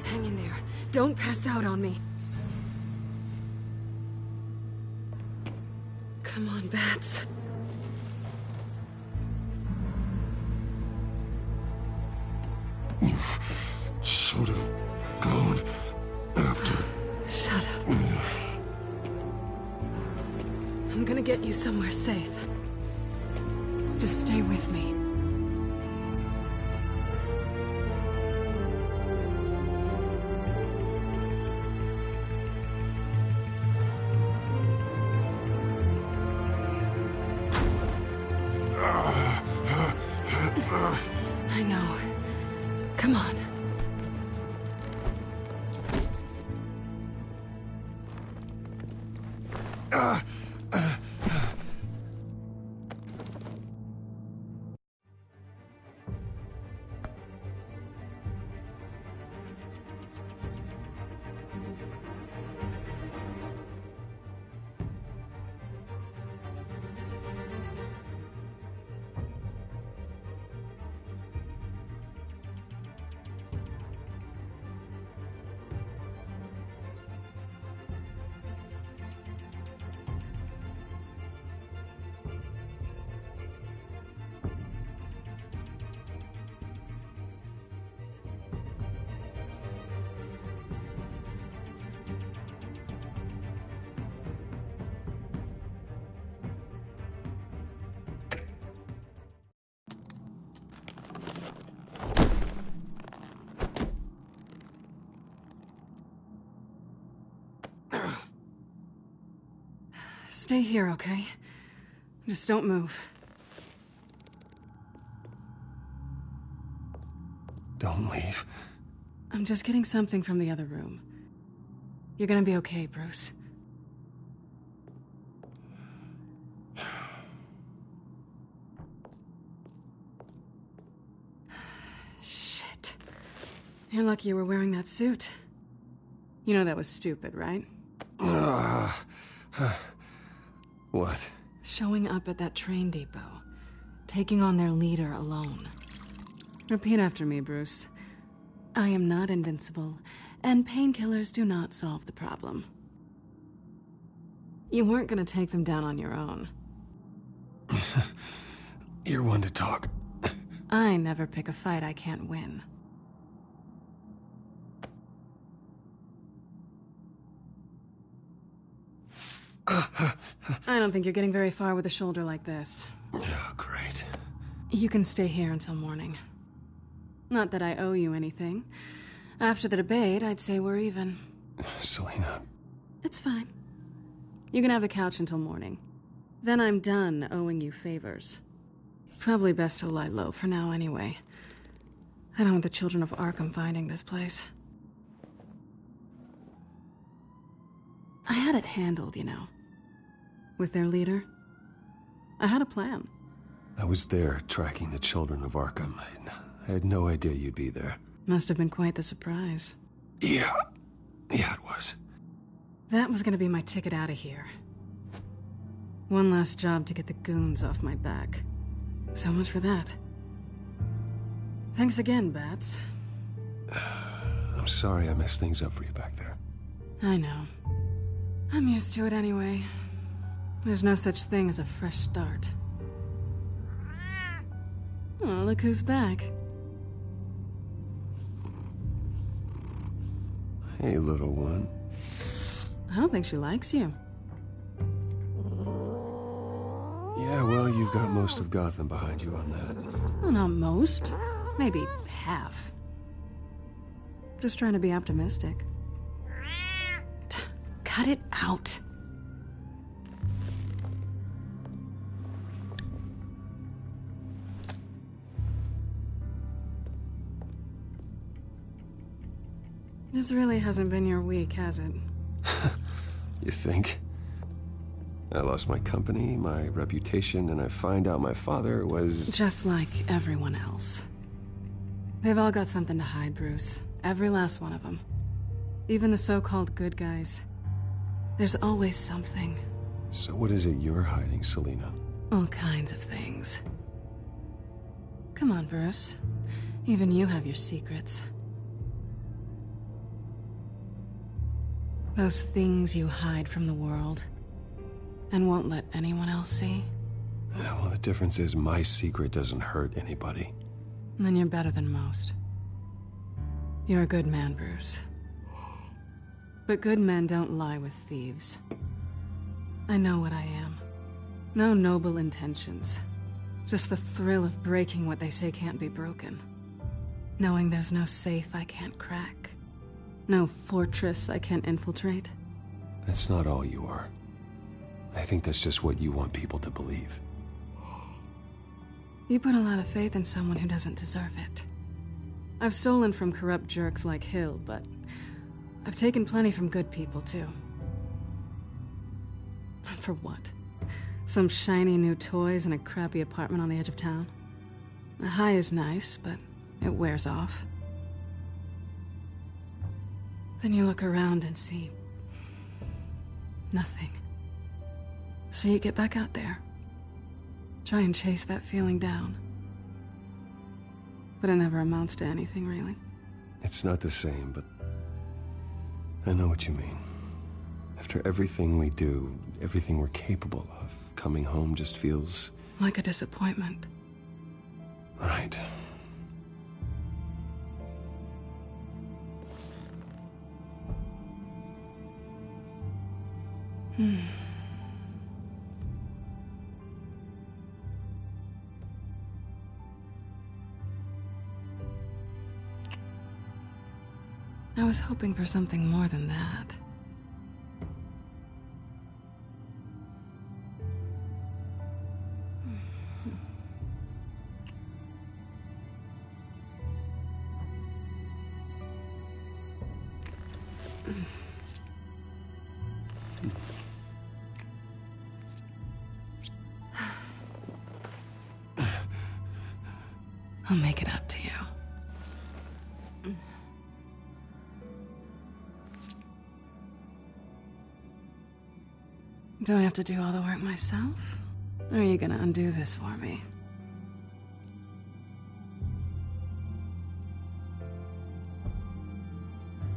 Hang in there. Don't pass out on me. Come on, Bats. Should have gone after. Shut up. I'm gonna get you somewhere safe. Just stay with me. I know. Come on. Stay here, okay? Just don't move. Don't leave. I'm just getting something from the other room. You're gonna be okay, Bruce. Shit. You're lucky you were wearing that suit. You know that was stupid, right? What? Showing up at that train depot. Taking on their leader alone. Repeat after me, Bruce. I am not invincible, and painkillers do not solve the problem. You weren't gonna take them down on your own. You're one to talk. I never pick a fight I can't win. I don't think you're getting very far with a shoulder like this. Oh, great. You can stay here until morning. Not that I owe you anything. After the debate, I'd say we're even. Selina. It's fine. You can have the couch until morning. Then I'm done owing you favors. Probably best to lie low for now anyway. I don't want the children of Arkham finding this place. I had it handled, you know. With their leader. I had a plan. I was there tracking the children of Arkham. I had no idea you'd be there. Must have been quite the surprise. Yeah, it was. That was gonna be my ticket out of here. One last job to get the goons off my back. So much for that. Thanks again, Bats. I'm sorry I messed things up for you back there. I know. I'm used to it anyway. There's no such thing as a fresh start. Oh, look who's back. Hey, little one. I don't think she likes you. Yeah, well, you've got most of Gotham behind you on that. Well, not most. Maybe half. Just trying to be optimistic. Cut it out. This really hasn't been your week, has it? You think? I lost my company, my reputation, and I find out my father was... Just like everyone else. They've all got something to hide, Bruce. Every last one of them. Even the so-called good guys. There's always something. So what is it you're hiding, Selina? All kinds of things. Come on, Bruce. Even you have your secrets. Those things you hide from the world and won't let anyone else see. Yeah, well, the difference is my secret doesn't hurt anybody. Then you're better than most. You're a good man, Bruce. But good men don't lie with thieves. I know what I am. No noble intentions. Just the thrill of breaking what they say can't be broken. Knowing there's no safe I can't crack. No fortress I can't infiltrate. That's not all you are. I think that's just what you want people to believe. You put a lot of faith in someone who doesn't deserve it. I've stolen from corrupt jerks like Hill, but I've taken plenty from good people, too. For what? Some shiny new toys and a crappy apartment on the edge of town? The high is nice, but it wears off. Then you look around and see... nothing. So you get back out there. Try and chase that feeling down. But it never amounts to anything, really. It's not the same, but I know what you mean. After everything we do, everything we're capable of, coming home just feels... like a disappointment. Right. I was hoping for something more than that. I'll make it up to you. Do I have to do all the work myself? Or are you gonna undo this for me?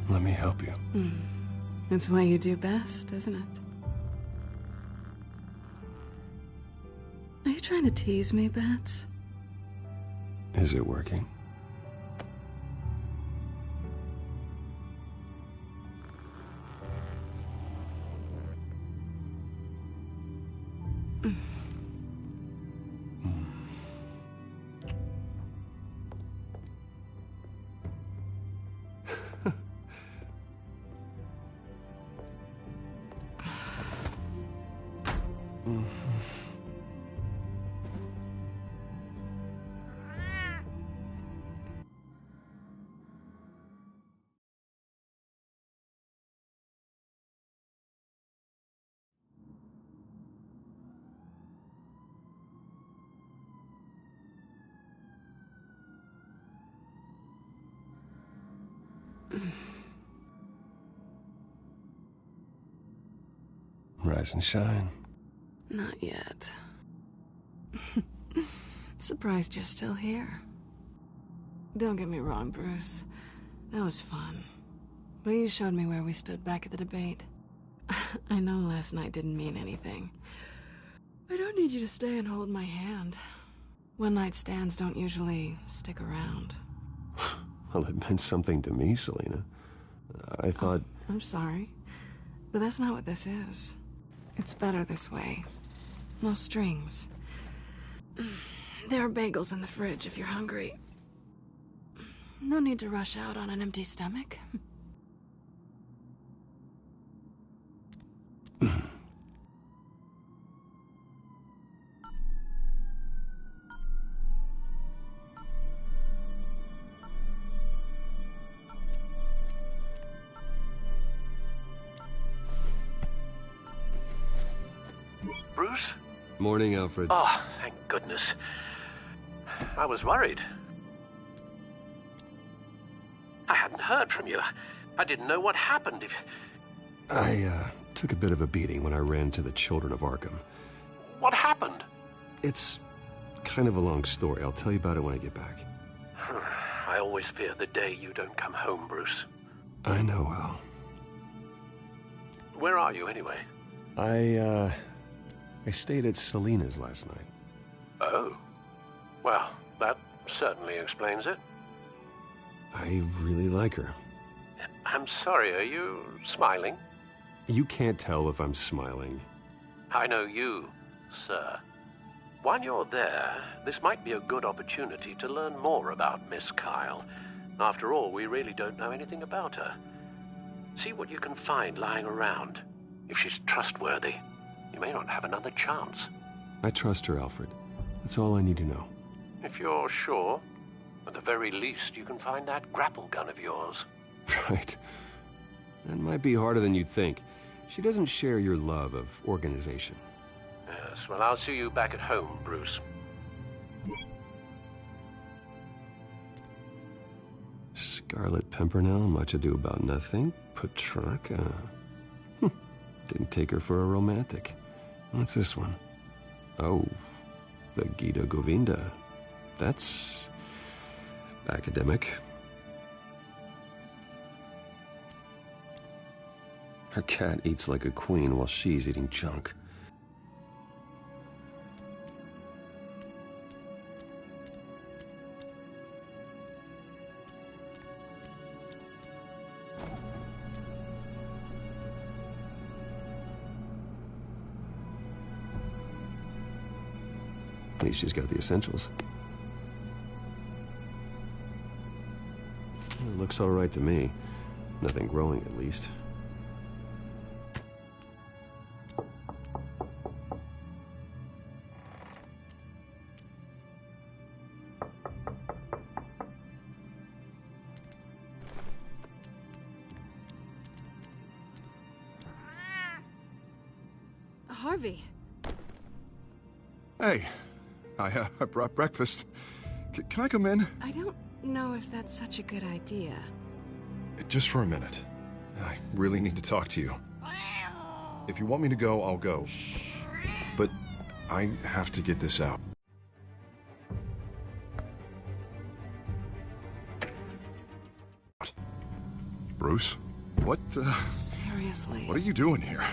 Let me help you. It's what you do best, isn't it? Are you trying to tease me, Bats? Is it working? Rise and shine. Not yet. Surprised you're still here. Don't get me wrong, Bruce. That was fun. But you showed me where we stood back at the debate. I know last night didn't mean anything. I don't need you to stay and hold my hand. One-night stands don't usually stick around. Well, it meant something to me, Selina. I thought... I'm sorry, but that's not what this is. It's better this way. No strings. There are bagels in the fridge if you're hungry. No need to rush out on an empty stomach. Bruce? Morning, Alfred. Oh, thank goodness. I was worried. I hadn't heard from you. I didn't know what happened. I took a bit of a beating when I ran to the Children of Arkham. What happened? It's kind of a long story. I'll tell you about it when I get back. I always fear the day you don't come home, Bruce. I know, Al. Where are you, anyway? I stayed at Selina's last night. Oh. Well, that certainly explains it. I really like her. I'm sorry, are you smiling? You can't tell if I'm smiling. I know you, sir. While you're there, this might be a good opportunity to learn more about Miss Kyle. After all, we really don't know anything about her. See what you can find lying around. If she's trustworthy, you may not have another chance. I trust her, Alfred. That's all I need to know. If you're sure, at the very least, you can find that grapple gun of yours. Right. That might be harder than you'd think. She doesn't share your love of organization. Yes, well, I'll see you back at home, Bruce. Scarlet Pimpernel, Much Ado About Nothing, Petrarca. Didn't take her for a romantic. What's this one? Oh, the Gita Govinda. That's academic. Her cat eats like a queen while she's eating junk. At least she's got the essentials. It looks all right to me. Nothing growing, at least. Harvey. Hey, I brought breakfast. Can I come in? I don't know if that's such a good idea. Just for a minute. I really need to talk to you. If you want me to go, I'll go. But I have to get this out. Bruce? What, Seriously. What are you doing here?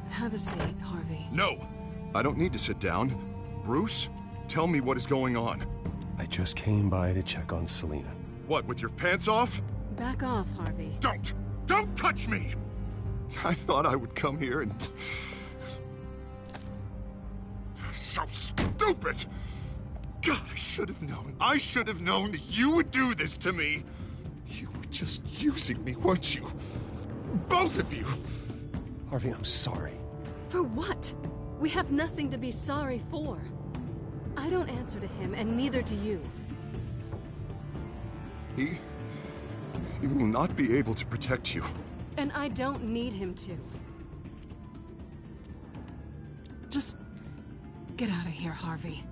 Have a seat, Harvey. No! I don't need to sit down. Bruce, tell me what is going on. I just came by to check on Selina. What, with your pants off? Back off, Harvey. Don't! Don't touch me! I thought I would come here and... So stupid! God, I should have known. I should have known that you would do this to me. You were just using me, weren't you? Both of you! Harvey, I'm sorry. For what? We have nothing to be sorry for. I don't answer to him, and neither do you. He will not be able to protect you. And I don't need him to. Just get out of here, Harvey.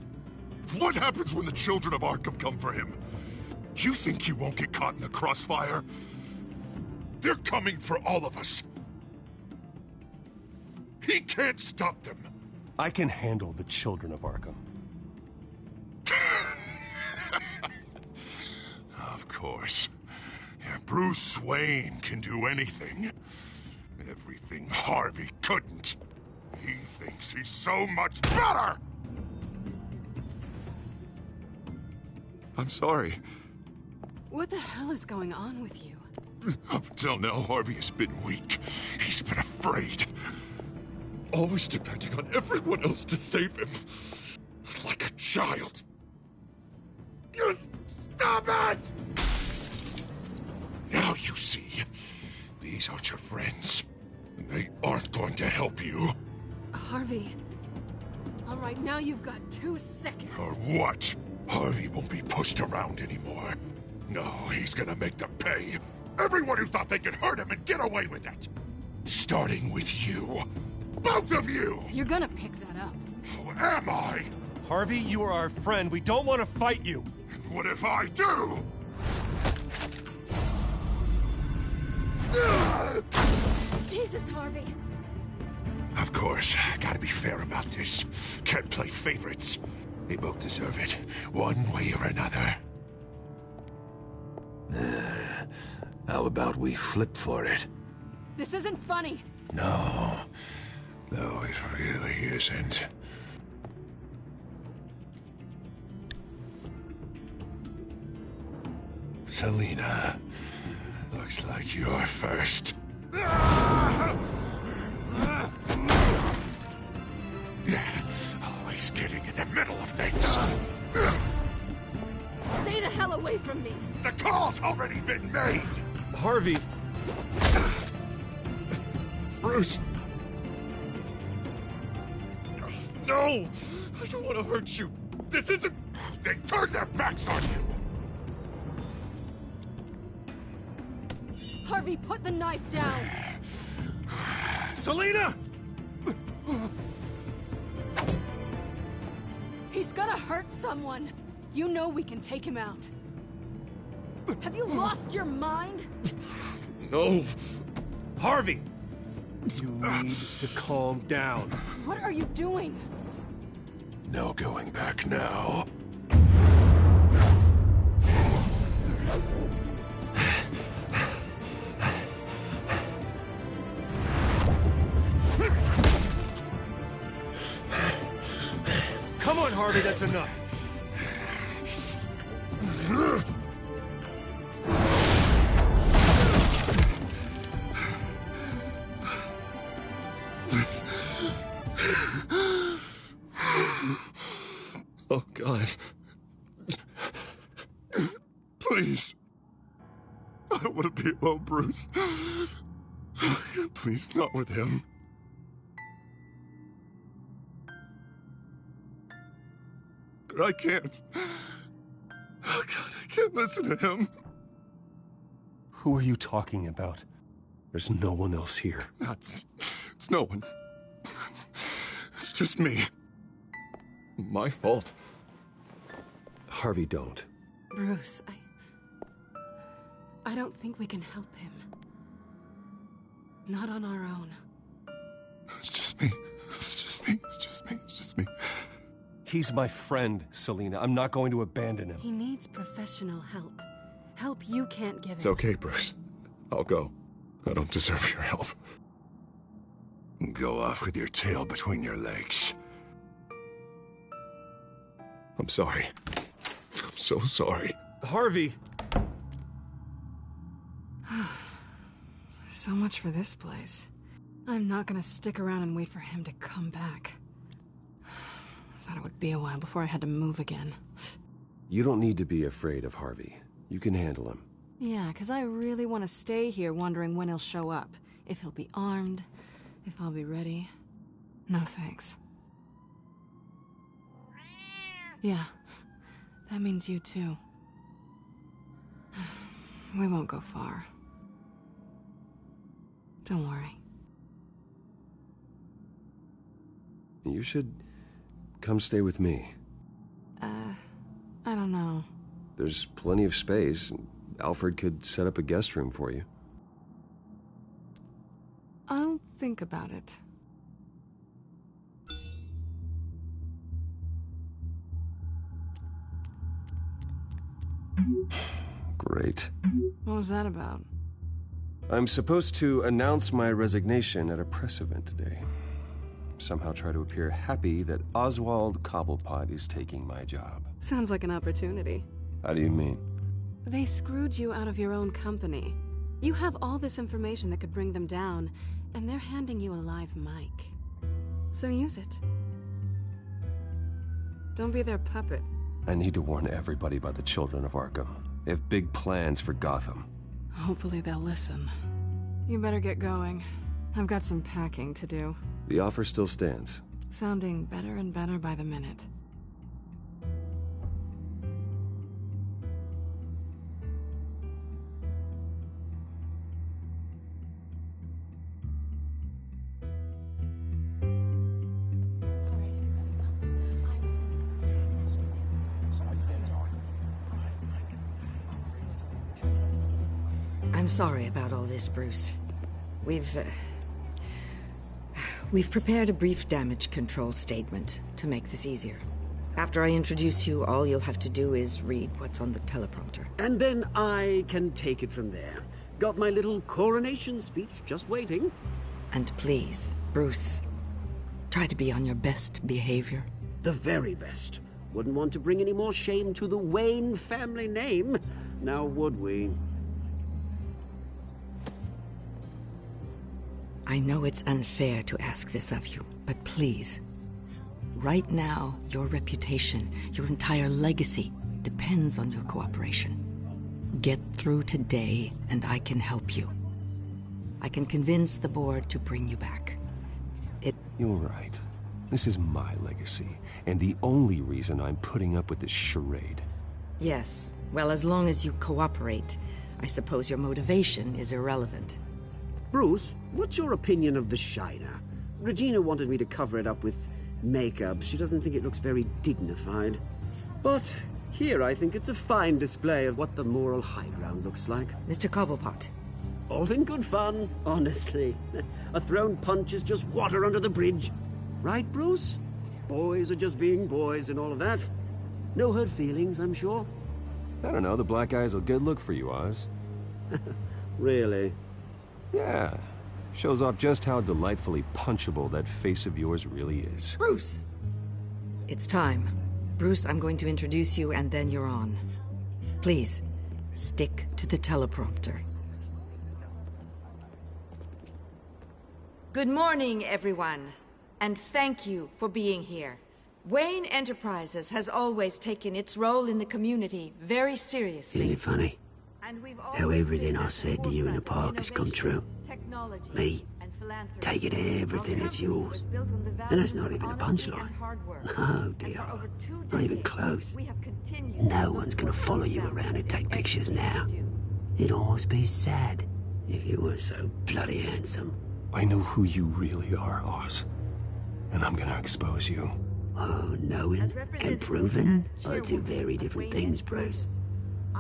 What happens when the children of Arkham come for him? You think he won't get caught in the crossfire? They're coming for all of us. He can't stop them. I can handle the children of Arkham. Of course. Yeah, Bruce Wayne can do anything. Everything Harvey couldn't. He thinks he's so much better! I'm sorry. What the hell is going on with you? Up until now, Harvey has been weak. He's been afraid. Always depending on everyone else to save him. Like a child. You stop it! Now you see. These aren't your friends. And they aren't going to help you. Harvey. All right, now you've got 2 seconds. Or what? Harvey won't be pushed around anymore. No, he's gonna make them pay. Everyone who thought they could hurt him and get away with it. Starting with you. Both of you! You're gonna pick that up. Who am I? Harvey, you are our friend. We don't want to fight you. And what if I do? Jesus, Harvey. Of course, gotta be fair about this. Can't play favorites. They both deserve it, one way or another. How about we flip for it? This isn't funny. No, it really isn't. Selina, looks like you're first. Always getting in the middle of things. Stay the hell away from me. The call's already been made. Harvey. Bruce. No! I don't want to hurt you. This isn't... They turned their backs on you. Harvey, put the knife down. Selina! He's gonna hurt someone. You know we can take him out. Have you lost your mind? No. Harvey! You need to calm down. What are you doing? No going back now. Come on, Harvey, that's enough. Oh, God. Please. I don't want to be alone, Bruce. Please, not with him. But I can't. Oh, God, I can't listen to him. Who are you talking about? There's no one else here. It's no one. It's just me. My fault. Harvey, don't. Bruce, I don't think we can help him. Not on our own. just me. It's just me. It's just me. It's just me. He's my friend, Selina. I'm not going to abandon him. He needs professional help. Help you can't give It's him. okay, Bruce. I'll go. I don't deserve your help. Go off with your tail between your legs. I'm sorry. I'm so sorry. Harvey! So much for this place. I'm not gonna stick around and wait for him to come back. Thought it would be a while before I had to move again. You don't need to be afraid of Harvey. You can handle him. Yeah, 'cause I really want to stay here wondering when he'll show up. If he'll be armed, if I'll be ready. No thanks. Yeah, that means you too. We won't go far. Don't worry. You should come stay with me. I don't know. There's plenty of space. Alfred could set up a guest room for you. I'll think about it. Great. What was that about? I'm supposed to announce my resignation at a press event today. Somehow try to appear happy that Oswald Cobblepot is taking my job. Sounds like an opportunity. How do you mean? They screwed you out of your own company. You have all this information that could bring them down, and they're handing you a live mic. So use it. Don't be their puppet. I need to warn everybody about the children of Arkham. They have big plans for Gotham. Hopefully they'll listen. You better get going. I've got some packing to do. The offer still stands. Sounding better and better by the minute. I'm sorry about all this, Bruce. We've prepared a brief damage control statement to make this easier. After I introduce you, all you'll have to do is read what's on the teleprompter. And then I can take it from there. Got my little coronation speech just waiting. And please, Bruce, try to be on your best behavior. The very best. Wouldn't want to bring any more shame to the Wayne family name, now would we? I know it's unfair to ask this of you, but please. Right now, your reputation, your entire legacy, depends on your cooperation. Get through today, and I can help you. I can convince the board to bring you back. You're right. This is my legacy, and the only reason I'm putting up with this charade. Yes. Well, as long as you cooperate, I suppose your motivation is irrelevant. Bruce, what's your opinion of the Shiner? Regina wanted me to cover it up with makeup. She doesn't think it looks very dignified. But here I think it's a fine display of what the moral high ground looks like. Mr. Cobblepot. All in good fun, honestly. A thrown punch is just water under the bridge. Right, Bruce? Boys are just being boys and all of that. No hurt feelings, I'm sure. I don't know, the black eye's a good look for you, Oz. Really? Yeah. Shows off just how delightfully punchable that face of yours really is. Bruce! It's time. Bruce, I'm going to introduce you and then you're on. Please, stick to the teleprompter. Good morning, everyone. And thank you for being here. Wayne Enterprises has always taken its role in the community very seriously. Isn't it funny? How everything I said to you in the park has come true. Me, taking everything that's yours. And that's not even a punchline. No, dear. Not even close. No one's gonna follow you around and take pictures now. It'd almost be sad if you were so bloody handsome. I know who you really are, Oz. And I'm gonna expose you. Oh, knowing and proving are two very different things, Bruce.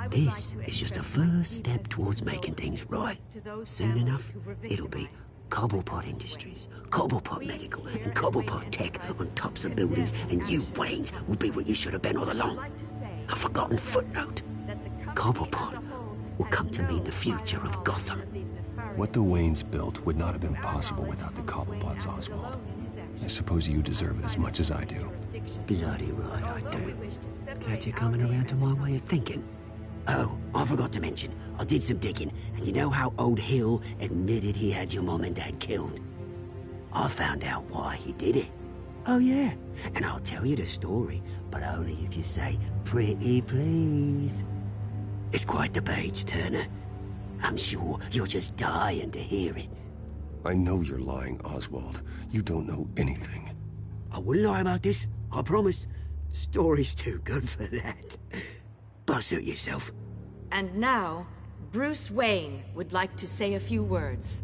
This is just a first step towards making things right. Soon enough, it'll be Cobblepot Industries, Cobblepot Medical, and Cobblepot Tech on tops of buildings, and you, Waynes, will be what you should have been all along. A forgotten footnote. Cobblepot will come to mean the future of Gotham. What the Waynes built would not have been possible without the Cobblepots, Oswald. I suppose you deserve it as much as I do. Bloody right I do. Glad you're coming around to my way of thinking. Oh, I forgot to mention, I did some digging, and you know how old Hill admitted he had your mom and dad killed? I found out why he did it. Oh yeah, and I'll tell you the story, but only if you say, pretty please. It's quite the page, Turner. I'm sure you're just dying to hear it. I know you're lying, Oswald. You don't know anything. I wouldn't lie about this, I promise. Story's too good for that. But suit yourself. And now, Bruce Wayne would like to say a few words.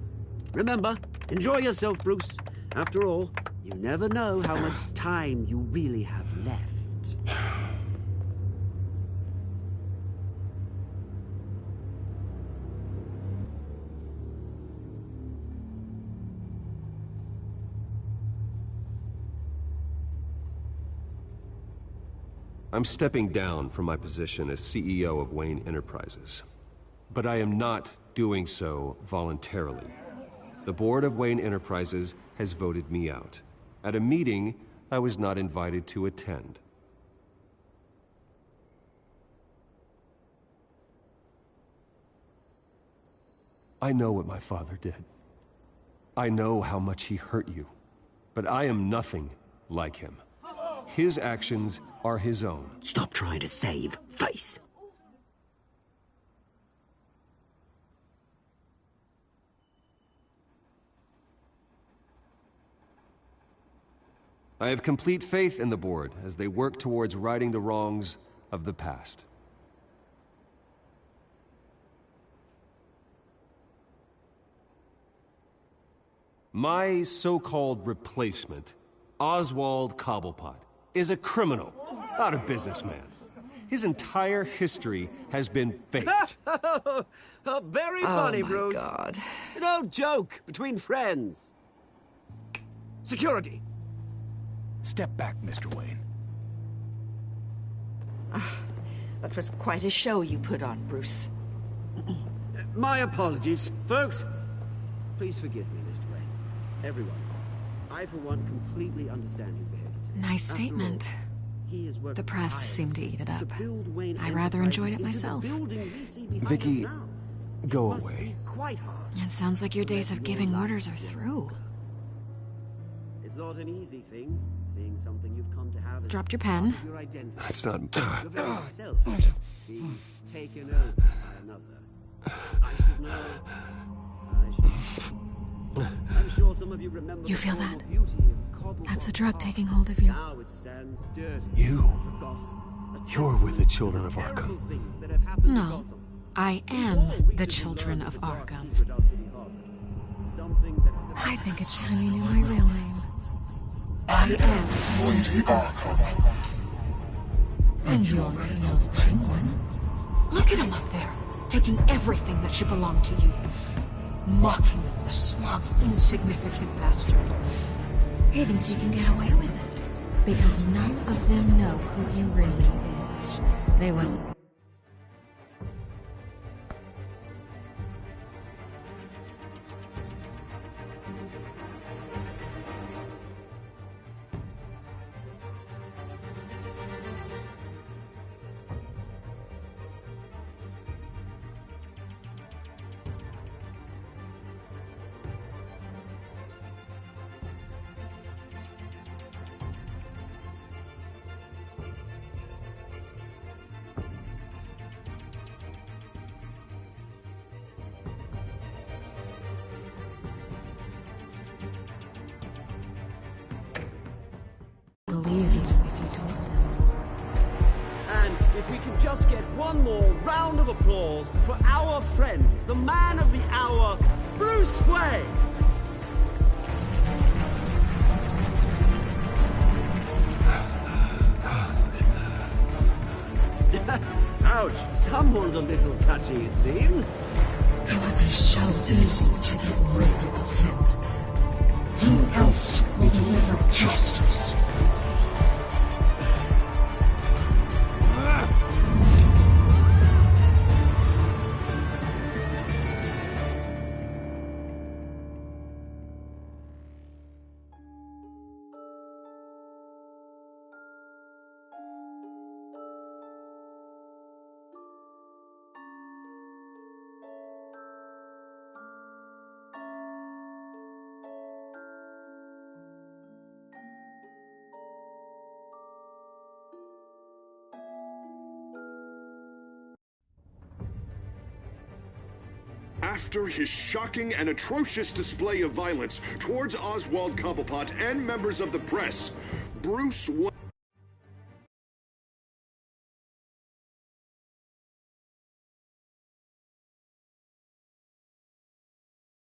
Remember, enjoy yourself, Bruce. After all, you never know how much time you really have left. I'm stepping down from my position as CEO of Wayne Enterprises. But I am not doing so voluntarily. The board of Wayne Enterprises has voted me out, at a meeting I was not invited to attend. I know what my father did. I know how much he hurt you, but I am nothing like him. His actions are his own. Stop trying to save face. I have complete faith in the board as they work towards righting the wrongs of the past. My so-called replacement, Oswald Cobblepot, is a criminal, not a businessman. His entire history has been faked. Very funny, Bruce. Oh, my God. No joke between friends. Security. Step back, Mr. Wayne. That was quite a show you put on, Bruce. My apologies. Folks, please forgive me, Mr. Wayne. Everyone. I, for one, completely understand his behavior. Nice statement. The press seemed to eat it up. I rather enjoyed it myself. Vicky, go away. It sounds like your days of giving orders are through. It's not an easy thing, seeing something you've come to have. Dropped your pen. That's not... Your very self being taken over by another. I should know. I should. I'm sure some of you remember. You feel that? That's the drug taking hold of you. Now it stands dirty. You're with the children of Arkham. No, I am the children of Arkham. I think it's time you knew my real name. I am Lady Arkham. And you already know the Penguin. Look at him up there, taking everything that should belong to you. Mocking the smug, insignificant bastard. He thinks he can get away with it, because none of them know who he really is. They would... believe you if you told them. And if we can just get one more round of applause for our friend, the man of the hour, Bruce Wayne. Ouch, someone's a little touchy, it seems. It would be so easy to get rid of him. else will deliver justice. After his shocking and atrocious display of violence towards Oswald Cobblepot and members of the press, Bruce Wayne